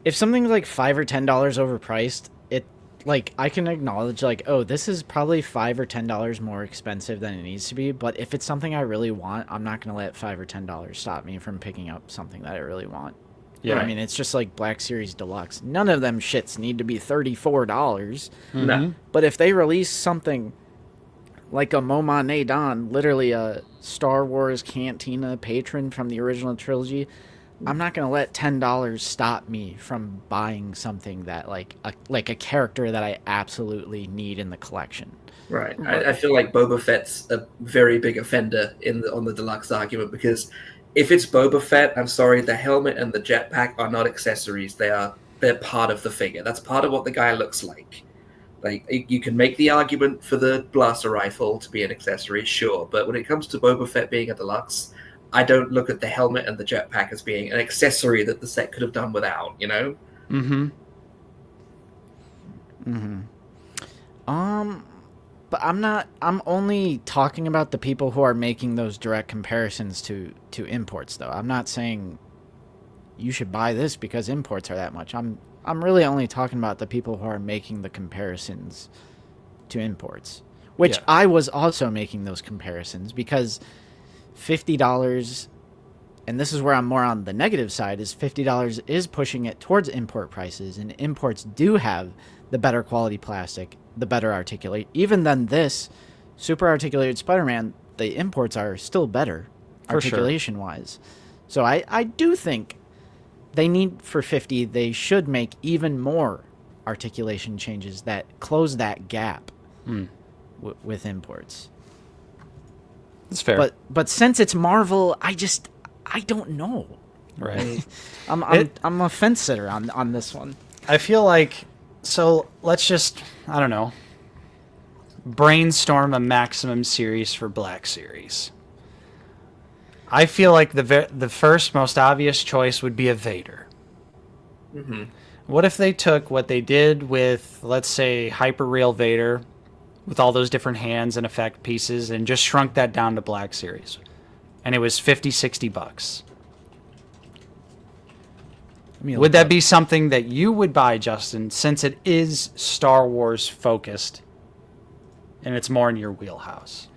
if something's like $5 or $10 overpriced, it, like, I can acknowledge, like, oh, this is probably $5 or $10 more expensive than it needs to be. But if it's something I really want, I'm not going to let $5 or $10 stop me from picking up something that I really want. Yeah. I mean, it's just like Black Series Deluxe. None of them shits need to be $34. Mm-hmm. No. But if they release something like a Moma Nadan, literally a Star Wars Cantina patron from the original trilogy, I'm not going to let $10 stop me from buying something that like a character that I absolutely need in the collection. Right. I feel like Boba Fett's a very big offender on the deluxe argument, because if it's Boba Fett, I'm sorry, the helmet and the jetpack are not accessories. They're part of the figure. That's part of what the guy looks like. Like, you can make the argument for the blaster rifle to be an accessory, sure, but when it comes to Boba Fett being a deluxe, I don't look at the helmet and the jetpack as being an accessory that the set could have done without, you know? Mm-hmm. Mm-hmm. But I'm only talking about the people who are making those direct comparisons to imports, though. I'm not saying you should buy this because imports are that much. I'm really only talking about the people who are making the comparisons to imports, which Yeah. I was also making those comparisons, because $50, and this is where I'm more on the negative side, is $50 is pushing it towards import prices, and imports do have the better quality plastic, the better articulate. Even than this super articulated Spider-Man, the imports are still better For sure. articulation-wise. So I do think they need, for $50, they should make even more articulation changes that close that gap with imports. That's fair. But since it's Marvel, I don't know. Right. I'm a fence sitter on this one. I feel like, so let's just, I don't know, brainstorm a maximum series for Black Series. I feel like the first most obvious choice would be a Vader. Mm-hmm. What if they took what they did with, let's say, Hyperreal Vader, with all those different hands and effect pieces, and just shrunk that down to Black Series, and it was $50-$60? Would that be something that you would buy, Justin, since it is Star Wars focused and it's more in your wheelhouse?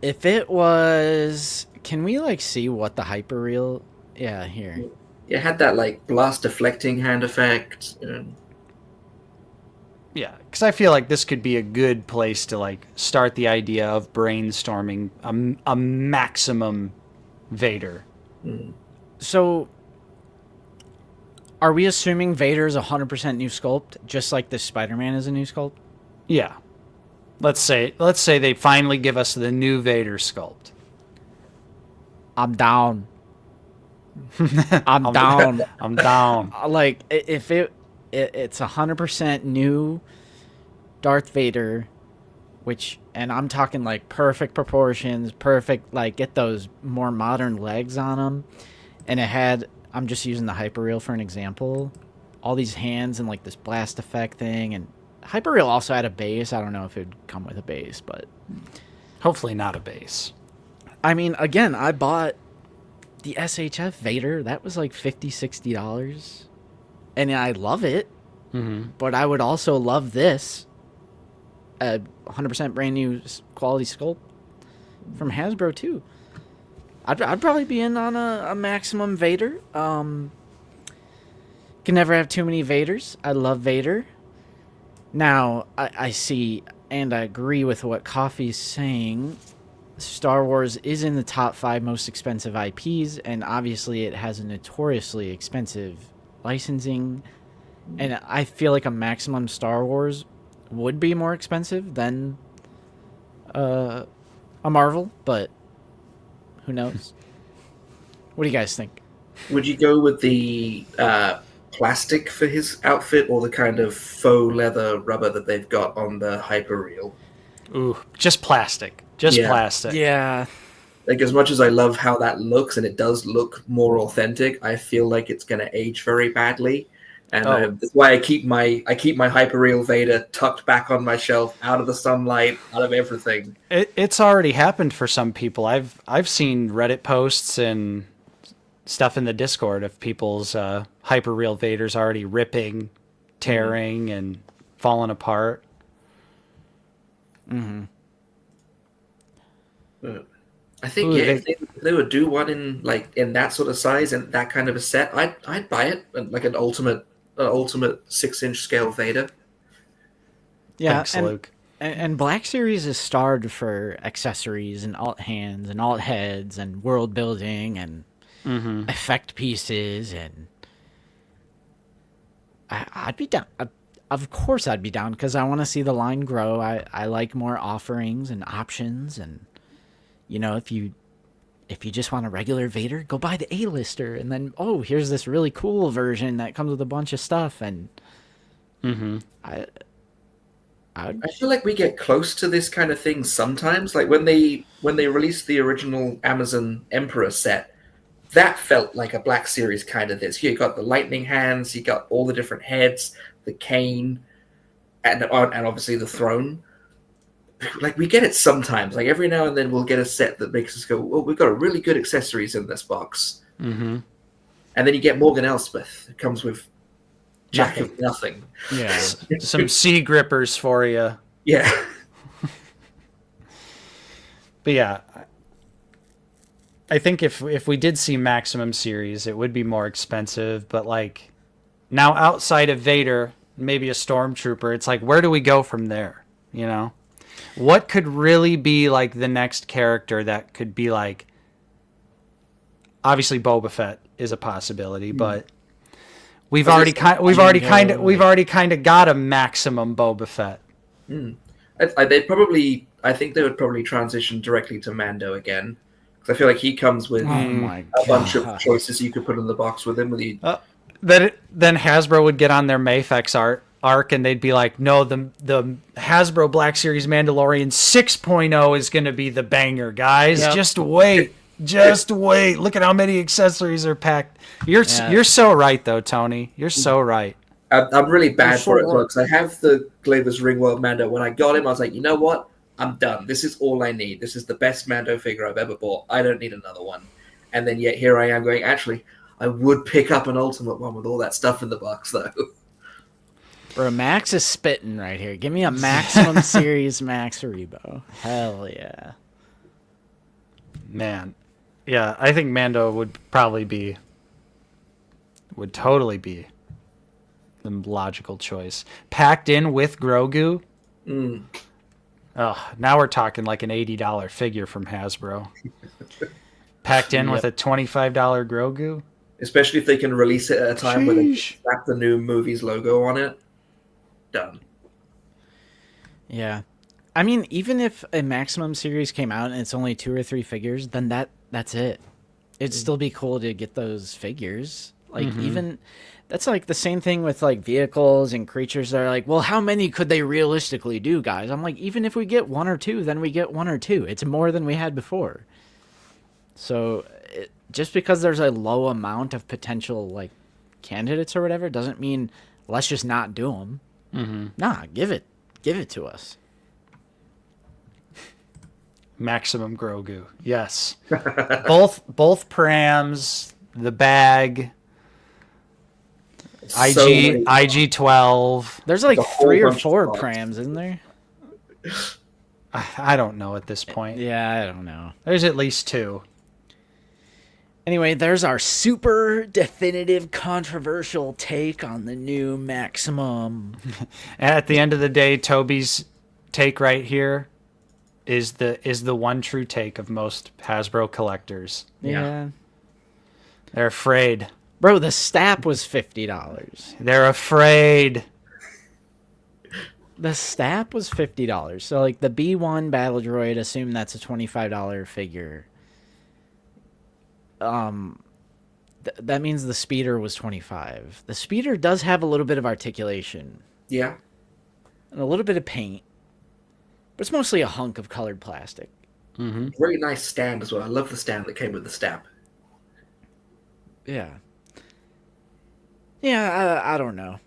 If it was, can we like see what the Hyperreal? Yeah, here. It had that like blast deflecting hand effect. You know. Yeah, because I feel like this could be a good place to like start the idea of brainstorming a maximum Vader. So, are we assuming Vader is 100% new sculpt, just like this Spider-Man is a new sculpt? Yeah. Let's say they finally give us the new Vader sculpt. I'm down. I'm down. I'm down. Like, if it's 100% new Darth Vader, and I'm talking like perfect proportions, perfect, like get those more modern legs on him, and it had, I'm just using the Hyperreal for an example, all these hands and like this blast effect thing, and Hyperreal also had a base. I don't know if it would come with a base, but Hopefully not a base. I mean, again, I bought the SHF Vader. That was like $50-$60. And I love it. Mm-hmm. But I would also love this. A 100% brand new quality sculpt from Hasbro, too. I'd probably be in on a maximum Vader. Can never have too many Vaders. I love Vader. Now, I see and I agree with what Coffee's saying. Star Wars is in the top 5 most expensive IPs, and obviously it has a notoriously expensive licensing. And I feel like a maximum Star Wars would be more expensive than a Marvel, but who knows? What do you guys think? Would you go with the plastic for his outfit or the kind of faux leather rubber that they've got on the hyperreal? Ooh, just plastic. Just Yeah. plastic. Yeah. Like, as much as I love how that looks, and it does look more authentic, I feel like it's going to age very badly. And that's why I keep my hyperreal Vader tucked back on my shelf, out of the sunlight, out of everything. It's already happened for some people. I've seen Reddit posts and stuff in the Discord of people's hyperreal Vaders already ripping, tearing, and falling apart. Mm-hmm. I think if they would do one in that sort of size and that kind of a set, I'd buy it, like an ultimate 6-inch scale Vader. Yeah, Thanks, Luke. And Black Series is starred for accessories and alt hands and alt heads and world building and effect pieces, and I'd be down. Of course, I'd be down because I want to see the line grow. I like more offerings and options, and if you just want a regular Vader, go buy the A-lister, and then here's this really cool version that comes with a bunch of stuff, and I feel like we get close to this kind of thing sometimes. Like when they released the original Amazon Emperor set, that felt like a Black Series kind of this. You got the lightning hands, you got all the different heads, the cane, and obviously the throne. Like, we get it sometimes. Like, every now and then we'll get a set that makes us go, "Oh, we've got really good accessories in this box." Mm-hmm. And then you get Morgan Elspeth. It comes with jack of nothing. yeah. Some sea grippers for you. Yeah. But yeah, I think if we did see Maximum Series, it would be more expensive. But like, now outside of Vader, maybe a Stormtrooper, it's like, where do we go from there? What could really be like the next character that could be like? Obviously, Boba Fett is a possibility, but we've already kind of got a maximum Boba Fett. I think they would probably transition directly to Mando again, because I feel like he comes with a bunch of choices you could put in the box with him. Then Hasbro would get on their Mafex arc, and they'd be like, no, the Hasbro Black Series Mandalorian 6.0 is going to be the banger, guys. Yep. Just wait. Look at how many accessories are packed. You're so right, though, Tony. You're so right. I'm really bad for it, because I have the Glaver's Ringworld Mando. When I got him, I was like, you know what? I'm done. This is all I need. This is the best Mando figure I've ever bought. I don't need another one. And then yet here I am going, actually, I would pick up an Ultimate one with all that stuff in the box, though. Bro, Max is spitting right here. Give me a Maximum Series Max Rebo. Hell yeah. Man. Yeah, I think Mando would totally be the logical choice. Packed in with Grogu. Oh, now we're talking like an $80 figure from Hasbro. Packed in with a $25 Grogu. Especially if they can release it at a time where they slap the new movie's logo on it. Done. Yeah. I mean, even if a Maximum Series came out and it's only 2 or 3 figures, then that's it. It'd still be cool to get those figures. Like, even... That's like the same thing with like vehicles and creatures that are like, well, how many could they realistically do, guys? I'm like, even if we get 1 or 2, then we get 1 or 2. It's more than we had before. So just because there's a low amount of potential like candidates or whatever doesn't mean let's just not do them. Nah, give it to us. Maximum Grogu, yes. both prams, the bag. IG-12. There's like 3 or 4 prams, isn't there? I don't know at this point. Yeah, I don't know. There's at least 2. Anyway, there's our super definitive controversial take on the new Maximum. At the end of the day, Toby's take right here is the one true take of most Hasbro collectors. Yeah. They're afraid. Bro, the Stap was $50. They're afraid. The Stap was $50. So, like, the B1 Battle Droid, assume that's a $25 figure. That means the Speeder was $25. The Speeder does have a little bit of articulation. Yeah. And a little bit of paint. But it's mostly a hunk of colored plastic. Mm-hmm. Really nice stand as well. I love the stand that came with the Stap. Yeah. Yeah, I don't know.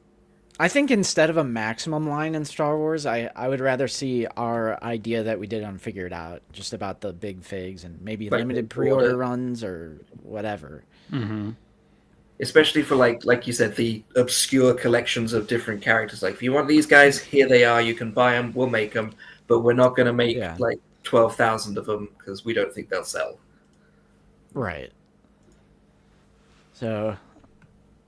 I think instead of a maximum line in Star Wars, I would rather see our idea that we did on Figure It Out, just about the big figs and maybe Like limited the pre-order order. runs or whatever. Mm-hmm. Especially for like you said, the obscure collections of different characters. Like, if you want these guys, here they are. You can buy them. We'll make them, but we're not going to make like 12,000 of them because we don't think they'll sell. Right. So,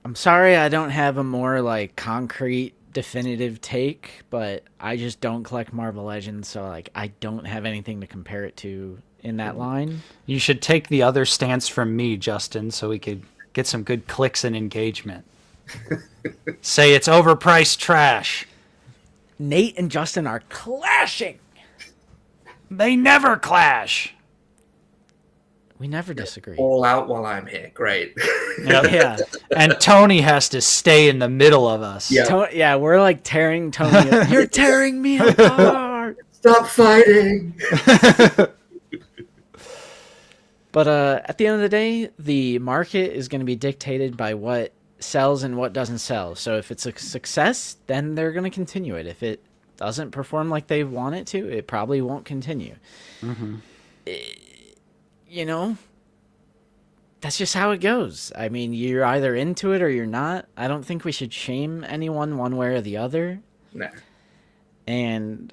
I'm sorry I don't have a more like concrete, definitive take, but I just don't collect Marvel Legends, so like I don't have anything to compare it to in that line. You should take the other stance from me, Justin, so we could get some good clicks and engagement. Say it's overpriced trash. Nate and Justin are clashing. They never clash. We never disagree. All out while I'm here. Great. Yep. Yeah. And Tony has to stay in the middle of us. Yeah. Yeah, we're like tearing Tony up. You're tearing me apart. Stop fighting. But at the end of the day, the market is going to be dictated by what sells and what doesn't sell. So if it's a success, then they're going to continue it. If it doesn't perform like they want it to, it probably won't continue. Mm-hmm. You know, that's just how it goes. I mean, you're either into it or you're not. I don't think we should shame anyone one way or the other. Nah. And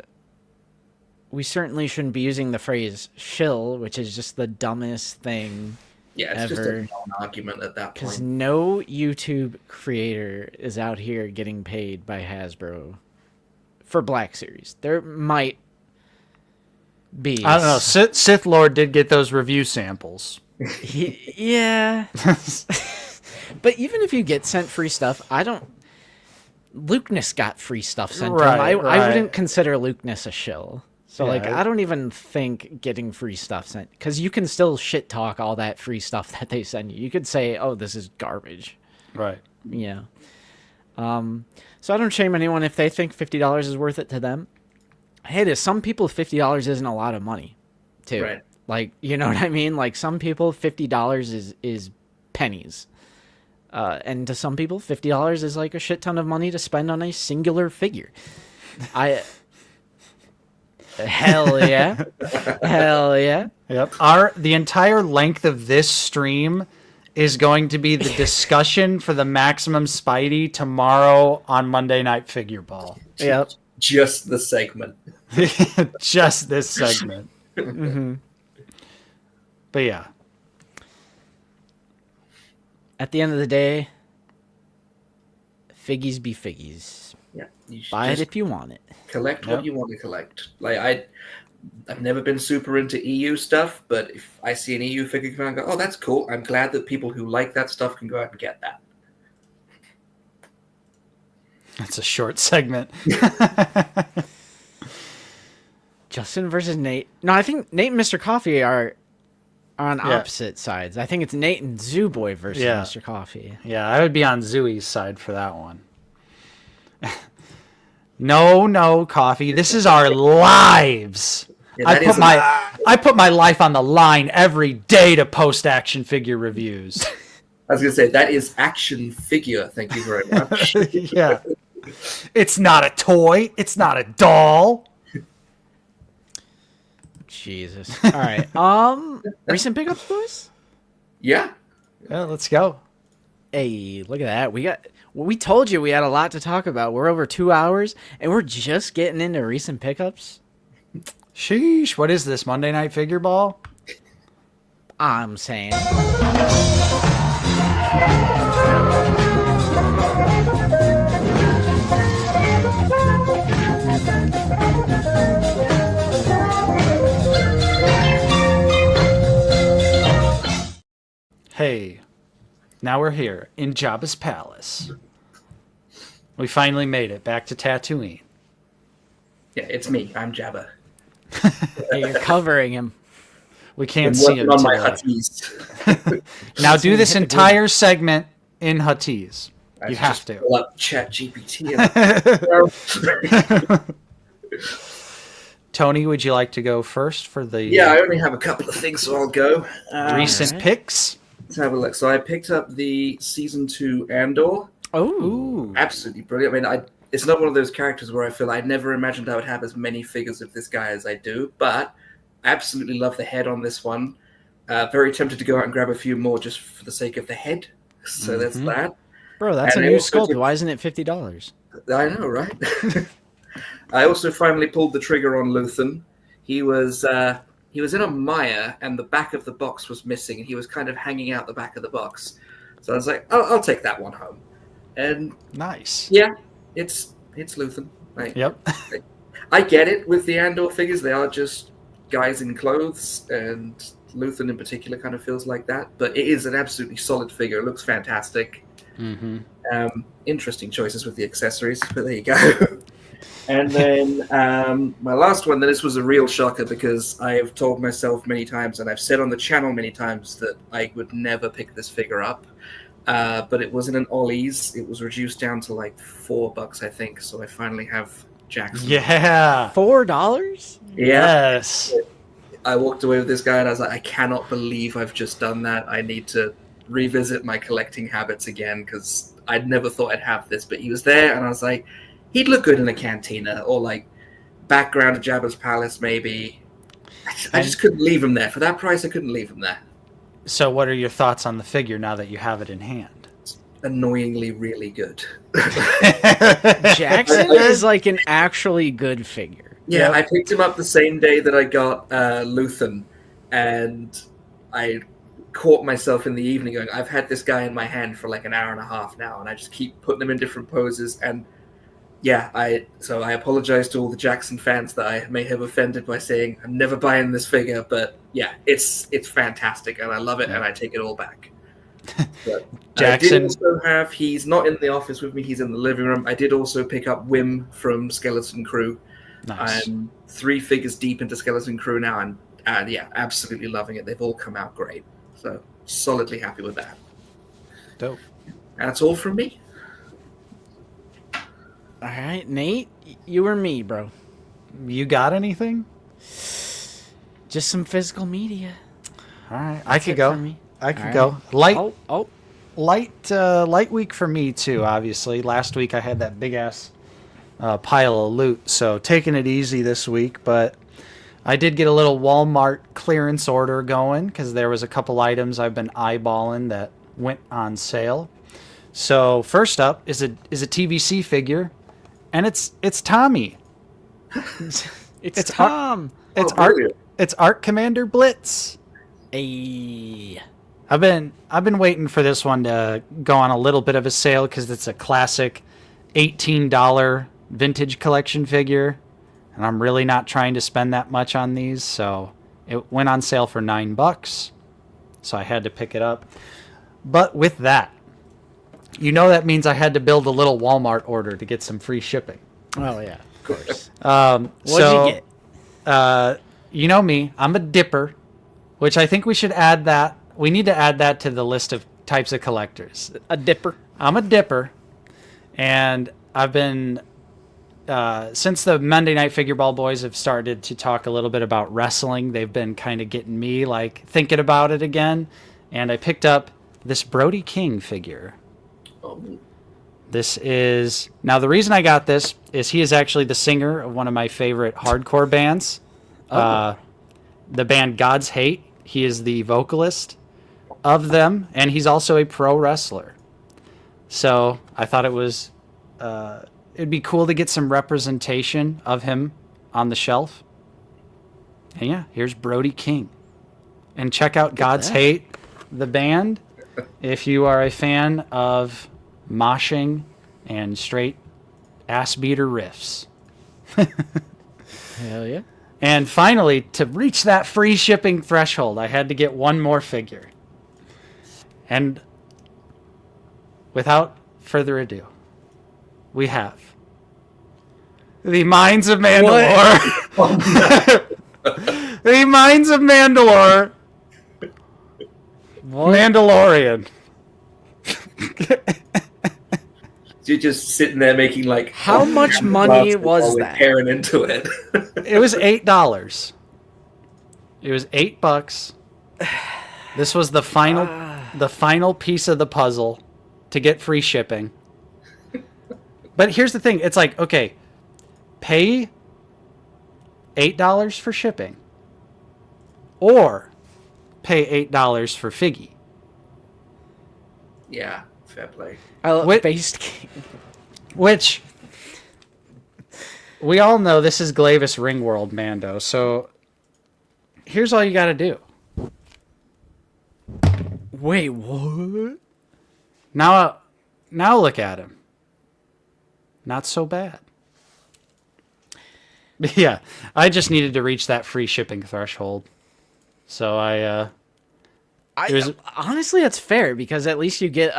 we certainly shouldn't be using the phrase shill, which is just the dumbest thing Yeah, it's ever. just a non-argument at that Because point. no YouTube creator is out here getting paid by Hasbro for Black Series. There might be. I don't know. Sith Lord did get those review samples. Yeah. But even if you get sent free stuff, Lukeness got free stuff sent to him. I wouldn't consider Lukeness a shill. So, Yeah, I don't even think getting free stuff sent... Because you can still shit talk all that free stuff that they send you. You could say, oh, this is garbage. Right. Yeah. So I don't shame anyone if they think $50 is worth it to them. Hey, to some people, $50 isn't a lot of money, too. Right. Like, you know what I mean? Like, some people, $50 is pennies. And to some people, $50 is like a shit ton of money to spend on a singular figure. Hell yeah. Hell yeah. Yep. The entire length of this stream is going to be the discussion for the Maximum Spidey tomorrow on Monday Night Figure Ball. Yep. Just the segment. Just this segment. Mm-hmm. But yeah. At the end of the day, figgies be figgies. Yeah. You should Buy it just if you want it. collect Yep. what you want to collect. Like, I've never been super into EU stuff, but if I see an EU figure come out and go, oh, that's cool. I'm glad that people who like that stuff can go out and get that. That's a short segment. Justin versus Nate. No, I think Nate and Mr. Coffee are on Yeah. opposite sides. I think it's Nate and Zoo Boy versus Yeah. Mr. Coffee. Yeah, I would be on Zooey's side for that one. No, Coffee. This is our lives. Yeah, that I put my life on the line every day to post action figure reviews. I was going to say, that is action figure. Thank you very much. Yeah. It's not a toy. It's not a doll. Jesus. All right. Recent pickups, boys? Yeah. Yeah, let's go. Hey, look at that. We told you we had a lot to talk about. We're over 2 hours, and we're just getting into recent pickups. Sheesh. What is this, Monday Night Figure Ball? I'm saying. Hey, now we're here in Jabba's palace. We finally made it back to Tatooine. Yeah, it's me. I'm Jabba. Hey, you're covering him. We can't Been see working him on my today. Huttese. Now do this entire segment in Huttese. I You should have just to. pull up ChatGPT. Tony, would you like to go first for the Yeah, I only have a couple of things, so I'll go. recent Alright. picks? Let's have a look. So I picked up the season 2 Andor. Oh, Absolutely brilliant. I mean, it's not one of those characters where I feel I never imagined I would have as many figures of this guy as I do, but I absolutely love the head on this one. Very tempted to go out and grab a few more just for the sake of the head. So that's that. bro, that's And a I new also sculpt. took- Why isn't it $50? I know, right? I also finally pulled the trigger on Luthen. He was in a mire, and the back of the box was missing, and he was kind of hanging out the back of the box. So I was like, I'll take that one home. And Nice. yeah, it's Luthen. Like, Yep. I get it with the Andor figures; they are just guys in clothes, and Luthen in particular kind of feels like that. But it is an absolutely solid figure. It looks fantastic. Mm-hmm. Interesting choices with the accessories, but there you go. And then my last one, this was a real shocker because I have told myself many times, and I've said on the channel many times, that I would never pick this figure up. But it was in an Ollie's. It was reduced down to like $4, I think. So I finally have Jackson. Yeah. $4? Yeah. Yes. I walked away with this guy, and I was like, I cannot believe I've just done that. I need to revisit my collecting habits again because I'd never thought I'd have this. But he was there, and I was like, he'd look good in a cantina or like background of Jabba's palace, maybe. I just couldn't leave him there. For that price, I couldn't leave him there. So what are your thoughts on the figure now that you have it in hand? Annoyingly really good. Jackson is like an actually good figure. Yeah, Yep. I picked him up the same day that I got Luthen, and I caught myself in the evening going, I've had this guy in my hand for like an hour and a half now, and I just keep putting him in different poses. And yeah, I apologize to all the Jackson fans that I may have offended by saying I'm never buying this figure, but yeah, it's fantastic, and I love it, and I take it all back. But Jackson- I did also have, he's not in the office with me, he's in the living room. I did also pick up Wim from Skeleton Crew. Nice. I'm 3 figures deep into Skeleton Crew now, and yeah, absolutely loving it. They've all come out great. So solidly happy with that. Dope. That's all from me. All right, Nate, you or me, bro? You got anything? Just some physical media. All right. I That's could it go. for me. I could All go. right. Light Oh, light week for me too, obviously. Last week I had that big ass pile of loot, so taking it easy this week, but I did get a little Walmart clearance order going because there was a couple items I've been eyeballing that went on sale. So first up is a TVC figure, and it's Tommy. it's Ar- Tom. It's Oh, brilliant. It's Art Commander Blitz. Hey. I've been waiting for this one to go on a little bit of a sale because it's a classic $18 vintage collection figure, and I'm really not trying to spend that much on these, so it went on sale for $9, so I had to pick it up. But with that, that means I had to build a little Walmart order to get some free shipping. Oh yeah, of course. What'd What'd you get? You know me, I'm a dipper, which I think we should add that. We need to add that to the list of types of collectors. A dipper. I'm a dipper, and I've been since the Monday Night Figure Ball boys have started to talk a little bit about wrestling. They've been kind of getting me like thinking about it again, and I picked up this Brody King figure. Oh, This is now the reason I got this is he is actually the singer of one of my favorite hardcore bands, the band God's Hate. He is the vocalist of them, and he's also a pro wrestler. So I thought it'd be cool to get some representation of him on the shelf. And yeah, here's Brody King. And check out God's that. Hate, the band, if you are a fan of moshing and straight ass beater riffs. Hell yeah. And finally, to reach that free shipping threshold, I had to get one more figure. And without further ado, we have the Mines of Mandalore. The Mines of Mandalore. What? Mandalorian. You're just sitting there making like. How much money was while we're that? tearing into it. It was $8. It was $8. This was the final piece of the puzzle to get free shipping. But here's the thing. It's like, okay, pay $8 for shipping or pay $8 for Figgy. Yeah, fair play. Based Which we all know this is Glavis Ringworld Mando, so here's all you got to do. Wait, what? Now look at him. Not so bad. Yeah, I just needed to reach that free shipping threshold. So honestly, that's fair because at least you get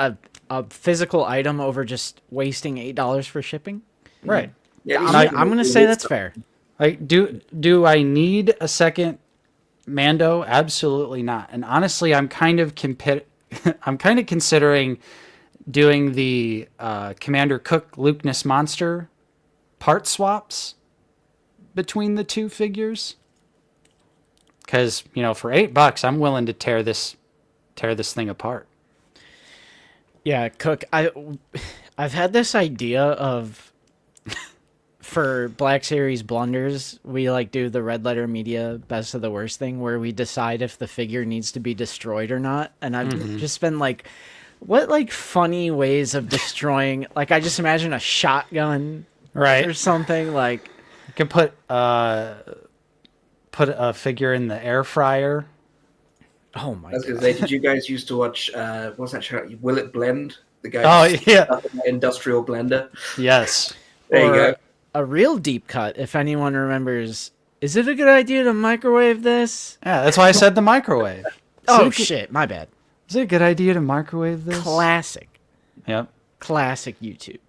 a physical item over just wasting $8 for shipping. right. Yeah, I'm gonna say that's fair. Like, do I need a second Mando? Absolutely not. And honestly, I'm kind of considering doing the Commander Cook Luke Monster part swaps between the two figures. Because, for $8, I'm willing to tear this thing apart. Yeah, Cook. I've had this idea of for Black Series blunders, we do the Red Letter Media best of the worst thing where we decide if the figure needs to be destroyed or not. And I've just been like, what funny ways of destroying? I just imagine a shotgun, Right. or something like. You can put a figure in the air fryer. Oh my I was god! gonna say, did you guys used to watch what's that show? Will It Blend? The guy. Oh, yeah. Industrial blender. Yes. There you go. A real deep cut, if anyone remembers. Is it a good idea to microwave this? Yeah, that's why I said the microwave. Oh shit! My bad. Is it a good idea to microwave this? Classic. Yep. Classic YouTube.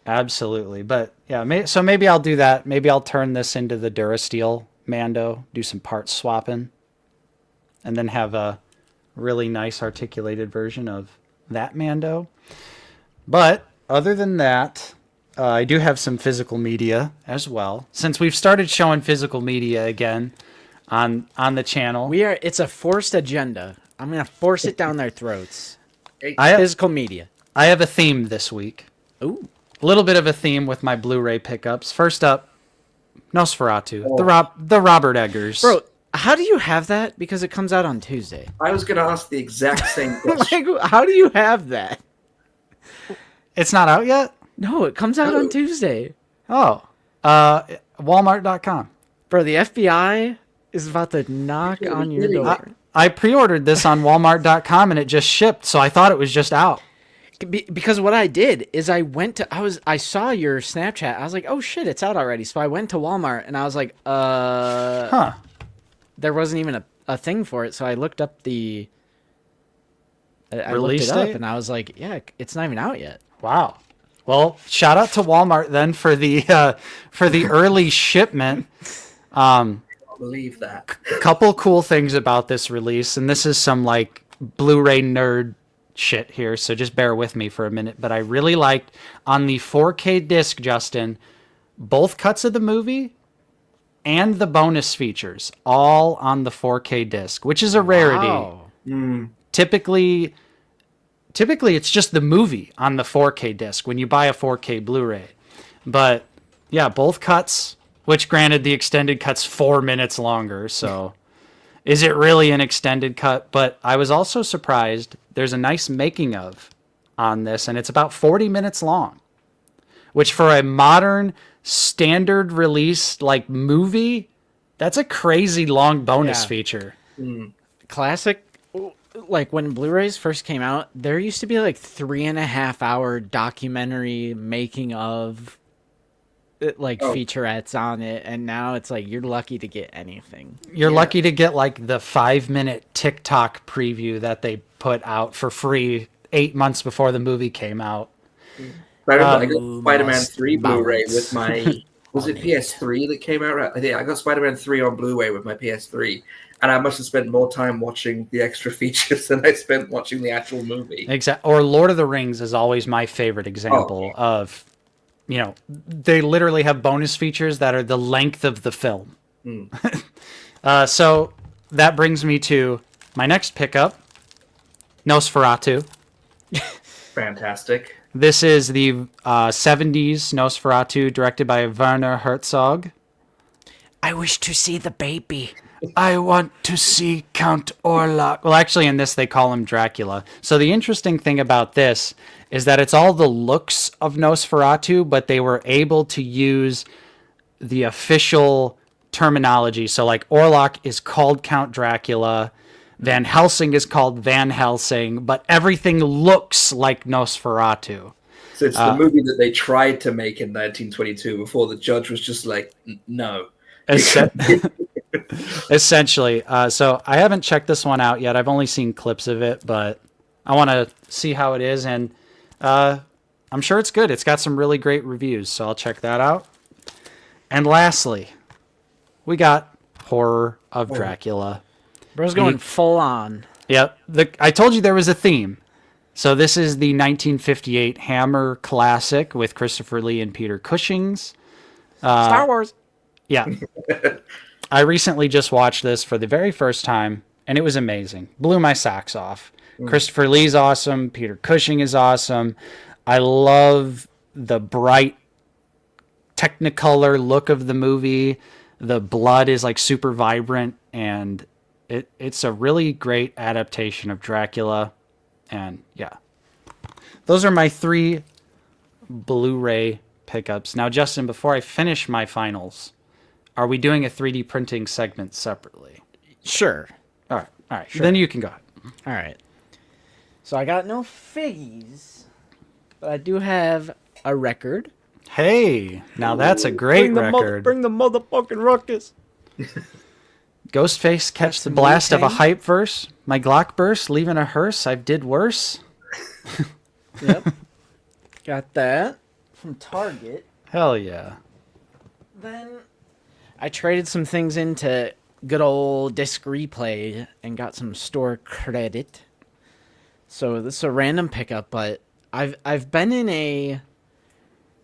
Absolutely. But yeah, so maybe I'll do that. Maybe I'll turn this into the Durasteel Mando, do some parts swapping, and then have a really nice articulated version of that Mando. But other than that, I do have some physical media as well. Since we've started showing physical media again on the channel. It's a forced agenda. I'm going to force it down their throats. I Physical media. I have a theme this week. Ooh. A little bit of a theme with my Blu-ray pickups. First up, Nosferatu, Oh. the Robert Eggers. Bro, how do you have that? Because it comes out on Tuesday. I was gonna ask the exact same question. How do you have that? It's not out yet? No, it comes out on Tuesday. Oh. Walmart.com. Bro, the FBI is about to knock on your door. I pre-ordered this on Walmart.com and it just shipped, so I thought it was just out. Because what I did is I saw your Snapchat. I was like, oh shit, it's out already. So I went to Walmart and I was like, there wasn't even a thing for it. So I looked up I Release looked it date? up and I was like, yeah, it's not even out yet. Wow. Well, shout out to Walmart then for the early shipment. I believe that. Couple cool things about this release, and this is some Blu-ray nerd shit here, so just bear with me for a minute. But I really liked on the 4K disc, Justin, both cuts of the movie and the bonus features all on the 4K disc, which is a rarity. Wow. Typically it's just the movie on the 4K disc when you buy a 4K Blu-ray. But yeah, both cuts, which granted the extended cut's 4 minutes longer, so is it really an extended cut? But I was also surprised there's a nice making of on this, and it's about 40 minutes long, which for a modern standard release movie, that's a crazy long bonus Yeah. feature. Classic. When Blu-rays first came out, there used to be 3.5 hour documentary making of like Oh. featurettes on it, and now it's like you're lucky to get anything. You're lucky to get like the 5-minute TikTok preview that they put out for free 8 months before the movie came out. I remember I You got Spider-Man must 3 Blu-ray bounce with my... Was on it it. PS3 that came out? I think I got Spider-Man 3 on Blu-ray with my PS3, and I must have spent more time watching the extra features than I spent watching the actual movie. Or Lord of the Rings is always my favorite example of, they literally have bonus features that are the length of the film. So that brings me to my next pickup, Nosferatu. Fantastic. This is the 70s Nosferatu, directed by Werner Herzog. I wish to see the baby. I want to see Count Orlok. Well, actually, in this, they call him Dracula. So the interesting thing about this is that it's all the looks of Nosferatu, but they were able to use the official terminology. So, like, Orlok is called Count Dracula. Van Helsing is called Van Helsing, but everything looks like Nosferatu. So it's the movie that they tried to make in 1922 before the judge was just like, no. Essentially. So I haven't checked this one out yet. I've only seen clips of it, but I want to see how it is, and I'm sure it's good. It's got some really great reviews, so I'll check that out. And lastly, we got Horror of Dracula. Bro's going full on. Yep. I told you there was a theme. So this is the 1958 Hammer classic with Christopher Lee and Peter Cushing's. Star Wars. Yeah. I recently just watched this for the very first time, and it was amazing. Blew my socks off. Christopher Lee's awesome. Peter Cushing is awesome. I love the bright Technicolor look of the movie. The blood is like super vibrant, and it's a really great adaptation of Dracula. And yeah, those are my 3 Blu-ray pickups. Now, Justin, before I finish my finals, are we doing a 3D printing segment separately? Sure. All right. Sure. Then you can go ahead. All right. So I got no figgies, but I do have a record. Hey, now that's a great record. Bring the motherfucking ruckus. Ghostface catch the blast of a hype verse. My Glock burst, leaving a hearse. I did worse. Yep. Got that from Target. Hell yeah. Then I traded some things into good old Disc Replay and got some store credit. So this is a random pickup, but I've been in a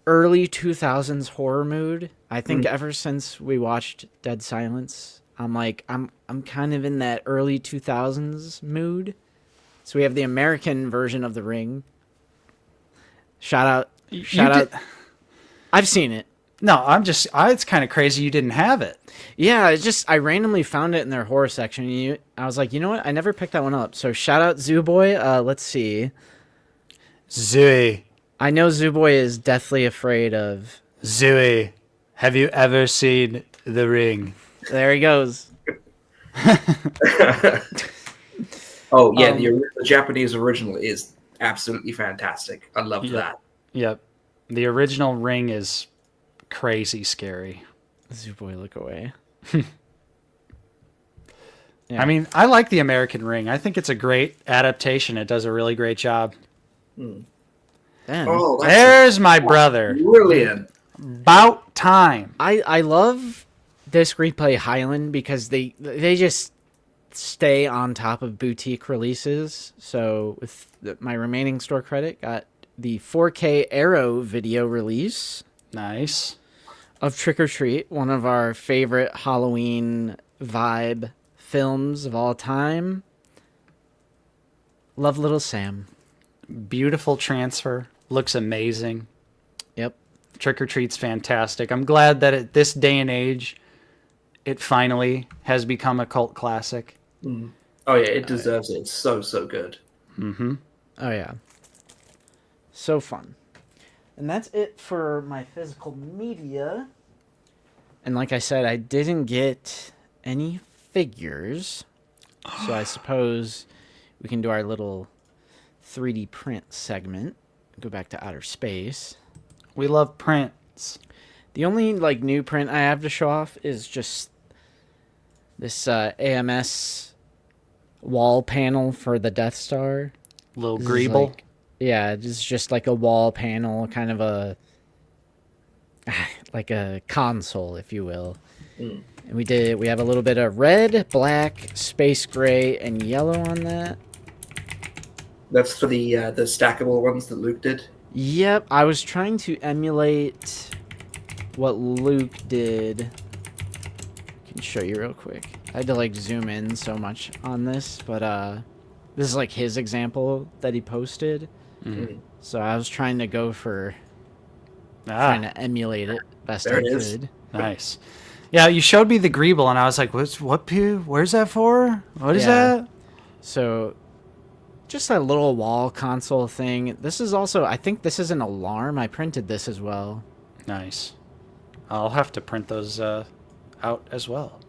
early 2000s horror mood. I think ever since we watched Dead Silence. I'm kind of in that early 2000s mood. So we have the American version of The Ring. Shout out. I've seen it. No, it's kind of crazy you didn't have it. Yeah, I randomly found it in their horror section. I was like, you know what? I never picked that one up. So shout out Zoo Boy. Let's see. Zooey. I know Zoo Boy is deathly afraid of... Zooey, have you ever seen The Ring? There he goes. Oh, yeah, the Japanese original is absolutely fantastic. I loved that. Yep. The original Ring is crazy scary. Zoo Boy, look away. Yeah. I mean, I like the American Ring. I think it's a great adaptation. It does a really great job. Damn. Oh, There's my brother. brilliant. About time. I love Disc Replay Highland because they just stay on top of boutique releases. So with my remaining store credit, got the 4K Arrow video release. Nice. Of Trick or Treat, one of our favorite Halloween vibe films of all time. Love Little Sam. Beautiful transfer. Looks amazing. Yep. Trick or Treat's fantastic. I'm glad that at this day and age, it finally has become a cult classic. Oh, yeah, it deserves it. It's so, so good. Mm-hmm. Oh, yeah. So fun. And that's it for my physical media. And like I said, I didn't get any figures. So I suppose we can do our little 3D print segment. Go back to outer space. We love prints. The only like new print I have to show off is just this AMS wall panel for the Death Star. Little This is greeble. like- yeah, it's just like a wall panel, kind of a like a console, if you will. Mm. And we have a little bit of red, black, space gray, and yellow on that. That's for the stackable ones that Luke did. Yep, I was trying to emulate what Luke did. I can show you real quick. I had to like zoom in so much on this, but this is like his example that he posted. Mm. So I was trying to go for trying to emulate it best There I it is. could. Nice. Yeah, you showed me the greeble, and I was like, where's that for? What is Yeah. that? So just a little wall console thing. This is also, I think this is an alarm. I printed this as well. Nice. I'll have to print those out as well.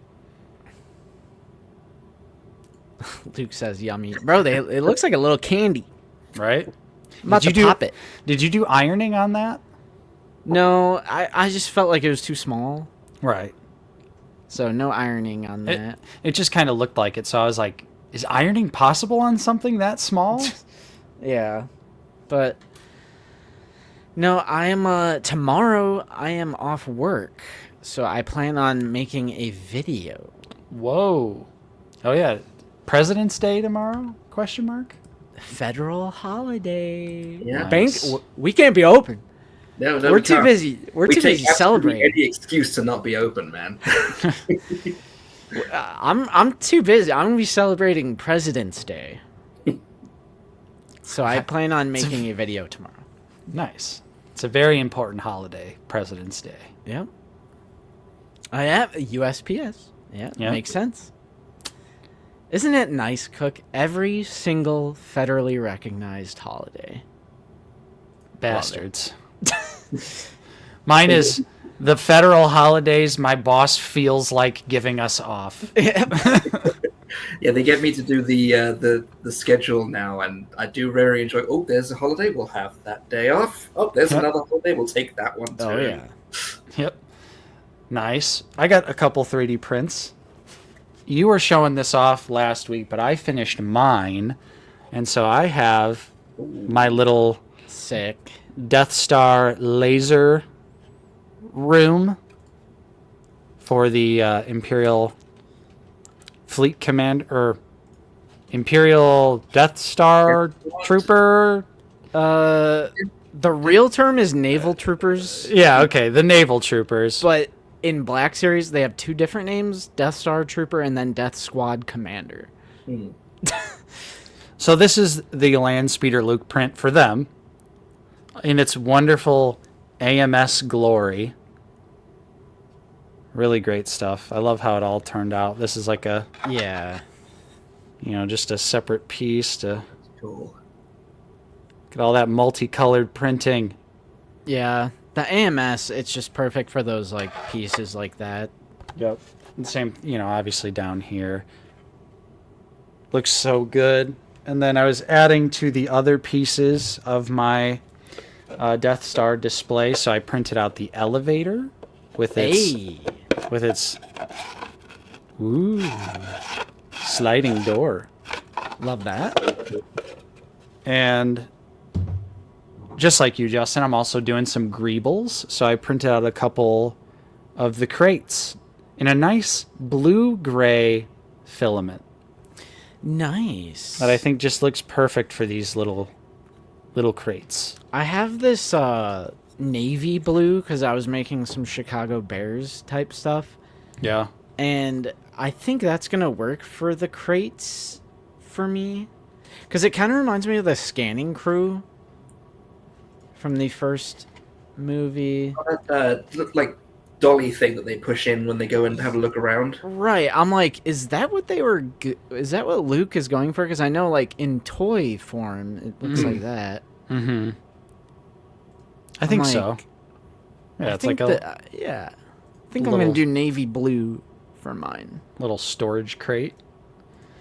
Luke says yummy. Bro, it looks like a little candy. Right? I'm about Did to you do- pop it. Did you do ironing on that? No, I just felt like it was too small. Right. So no ironing on that. It just kind of looked like it, so I was like, is ironing possible on something that small? Yeah. But no, I am tomorrow I am off work. So I plan on making a video. Whoa. Oh yeah. President's Day tomorrow? Question mark? Federal holiday. Yeah. Nice. We can't be open. No, We're we too can't. busy. We're We too take busy absolutely celebrating. any excuse to not be open, man. I'm too busy. I'm gonna be celebrating President's Day. So I plan on making a video tomorrow. Nice. It's a very important holiday, President's Day. Yep. I have USPS. Yeah, Yeah. makes sense. Isn't it nice, Cook? Every single federally recognized holiday. Bastards. Mine is the federal holidays my boss feels like giving us off. Yeah, they get me to do the schedule now, and I do very enjoy. Oh, there's a holiday, we'll have that day off. Oh, there's Yep. another holiday, we'll take that one too. Oh yeah. Yep. Nice. I got a couple 3D prints. You were showing this off last week, but I finished mine. And so I have my little Sick. Death Star laser room for the Imperial Fleet Command or Imperial Death Star Trooper. The real term is naval troopers, Yeah, okay, the Naval Troopers. but in Black Series they have two different names: Death Star Trooper and then Death Squad Commander. Hmm. So this is the Land Speeder Luke print for them in its wonderful AMS glory. Really great stuff. I love how it all turned out. This is like a, Yeah. just a separate piece to Cool. get all that multicolored printing. Yeah. The AMS, it's just perfect for those like pieces like that. Yep. And same, obviously down here. Looks so good. And then I was adding to the other pieces of my Death Star display, so I printed out the elevator with its Hey. ooh, sliding door. Love that. And just like you, Justin, I'm also doing some greebles. So I printed out a couple of the crates in a nice blue-gray filament Nice. that I think just looks perfect for these little crates. I have this navy blue because I was making some Chicago Bears type stuff. Yeah. And I think that's going to work for the crates for me. Because it kind of reminds me of the scanning crew from the first movie. Look like dolly thing that they push in when they go and have a look around. Right. I'm like, is that what they were... Is that what Luke is going for? Because I know, like, in toy form, it looks like that. Mm-hmm. I think so. like- Yeah, I it's like think a that, yeah. I think I'm little- going to do navy blue for mine. little storage crate.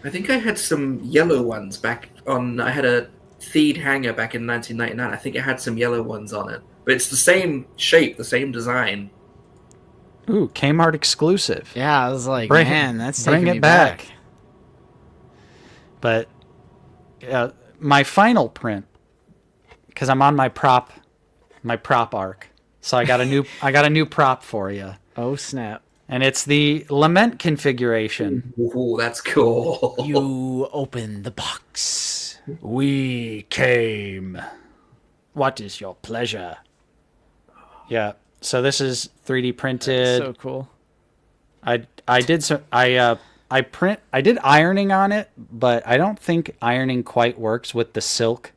I think I had some yellow ones back on. I had a Theed hanger back in 1999. I think it had some yellow ones on it, but it's the same shape, the same design. Ooh, Kmart exclusive. Yeah, I was like, Bring- man, that's bring taking it me back. back. But my final print, because I'm on my prop arc, so I got a new prop for you, Oh, snap. and it's the lament configuration. Ooh, that's cool. You open the box. We came. What is your pleasure? Yeah. So this is 3D printed. So cool. I did ironing on it, but I don't think ironing quite works with the silk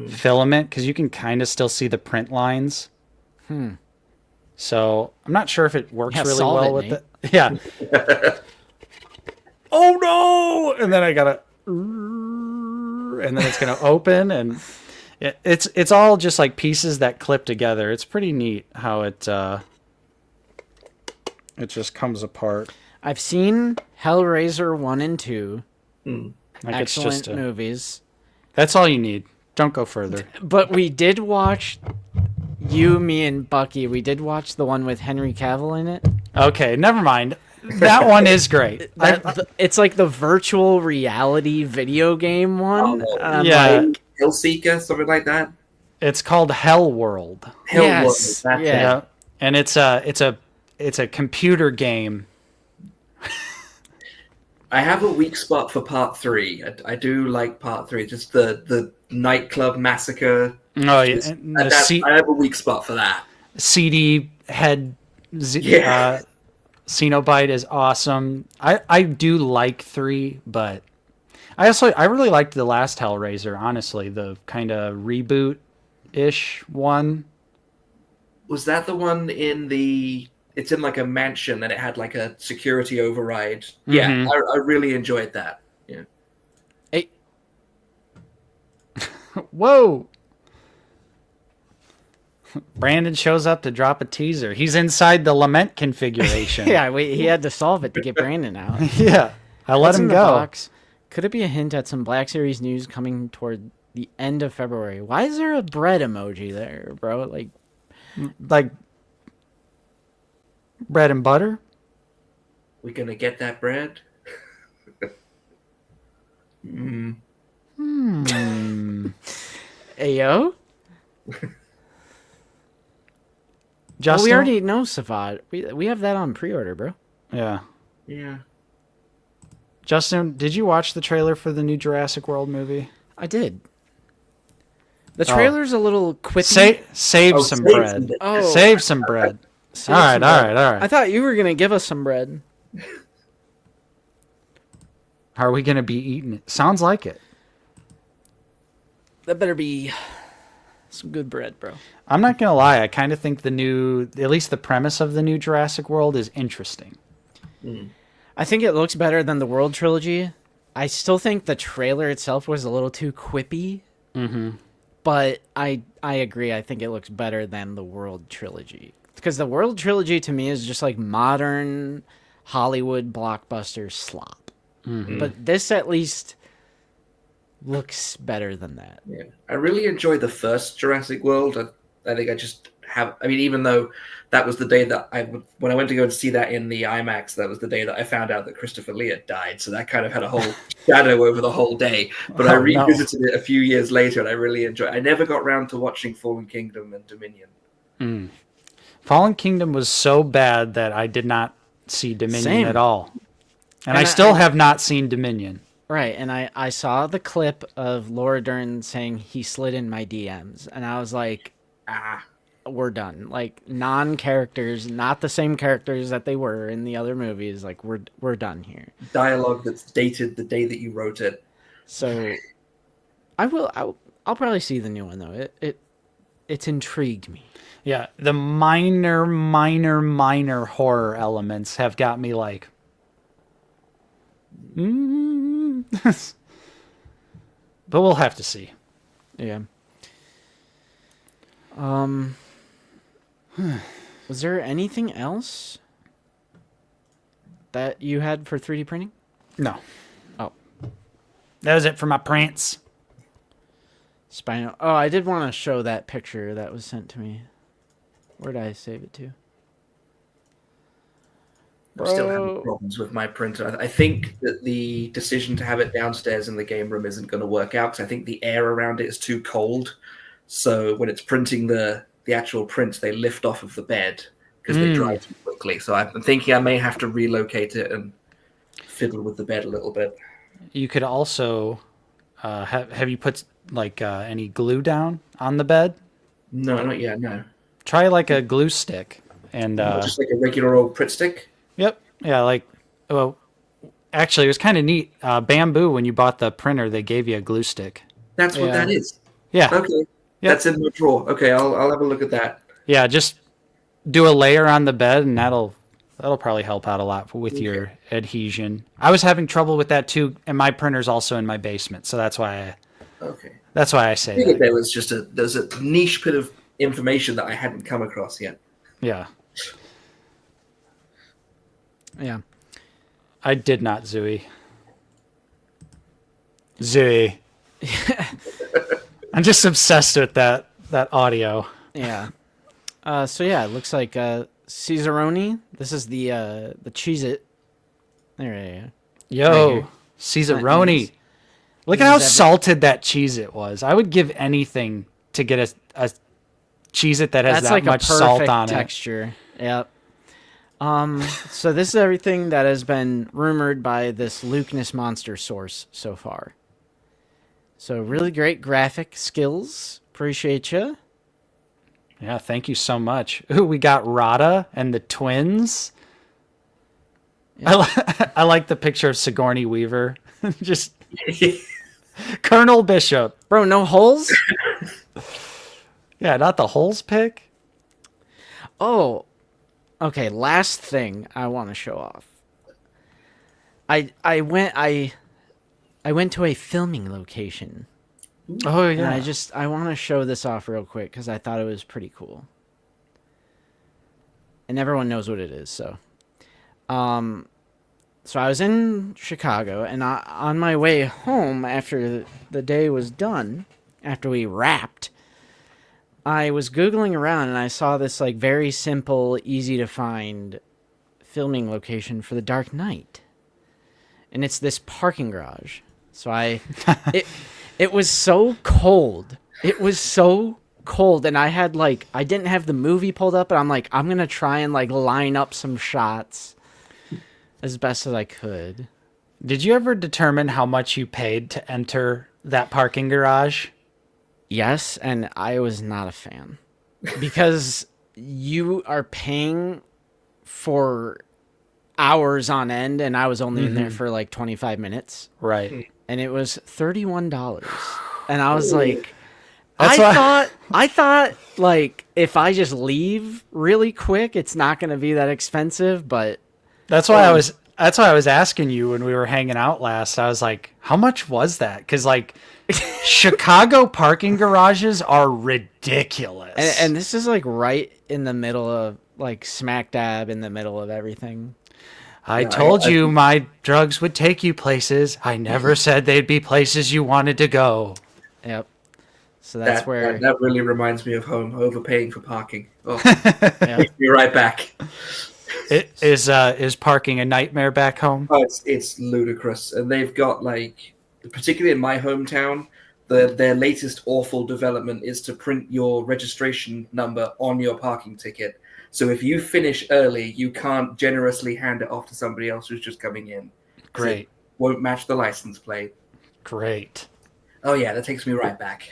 filament because you can kind of still see the print lines. So I'm not sure if it works Yeah, really solve well it, with Nate. it. Yeah. Oh no! And then I gotta, and then it's gonna open, and it's all just like pieces that clip together. It's pretty neat how it just comes apart. I've seen Hellraiser 1 and 2. Like Excellent it's just movies. that's all you need. Don't go further. But we did watch, you, me, and Bucky, we did watch the one with Henry Cavill in it. Okay, never mind. That one is great. It's like the virtual reality video game one. Oh, And I'm yeah. like, Hellseeker, something like that. It's called Hell World. Hell Yes, World, that's yeah. it. Yeah, and it's a computer game. I have a weak spot for part 3. I do like part 3. Just the nightclub massacre. Oh yeah, Just- and the I have a weak spot for that. CD head Yeah. Cenobite is awesome. I do like 3, but I really liked the last Hellraiser, honestly, the kind of reboot-ish one. Was that the one in the? It's in like a mansion and it had like a security override. Yeah, Mhm. I really enjoyed that. Yeah. hey, Whoa. Brandon shows up to drop a teaser. He's inside the lament configuration. yeah, he had to solve it to get Brandon out. Yeah. I let What's him in the go. box? Could it be a hint at some Black Series news coming toward the end of February? Why is there a bread emoji there, bro? Like, Like bread and butter? We're gonna get that bread. ayo? Well, Justin? we already know Savad. We have that on pre-order, bro. Yeah. Yeah. Justin, did you watch the trailer for the new Jurassic World movie? I did. The trailer's a little quippy. Save Oh, some save bread. some- Oh. Save some bread. Save All right, some all bread. right, all I right. thought you were gonna give us some bread. How are we going to be eating it? Sounds like it. That better be some good bread, bro. I'm not going to lie. I kind of think at least the premise of the new Jurassic World is interesting. I think it looks better than the World Trilogy. I still think the trailer itself was a little too quippy. Mm-hmm. But I agree. I think it looks better than the World Trilogy. Because the World Trilogy to me is just like modern Hollywood blockbuster slop. Mm-hmm. But this at least looks better than that. Yeah. I really enjoyed the first Jurassic World. I think I just have. I mean, even though that was the day that when I went to go and see that in the IMAX, that was the day that I found out that Christopher Lee had died. So that kind of had a whole shadow over the whole day. But I Oh, no. revisited it a few years later, and I really enjoyed. I never got around to watching Fallen Kingdom and Dominion. Fallen Kingdom was so bad that I did not see Dominion Same. at all. And I I- still have not seen Dominion. Right, and I saw the clip of Laura Dern saying he slid in my DMs, and I was like, we're done. Like, non-characters, not the same characters that they were in the other movies. Like, we're done here. Dialogue that's dated the day that you wrote it. So, I'll probably see the new one though. It's intrigued me. Yeah, the minor horror elements have got me like, but we'll have to see. Yeah. Was there anything else that you had for 3D printing? No, Oh, that was it for my prints. Spinal. Oh, I did want to show that picture that was sent to me. Where did I save it to? I'm still having problems with my printer. I think that the decision to have it downstairs in the game room isn't going to work out because I think the air around it is too cold. So when it's printing the actual prints, they lift off of the bed because they dry too quickly. So I'm thinking I may have to relocate it and fiddle with the bed a little bit. You could also have you put like any glue down on the bed? No, not yet. No, Try like a glue stick and just like a regular old Pritt stick. Yep. Yeah, like, well, actually, it was kind of neat. Bamboo, when you bought the printer, they gave you a glue stick. That's what that is. Yeah. Okay. Yep. That's in the drawer. Okay, I'll have a look at that. Yeah, just do a layer on the bed, and that'll probably help out a lot with your adhesion. I was having trouble with that too, and my printer's also in my basement, so that's why I say that. There was there's a niche bit of information that I hadn't come across yet. Yeah. Yeah. I did not, Zooey. Zooey. I'm just obsessed with that audio. Yeah. So yeah, it looks like Caesaroni. This is the Cheez-It. There you go. Yo, Caesaroni. Look at how salted that Cheez-It was. I would give anything to get a Cheez-It that has That's that like much a salt perfect on texture. Yep. So this is everything that has been rumored by this Lukeness monster source so far. So really great graphic skills. Appreciate you. Yeah, thank you so much. Ooh, we got Rada and the twins. Yeah. I like the picture of Sigourney Weaver. Just Colonel Bishop. Bro, no holes? Yeah, not the holes pick. Oh, okay. Last thing I want to show off. I went to a filming location. Oh yeah. And I want to show this off real quick because I thought it was pretty cool. And everyone knows what it is, so. So I was in Chicago, and on my way home after the day was done, after we wrapped, I was Googling around, and I saw this like very simple, easy to find filming location for The Dark Knight. And it's this parking garage. So it was so cold. It was so cold, and I didn't have the movie pulled up, but I'm like, I'm gonna try and like line up some shots as best as I could. Did you ever determine how much you paid to enter that parking garage? Yes, and I was not a fan because you are paying for hours on end, and I was only in there for like 25 minutes. Right. And it was $31. And I was like, I thought like if I just leave really quick, it's not going to be that expensive, but that's why I was asking you when we were hanging out last. I was like, how much was that? Cuz like Chicago parking garages are ridiculous. And this is like right in the middle of like smack dab in the middle of everything. I told you my drugs would take you places. I never said they'd be places you wanted to go. Yep. So that's where that really reminds me of home overpaying for parking. Oh, be right back. Is parking a nightmare back home? Oh, it's ludicrous, and they've got like, particularly in my hometown, their latest awful development is to print your registration number on your parking ticket. So if you finish early, you can't generously hand it off to somebody else who's just coming in. Great. It won't match the license plate. Great. Oh yeah, that takes me right back.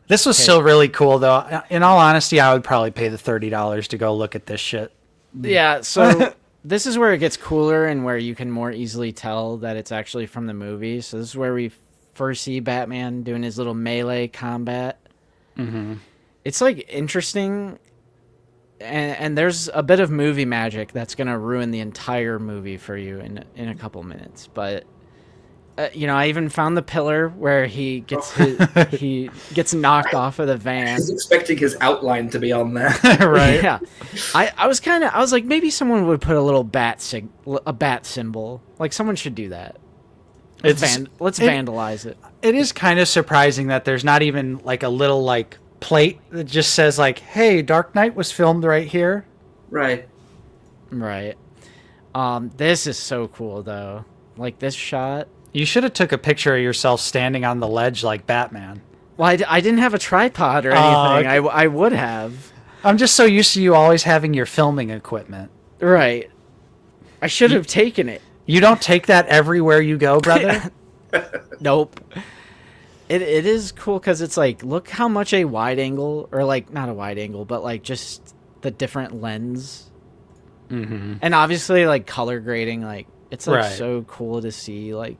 This was still really cool, though. In all honesty, I would probably pay the $30 to go look at this shit. Yeah, so this is where it gets cooler and where you can more easily tell that it's actually from the movie. So this is where we first see Batman doing his little melee combat. Mm-hmm. It's like interesting, and there's a bit of movie magic that's gonna ruin the entire movie for you in a couple minutes. But I even found the pillar where he gets he gets knocked off of the van. I was expecting his outline to be on there. Right. Yeah. I was like, maybe someone would put a little bat symbol. Like someone should do that. Let's vandalize it. It is kind of surprising that there's not even like a little like plate that just says like, "Hey, Dark Knight was filmed right here." Right. Right. This is so cool though. Like this shot. You should have took a picture of yourself standing on the ledge like Batman. Well, I didn't have a tripod or anything. Okay. I would have. I'm just so used to you always having your filming equipment. Right. I should have taken it. You don't take that everywhere you go, brother? Nope. It is cool because it's like, look how much a wide angle, or like not a wide angle, but like just the different lens, and obviously like color grading. Like it's like Right. so cool to see like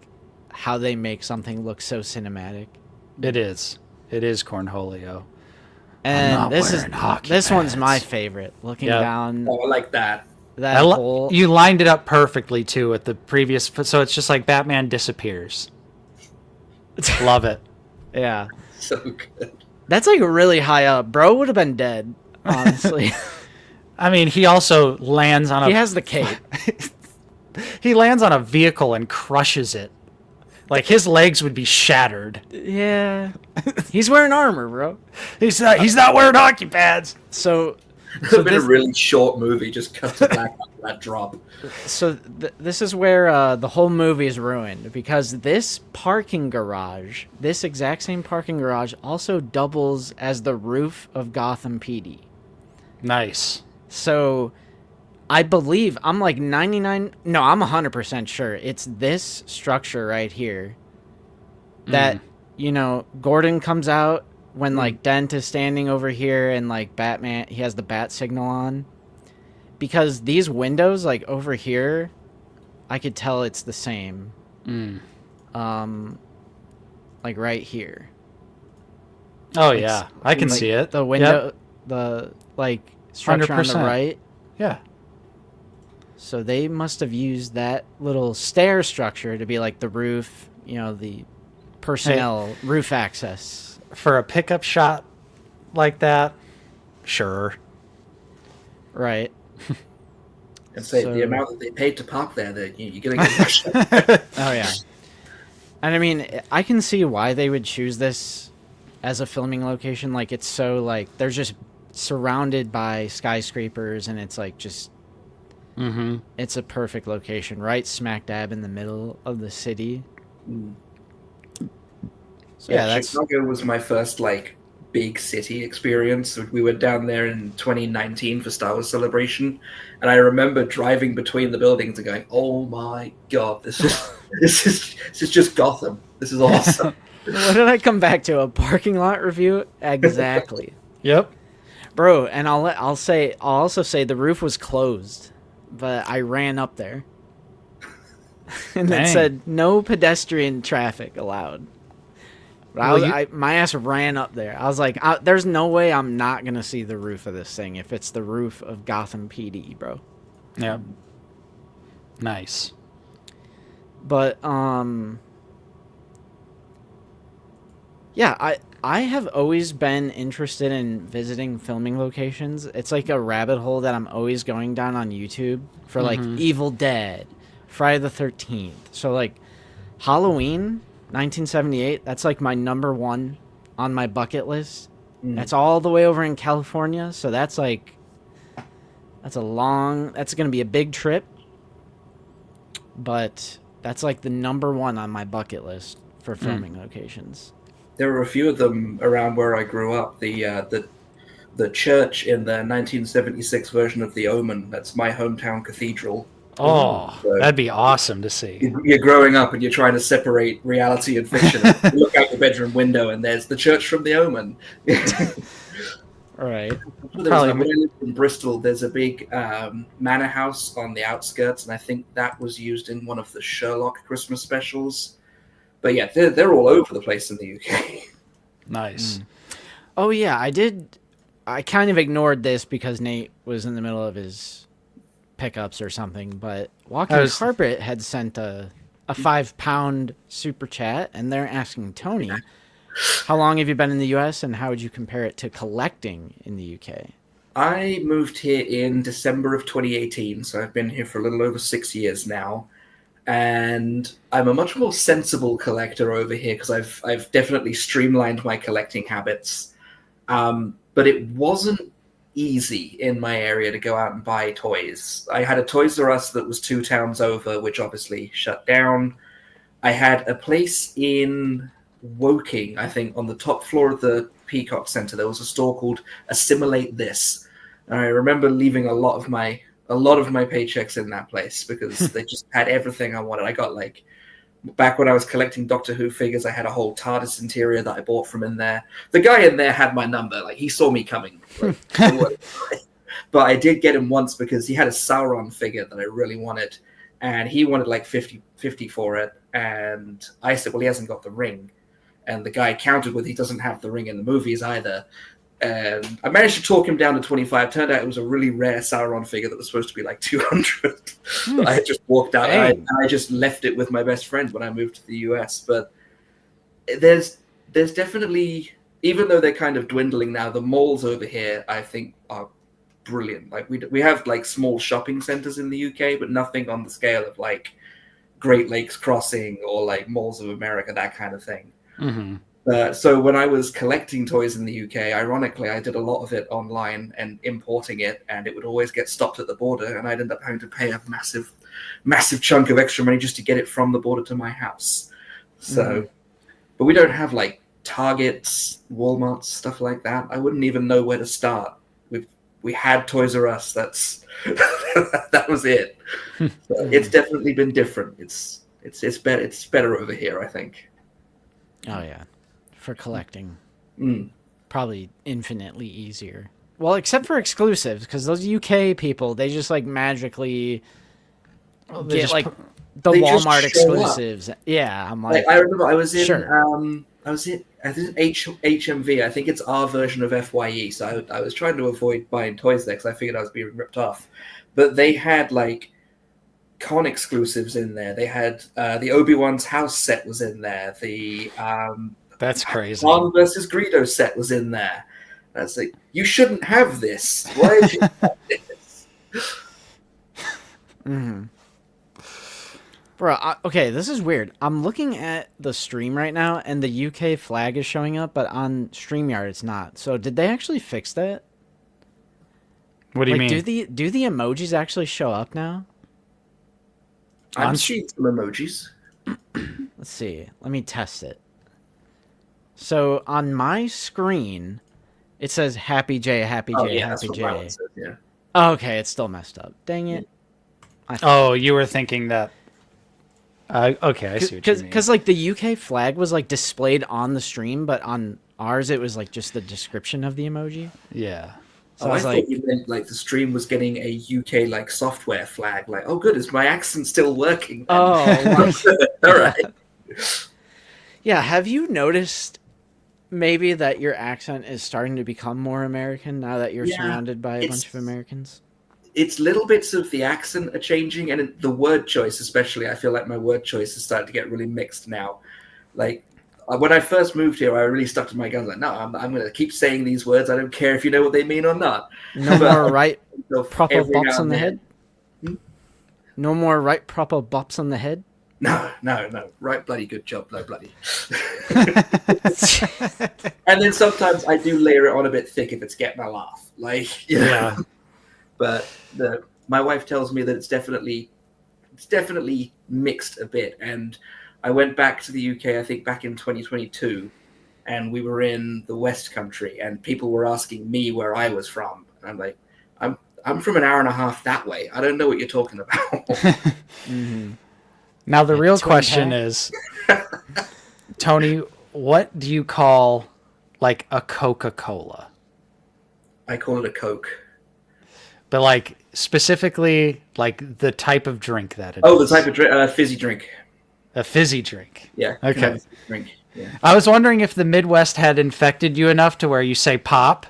how they make something look so cinematic. It is Cornholio. And not this wearing hockey this one's my pads. favorite. Looking Yep. down Oh, I like that. that whole. You lined it up perfectly too with the previous, so it's just like Batman disappears. Love it. Yeah, So good. that's like really high up. Bro would have been dead, honestly. I mean, he also lands on He a has the cape. he lands on a vehicle and crushes it. Like his legs would be shattered. Yeah, he's wearing armor, bro. He's not wearing hockey pads. So It's been a really short movie, just cut to black after that drop. So this is where the whole movie is ruined, because this parking garage, this exact same parking garage, also doubles as the roof of Gotham PD. Nice. So I believe, I'm like 99, no, I'm 100% sure it's this structure right here that, you know, Gordon comes out when like Dent is standing over here and like Batman, he has the bat signal on. Because these windows, like over here, I could tell it's the same. Like right here. Oh yeah, I can Like, see it. The window, Yep. the like structure on the 100%. right. Yeah. So they must have used that little stair structure to be like the roof, you know, the personnel roof access. For a pickup shot like that, sure. Right. And say So- the amount that they paid to park there, that you're gonna get. Oh yeah. And I mean, I can see why they would choose this as a filming location. Like it's so like they're just surrounded by skyscrapers, and it's like just it's a perfect location, right smack dab in the middle of the city. So yeah, that's Chicago was my first like big city experience. We were down there in 2019 for Star Wars Celebration, and I remember driving between the buildings and going, "Oh my god, this is just Gotham. This is awesome." what did I come back to? A parking lot review? Exactly. Yep. Bro, and I'll also say the roof was closed, but I ran up there. And it Dang. said no pedestrian traffic allowed. But Well, my ass ran up there. I was like, there's no way I'm not going to see the roof of this thing if it's the roof of Gotham PD, bro. Yep. Nice. But, yeah, I have always been interested in visiting filming locations. It's like a rabbit hole that I'm always going down on YouTube for, like, Evil Dead, Friday the 13th. So, like, Halloween, 1978, that's, like, my number one on my bucket list. That's all the way over in California, so that's, like, that's going to be a big trip. But that's, like, the number one on my bucket list for filming locations. There were a few of them around where I grew up. The church in the 1976 version of The Omen. That's my hometown cathedral. Oh, So- that'd be awesome to see. You're growing up and you're trying to separate reality and fiction. You look out the bedroom window and there's the church from The Omen. All right. When I lived in Bristol, there's a big manor house on the outskirts, and I think that was used in one of the Sherlock Christmas specials. But yeah, they're all over the place in the UK. Nice. Oh, yeah, I kind of ignored this because Nate was in the middle of his pickups or something, but Walking Carpet had sent a 5-pound super chat, and they're asking Tony, how long have you been in the US, and how would you compare it to collecting in the UK? I moved here in December of 2018, so I've been here for a little over 6 years now. And I'm a much more sensible collector over here because I've definitely streamlined my collecting habits. But it wasn't easy in my area to go out and buy toys. I had a Toys R Us that was 2 towns over, which obviously shut down. I had a place in Woking, I think, on the top floor of the Peacock Center. There was a store called Assimilate This, and I remember leaving a lot of my paychecks in that place because they just had everything I wanted. I got like, back when I was collecting Doctor Who figures, I had a whole TARDIS interior that I bought from in there. The guy in there had my number. Like, he saw me coming. Like, but I did get him once because he had a Sauron figure that I really wanted, and he wanted like 50 for it. And I said, well, he hasn't got the ring. And the guy countered with, he doesn't have the ring in the movies either. And I managed to talk him down to 25. Turned out it was a really rare Sauron figure that was supposed to be like 200. I had just walked out. And I just left it with my best friend when I moved to the US. But there's definitely, even though they're kind of dwindling now, the malls over here, I think, are brilliant. Like, we have like small shopping centers in the UK, but nothing on the scale of like Great Lakes Crossing or like Malls of America, that kind of thing. Mm-hmm. So when I was collecting toys in the UK, ironically, I did a lot of it online and importing it, and it would always get stopped at the border, and I'd end up having to pay a massive, massive chunk of extra money just to get it from the border to my house. So, but we don't have like Targets, Walmarts, stuff like that. I wouldn't even know where to start. We had Toys R Us. That's that was it. So it's definitely been different. It's better. It's better over here, I think. Oh yeah, for collecting, probably infinitely easier. Well, except for exclusives, because those UK people, they just like magically get like the Walmart exclusives. Yeah, I'm like, I remember I was in I think HMV. I think it's our version of FYE. So I was trying to avoid buying toys there because I figured I was being ripped off. But they had like con exclusives in there. They had the Obi-Wan's house set was in there. The that's crazy. Han versus Greedo set was in there. And I was like, you shouldn't have this. Why did you have this? Bro, okay, this is weird. I'm looking at the stream right now, and the UK flag is showing up, but on StreamYard it's not. So did they actually fix that? What do you mean? Do the emojis actually show up now? I'm seeing some emojis. Let's see. Let me test it. So on my screen, it says Happy J, Happy J, Happy J. Says, yeah. Okay, it's still messed up. Dang it. Oh, you were thinking that. Okay, I see what you mean. Because like the UK flag was like displayed on the stream, but on ours it was like just the description of the emoji. Yeah. So I thought you meant like the stream was getting a UK like software flag. Like, oh, good, is my accent still working? Oh, all right. Yeah, have you noticed maybe that your accent is starting to become more American now that you're surrounded by a bunch of Americans? It's little bits of the accent are changing, and the word choice especially. I feel like my word choice is starting to get really mixed now. Like, when I first moved here, I really stuck to my guns. Like, no, I'm going to keep saying these words. I don't care if you know what they mean or not. No more right proper bops on the head? No more right proper bops on the head? No. Right bloody good job, no bloody. And then sometimes I do layer it on a bit thick if it's getting a laugh. Like, you know. Yeah. But my wife tells me that it's definitely mixed a bit. And I went back to the UK, I think back in 2022, and we were in the West Country, and people were asking me where I was from. And I'm like, I'm from an hour and a half that way. I don't know what you're talking about. Now the real question is, Tony, what do you call like a Coca-Cola? I call it a Coke. But like specifically like the type of drink that it is. Oh, the type of drink, fizzy drink. A fizzy drink. Yeah. Okay. Drink. Yeah. I was wondering if the Midwest had infected you enough to where you say pop.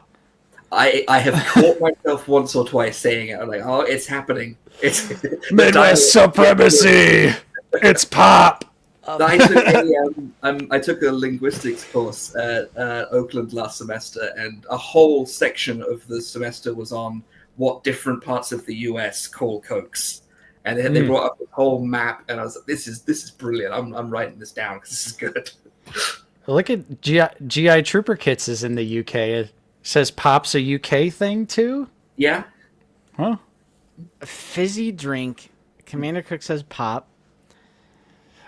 I have caught myself once or twice saying it. I'm like, oh, it's happening. It's Midwest supremacy. It's pop. I took a linguistics course at Oakland last semester, and a whole section of the semester was on what different parts of the US call Cokes. And then they brought up a whole map, and I was like, this is brilliant. I'm writing this down because this is good. Look at GI Trooper kits is in the UK. Says pop's a UK thing too? Yeah. Huh? Fizzy drink. Commander Cook says pop.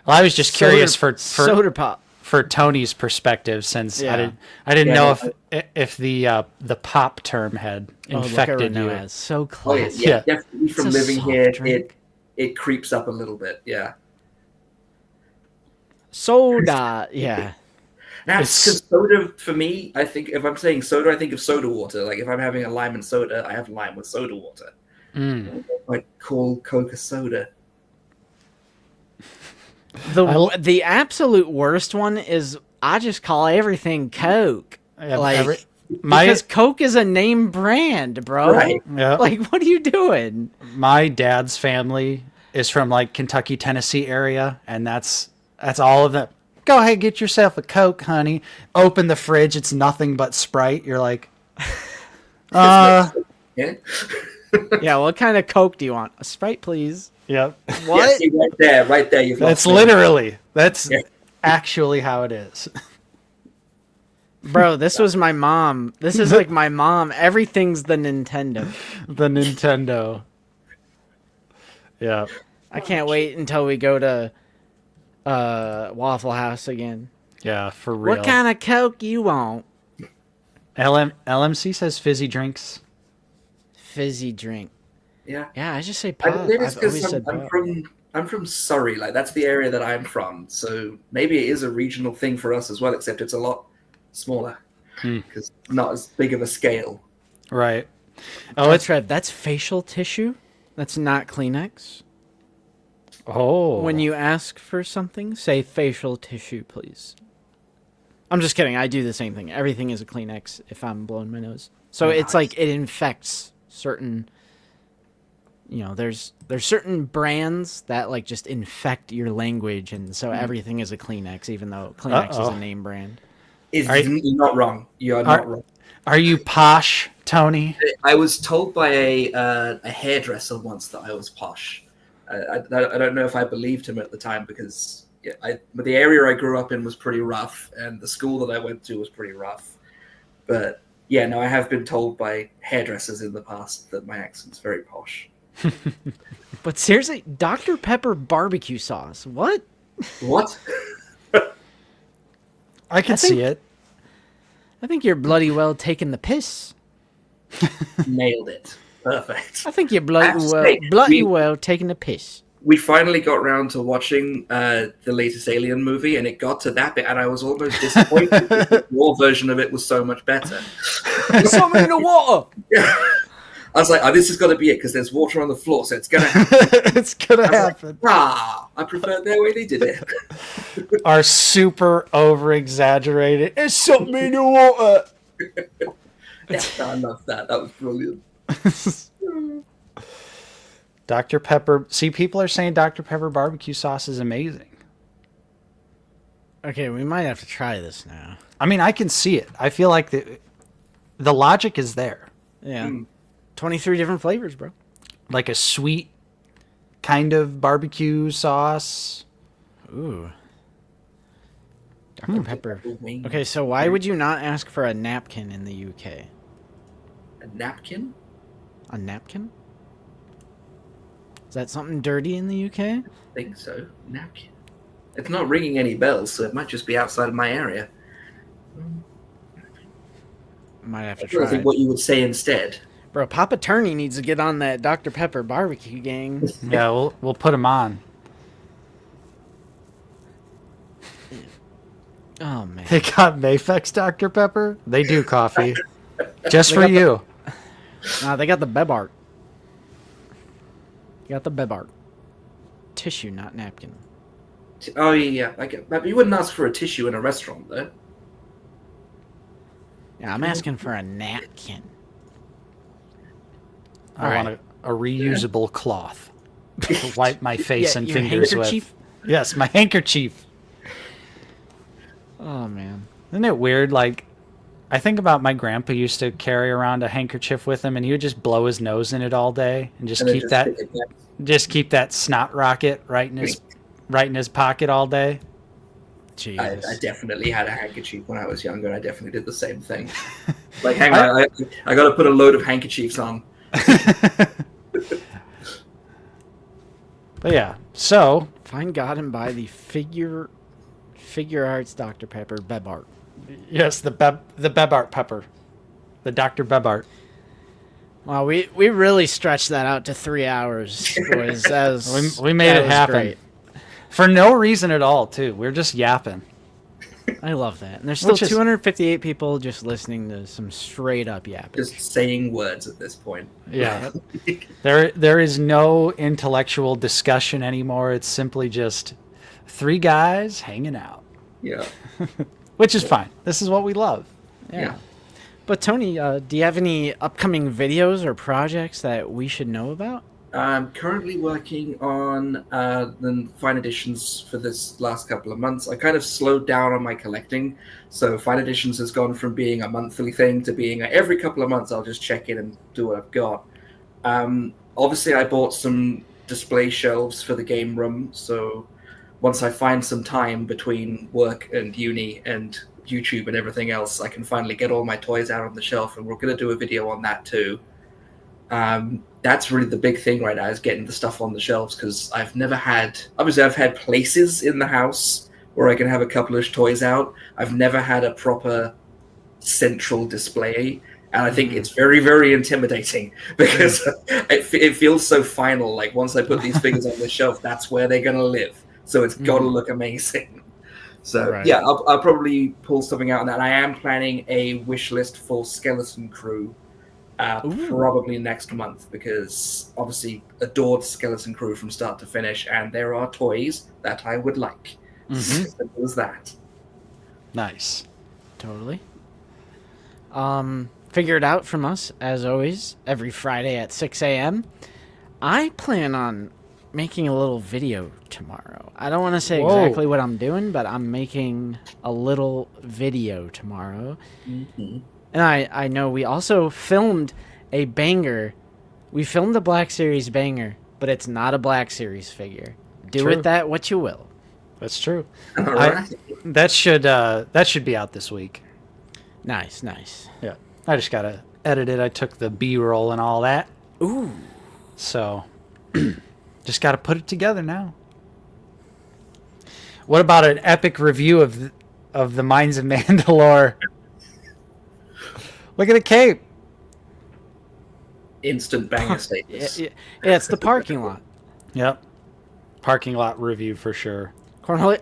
Well, I was just curious soda pop. for Tony's perspective, since Yeah. I didn't Yeah, know no, if the pop term had infected you. Is so Oh, yeah, classy. Yeah. definitely from It's a living soft here, drink. it creeps up a little bit. Yeah. Soda. Yeah. That's because soda, for me, I think if I'm saying soda, I think of soda water. Like if I'm having a lime and soda, I have lime with soda water. Like call Coca soda. The absolute worst one is I just call everything Coke. Yeah, Because Coke is a name brand, bro. Right. Yeah. Like, what are you doing? My dad's family is from like Kentucky, Tennessee area, and that's all of them. Go ahead, get yourself a Coke, honey. Open the fridge, it's nothing but Sprite. You're like, Yeah. Yeah, what kind of Coke do you want? A Sprite, please. yep. What? Yeah, see, right there. You've That's lost me. literally that's Yeah. actually how it is. Bro, this was my mom. This is like my mom. Everything's the Nintendo. The Nintendo. Yeah. I can't wait until we go to Waffle House again. Yeah, for real. What kind of Coke you want? LMC says fizzy drinks. Fizzy drink. Yeah. Yeah, I just say I pop. believe it's I've always because said I'm pop. from Surrey. Like that's the area that I'm from. So maybe it is a regional thing for us as well, except it's a lot smaller because not as big of a scale. Right. Oh, Oh, it's Trev. That's facial tissue. That's not Kleenex. When you ask for something, say facial tissue, please. I'm just kidding. I do the same thing. Everything is a Kleenex if I'm blowing my nose. So it's like it infects certain. There's certain brands that like just infect your language, and so everything is a Kleenex, even though Kleenex is a name brand. You're not wrong. You are not wrong. Are you posh, Tony? I was told by a hairdresser once that I was posh. I don't know if I believed him at the time because but the area I grew up in was pretty rough, and the school that I went to was pretty rough. But yeah, no, I have been told by hairdressers in the past that my accent's very posh. But seriously, Dr. Pepper barbecue sauce. What? What? I can see it. I think you're bloody well taking the piss. Nailed it. Perfect. I think you're That's great. well taking the piss. We finally got round to watching the latest Alien movie, and it got to that bit, and I was almost disappointed because your version of it was so much better. There's something in the water. I was like, oh, this has got to be it because there's water on the floor, so it's going to happen. It's gonna happen. I prefer their way they did it. Are super over exaggerated. It's something in the water. Yeah, I love that. That was brilliant. Dr. Pepper. See, people are saying Dr. Pepper barbecue sauce is amazing. Okay, we might have to try this now. I mean, I can see it. I feel like the logic is there. Yeah. 23 different flavors, bro. Like a sweet kind of barbecue sauce. Ooh. Dr. Pepper. Wing. Okay, so why would you not ask for a napkin in the UK? A napkin? A napkin? Is that something dirty in the UK? I think so. Napkin. It's not ringing any bells, so it might just be outside of my area. Might have to I try. think what you would say instead. Bro, Papa Turney needs to get on that Dr. Pepper barbecue gang. Yeah, we'll put them on. Oh, man. They got Mayfex Dr. Pepper. They do coffee. Just for you. Nah, they got the Bebart. You got the Bebart. Tissue, not napkin. Oh, yeah. But you wouldn't ask for a tissue in a restaurant, though. Yeah, I'm asking for a napkin. I All want a reusable cloth to wipe my face Yeah, and your fingers handkerchief? with. Yes, my handkerchief. Oh, man. Isn't it weird? Like, I think about my grandpa used to carry around a handkerchief with him, and he would just blow his nose in it all day and just And then keep that stick it back. just keep that snot rocket right in his pocket all day. I Jesus. definitely had a handkerchief when I was younger, and I definitely did the same thing. Like, hang on, I got to put a load of handkerchiefs on. But yeah, so Find God and buy the figure arts Dr. Pepper Beb art. yes, the Bebart pepper, the Dr. Bebart. Wow, we really stretched that out to 3 hours, boys. We made it was happen great. for no reason at all. Too, we're just yapping. I love that. And there's still Which is- 258 people just listening to some straight up yapping. Just saying words at this point. Yeah, there is no intellectual discussion anymore. It's simply just three guys hanging out, Yeah. which is fine. This is what we love. Yeah. But Tony, do you have any upcoming videos or projects that we should know about? I'm currently working on the fine editions for this last couple of months. I kind of slowed down on my collecting, so fine editions has gone from being a monthly thing to being every couple of months I'll just check in and do what I've got. Obviously, I bought some display shelves for the game room, so once I find some time between work and uni and YouTube and everything else, I can finally get all my toys out on the shelf, and we're going to do a video on that too. That's really the big thing right now, is getting the stuff on the shelves, because I've never had, obviously I've had places in the house where I can have a couple of toys out. I've never had a proper central display, and I think it's very, very intimidating, because it feels so final. Like, once I put these figures on the shelf, that's where they're going to live. So it's got to look amazing. So Right. yeah, I'll probably pull something out on that. I am planning a wish list for Skeleton Crew probably next month, because obviously adored Skeleton Crew from start to finish, and there are toys that I would like. Simple as that. Nice. Totally. Figure it out from us, as always, every Friday at 6 a.m. I plan on making a little video tomorrow. I don't want to say Whoa. exactly what I'm doing, but I'm making a little video tomorrow. And I know we also filmed a banger. We filmed the Black Series banger, but it's not a Black Series figure. Do True. with that what you will. That's true. All right. That should be out this week. Nice, nice. Yeah, I just gotta edit it. I took the B-roll and all that, Ooh. so just gotta put it together now. What about an epic review of the Mines of Mandalore? Look at the cape. Instant banger Yeah, status. yeah, yeah, it's the parking lot. Yep. Parking lot review for sure. Cornhole.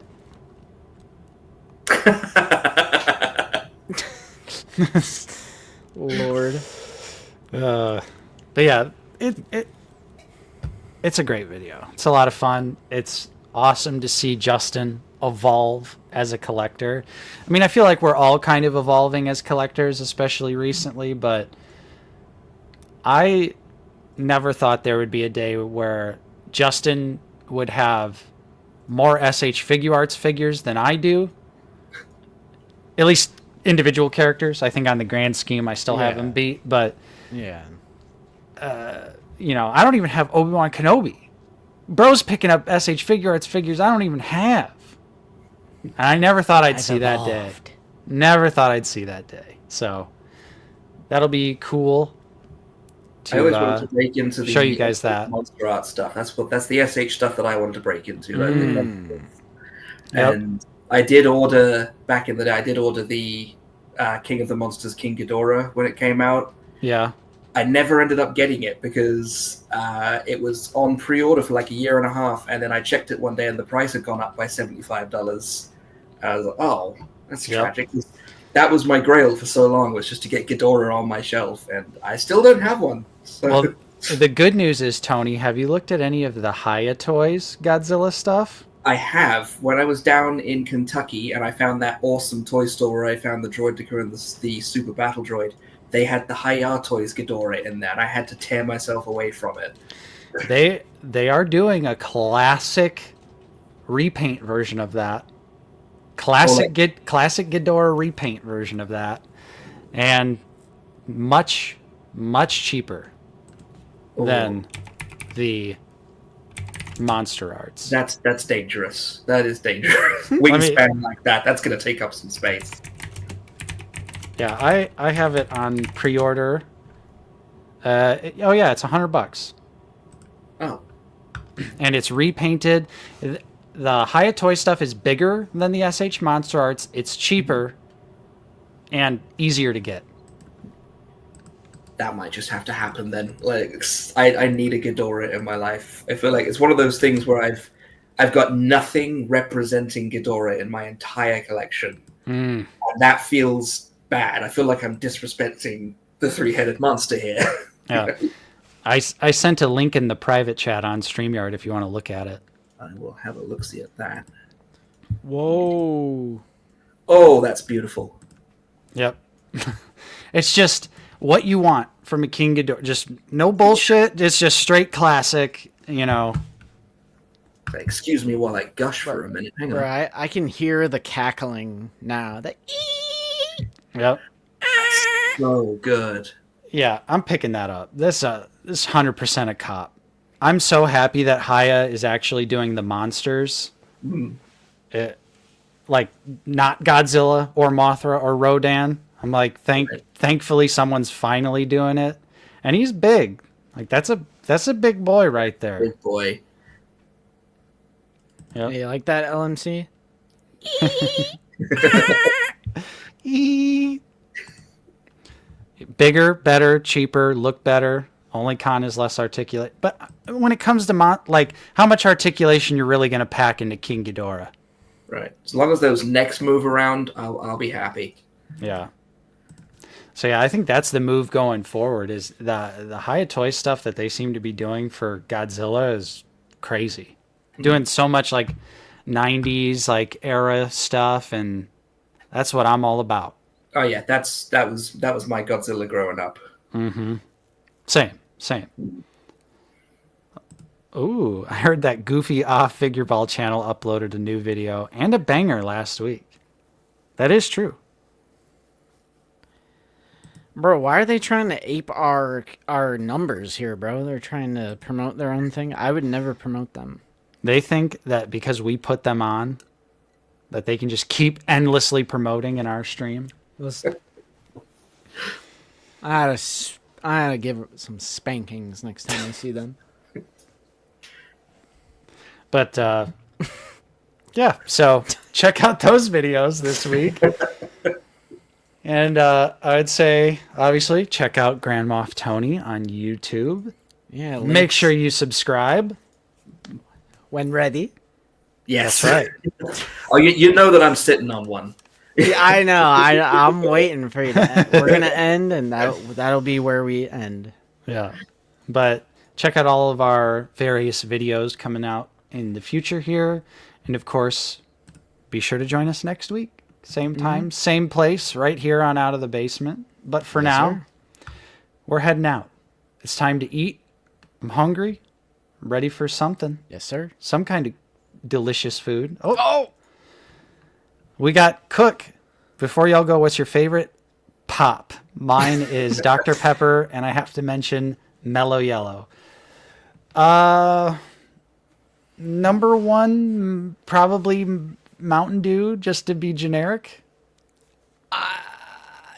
Lord. But yeah, it's a great video. It's a lot of fun. It's awesome to see Justin evolve as a collector. I mean, I feel like we're all kind of evolving as collectors, especially recently, but I never thought there would be a day where Justin would have more SH Figure Arts figures than I do. At least individual characters. I think on the grand scheme I still have Yeah. him beat, but Yeah. you know, I don't even have Obi-Wan Kenobi. Bro's picking up SH Figure Arts figures I don't even have. And I never thought I'd see that day. Never thought I'd see that day. So that'll be cool I always to wanted to break into the show you guys that. monster art stuff. That's the SH stuff that I wanted to break into. Like, Yep. and I did order back in the day. I did order the King of the Monsters, King Ghidorah, when it came out. Yeah. I never ended up getting it because it was on pre-order for like a year and a half, and then I checked it one day and the price had gone up by $75. I was like, oh, that's Yep. tragic. That was my grail for so long, was just to get Ghidorah on my shelf, and I still don't have one. So. Well, the good news is, Tony, have you looked at any of the Haya Toys Godzilla stuff? I have. When I was down in Kentucky and I found that awesome toy store where I found the Droideka and the Super Battle Droid, they had the Haya Toys Ghidorah in there, and I had to tear myself away from it. They are doing a classic repaint version of that. Classic Ghidorah repaint version of that, and much cheaper than the Monster Arts. That's dangerous. That is dangerous. Wingspan like that. That's gonna take up some space. Yeah, I have it on pre-order. Oh yeah, it's $100. Oh, And it's repainted. The Hiya Toy stuff is bigger than the SH Monster Arts. It's cheaper and easier to get. that might just have to happen then. Like, I need a Ghidorah in my life. I feel like it's one of those things where I've got nothing representing Ghidorah in my entire collection. And that feels bad. I feel like I'm disrespecting the three-headed monster here. Yeah. I sent a link in the private chat on StreamYard if you want to look at it. I will have a look-see at that. Whoa. Oh, that's beautiful. Yep. It's just what you want from a King Ghidorah. Just no bullshit. It's just straight classic, you know. Excuse me while I gush for a minute. Hang on. Right, I can hear the cackling now. The Yep. So good. Yeah, I'm picking that up. This 100% a cop. I'm so happy that Hiya is actually doing the monsters. Like not Godzilla or Mothra or Rodan. I'm like, thankfully someone's finally doing it, and he's big. Like that's a big boy right there. Big boy. Yep. You like that, LMC? Bigger, better, cheaper, look better. Only con is less articulate. But when it comes to like how much articulation you're really going to pack into King Ghidorah. Right. As long as those necks move around, I'll be happy. Yeah. So yeah, I think that's the move going forward. Is the Hiya Toy stuff that they seem to be doing for Godzilla is crazy. Doing so much like 90s like era stuff, and that's what I'm all about. Oh yeah, that was my Godzilla growing up. Mm-hmm. Same. Ooh, I heard that Goofy Off Figure Ball channel uploaded a new video and a banger last week. That is true. Bro, why are they trying to ape our numbers here, bro? They're trying to promote their own thing. I would never promote them. They think that because we put them on, that they can just keep endlessly promoting in our stream. I gotta give some spankings next time I see them. But yeah, so check out those videos this week. And I'd say, obviously, check out Grand Moff Tony on YouTube. Yeah, Make sure you subscribe. when ready. Yes. That's right. Oh, you know that I'm sitting on one. Yeah, I know. I'm waiting for you to end. We're gonna end, and that'll be where we end. Yeah. But check out all of our various videos coming out in the future here. And of course, be sure to join us next week. Same time, same place, right here on Out of the Basement. But for now, we're heading out. It's time to eat. I'm hungry. I'm ready for something. Yes, sir. Some kind of delicious food. Oh! We got Cook. Before y'all go, what's your favorite? Pop. Mine is Dr. Pepper, and I have to mention Mellow Yellow. Number one, probably Mountain Dew, just to be generic.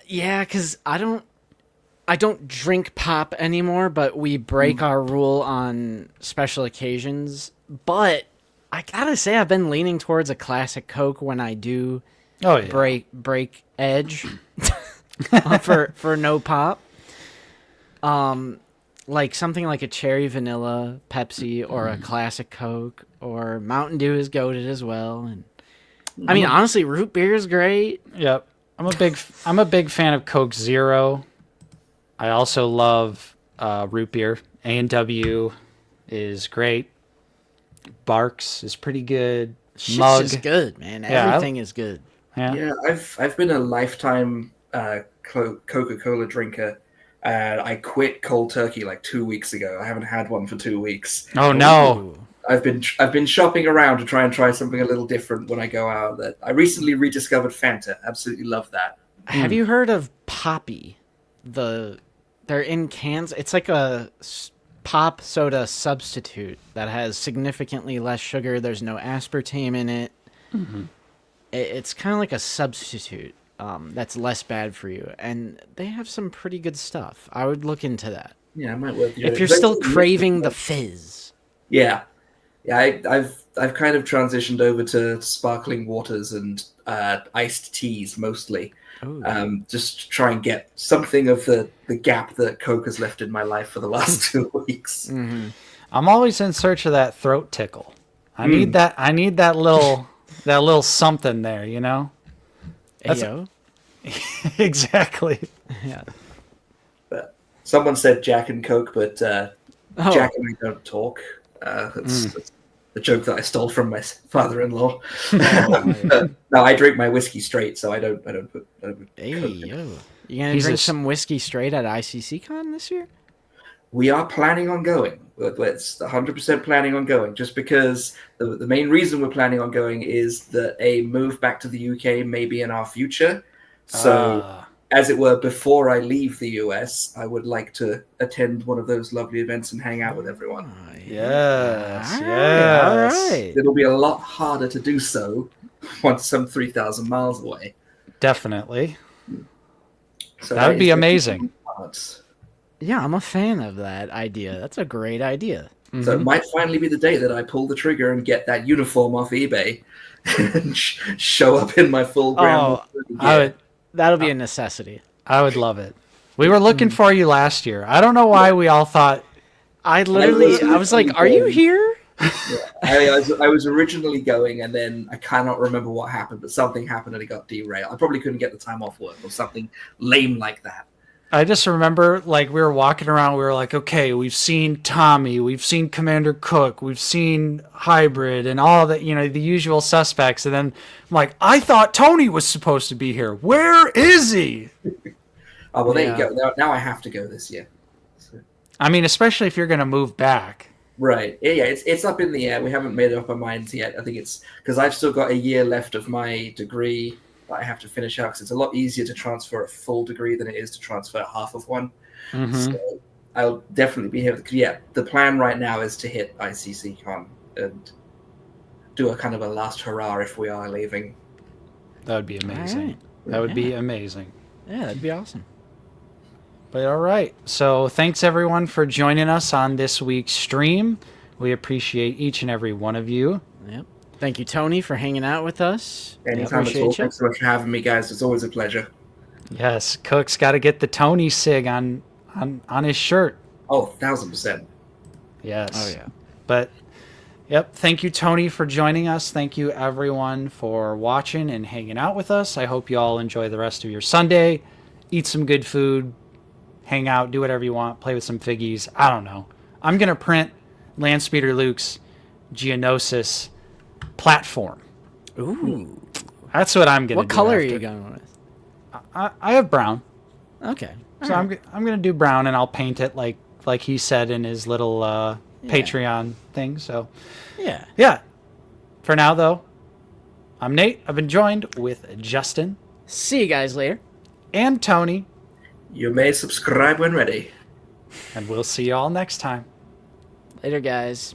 Yeah, because I don't drink pop anymore, but we break our rule on special occasions. But I gotta say, I've been leaning towards a classic Coke when I do break edge for no pop. Like something like a cherry vanilla Pepsi or a classic Coke, or Mountain Dew is goated as well. And I mean, honestly, root beer is great. Yep. I'm a big fan of Coke Zero. I also love root beer. A&W is great. Barks is pretty good. Shit's just good, man. Everything is good. Yeah, I've been a lifetime Coca-Cola drinker. I quit cold turkey like 2 weeks ago. I haven't had one for 2 weeks. Oh no! I've been shopping around to try something a little different when I go out. That I recently rediscovered Fanta. Absolutely love that. Have you heard of Poppy? They're in cans. It's like a pop soda substitute that has significantly less sugar. There's no aspartame in it. It's kind of like a substitute that's less bad for you. And they have some pretty good stuff. I would look into that. Yeah, I might work. If you're still craving the fizz. Yeah, I've kind of transitioned over to sparkling waters and iced teas mostly. Just to try and get something of the gap that Coke has left in my life for the last 2 weeks. I'm always in search of that throat tickle. I need that. I need that little something there. You know. Ayo. Exactly. Yeah. But someone said Jack and Coke, but Jack and I don't talk. That's the joke that I stole from my father-in-law. No, I drink my whiskey straight, so I don't put Hey, Coke. yo. You gonna drink some whiskey straight at ICCCon this year? We are planning on going. It's 100% planning on going, just because the main reason we're planning on going is that a move back to the UK may be in our future. So, as it were, before I leave the US, I would like to attend one of those lovely events and hang out with everyone. Yes. All right. It'll be a lot harder to do so once I'm 3,000 miles away. Definitely. So That would be amazing. Yeah, I'm a fan of that idea. That's a great idea. So it might finally be the day that I pull the trigger and get that uniform off eBay and show up in my full ground. That'll be a necessity. I would love it. We were looking for you last year. I don't know why we all thought. I was like, are you here? I was originally going, and then I cannot remember what happened, but something happened and it got derailed. I probably couldn't get the time off work or something lame like that. I just remember, like, we were walking around. We were like, okay, we've seen Tommy, we've seen Commander Cook, we've seen Hybrid, and all that, you know, the usual suspects. And then I'm like, I thought Tony was supposed to be here. Where is he? Oh, well, there you go. Now I have to go this year. So. I mean, especially if you're going to move back. Right. Yeah, it's up in the air. We haven't made up our minds yet. I think it's because I've still got a year left of my degree that I have to finish out, because it's a lot easier to transfer a full degree than it is to transfer half of one. So I'll definitely be here. Yeah, the plan right now is to hit ICCCon and do a kind of a last hurrah if we are leaving. That would be amazing. Right. That would be amazing. Yeah, that'd be awesome. But all right. So thanks, everyone, for joining us on this week's stream. We appreciate each and every one of you. Yep. Thank you, Tony, for hanging out with us. Anytime at all. Thanks so much for having me, guys. It's always a pleasure. Yes, Cook's got to get the Tony sig on his shirt. Oh, 1,000%. Yes. Oh, yeah. But, yep, thank you, Tony, for joining us. Thank you, everyone, for watching and hanging out with us. I hope you all enjoy the rest of your Sunday. Eat some good food. Hang out. Do whatever you want. Play with some figgies. I don't know. I'm going to print Landspeeder Luke's Geonosis platform. Ooh. That's what I'm going to do. What color after. are you going with? I have brown. Okay. So I'm going to do brown, and I'll paint it like he said in his little Patreon thing. So yeah. For now, though, I'm Nate. I've been joined with Justin. See you guys later. And Tony. You may subscribe when ready. And we'll see you all next time. Later, guys.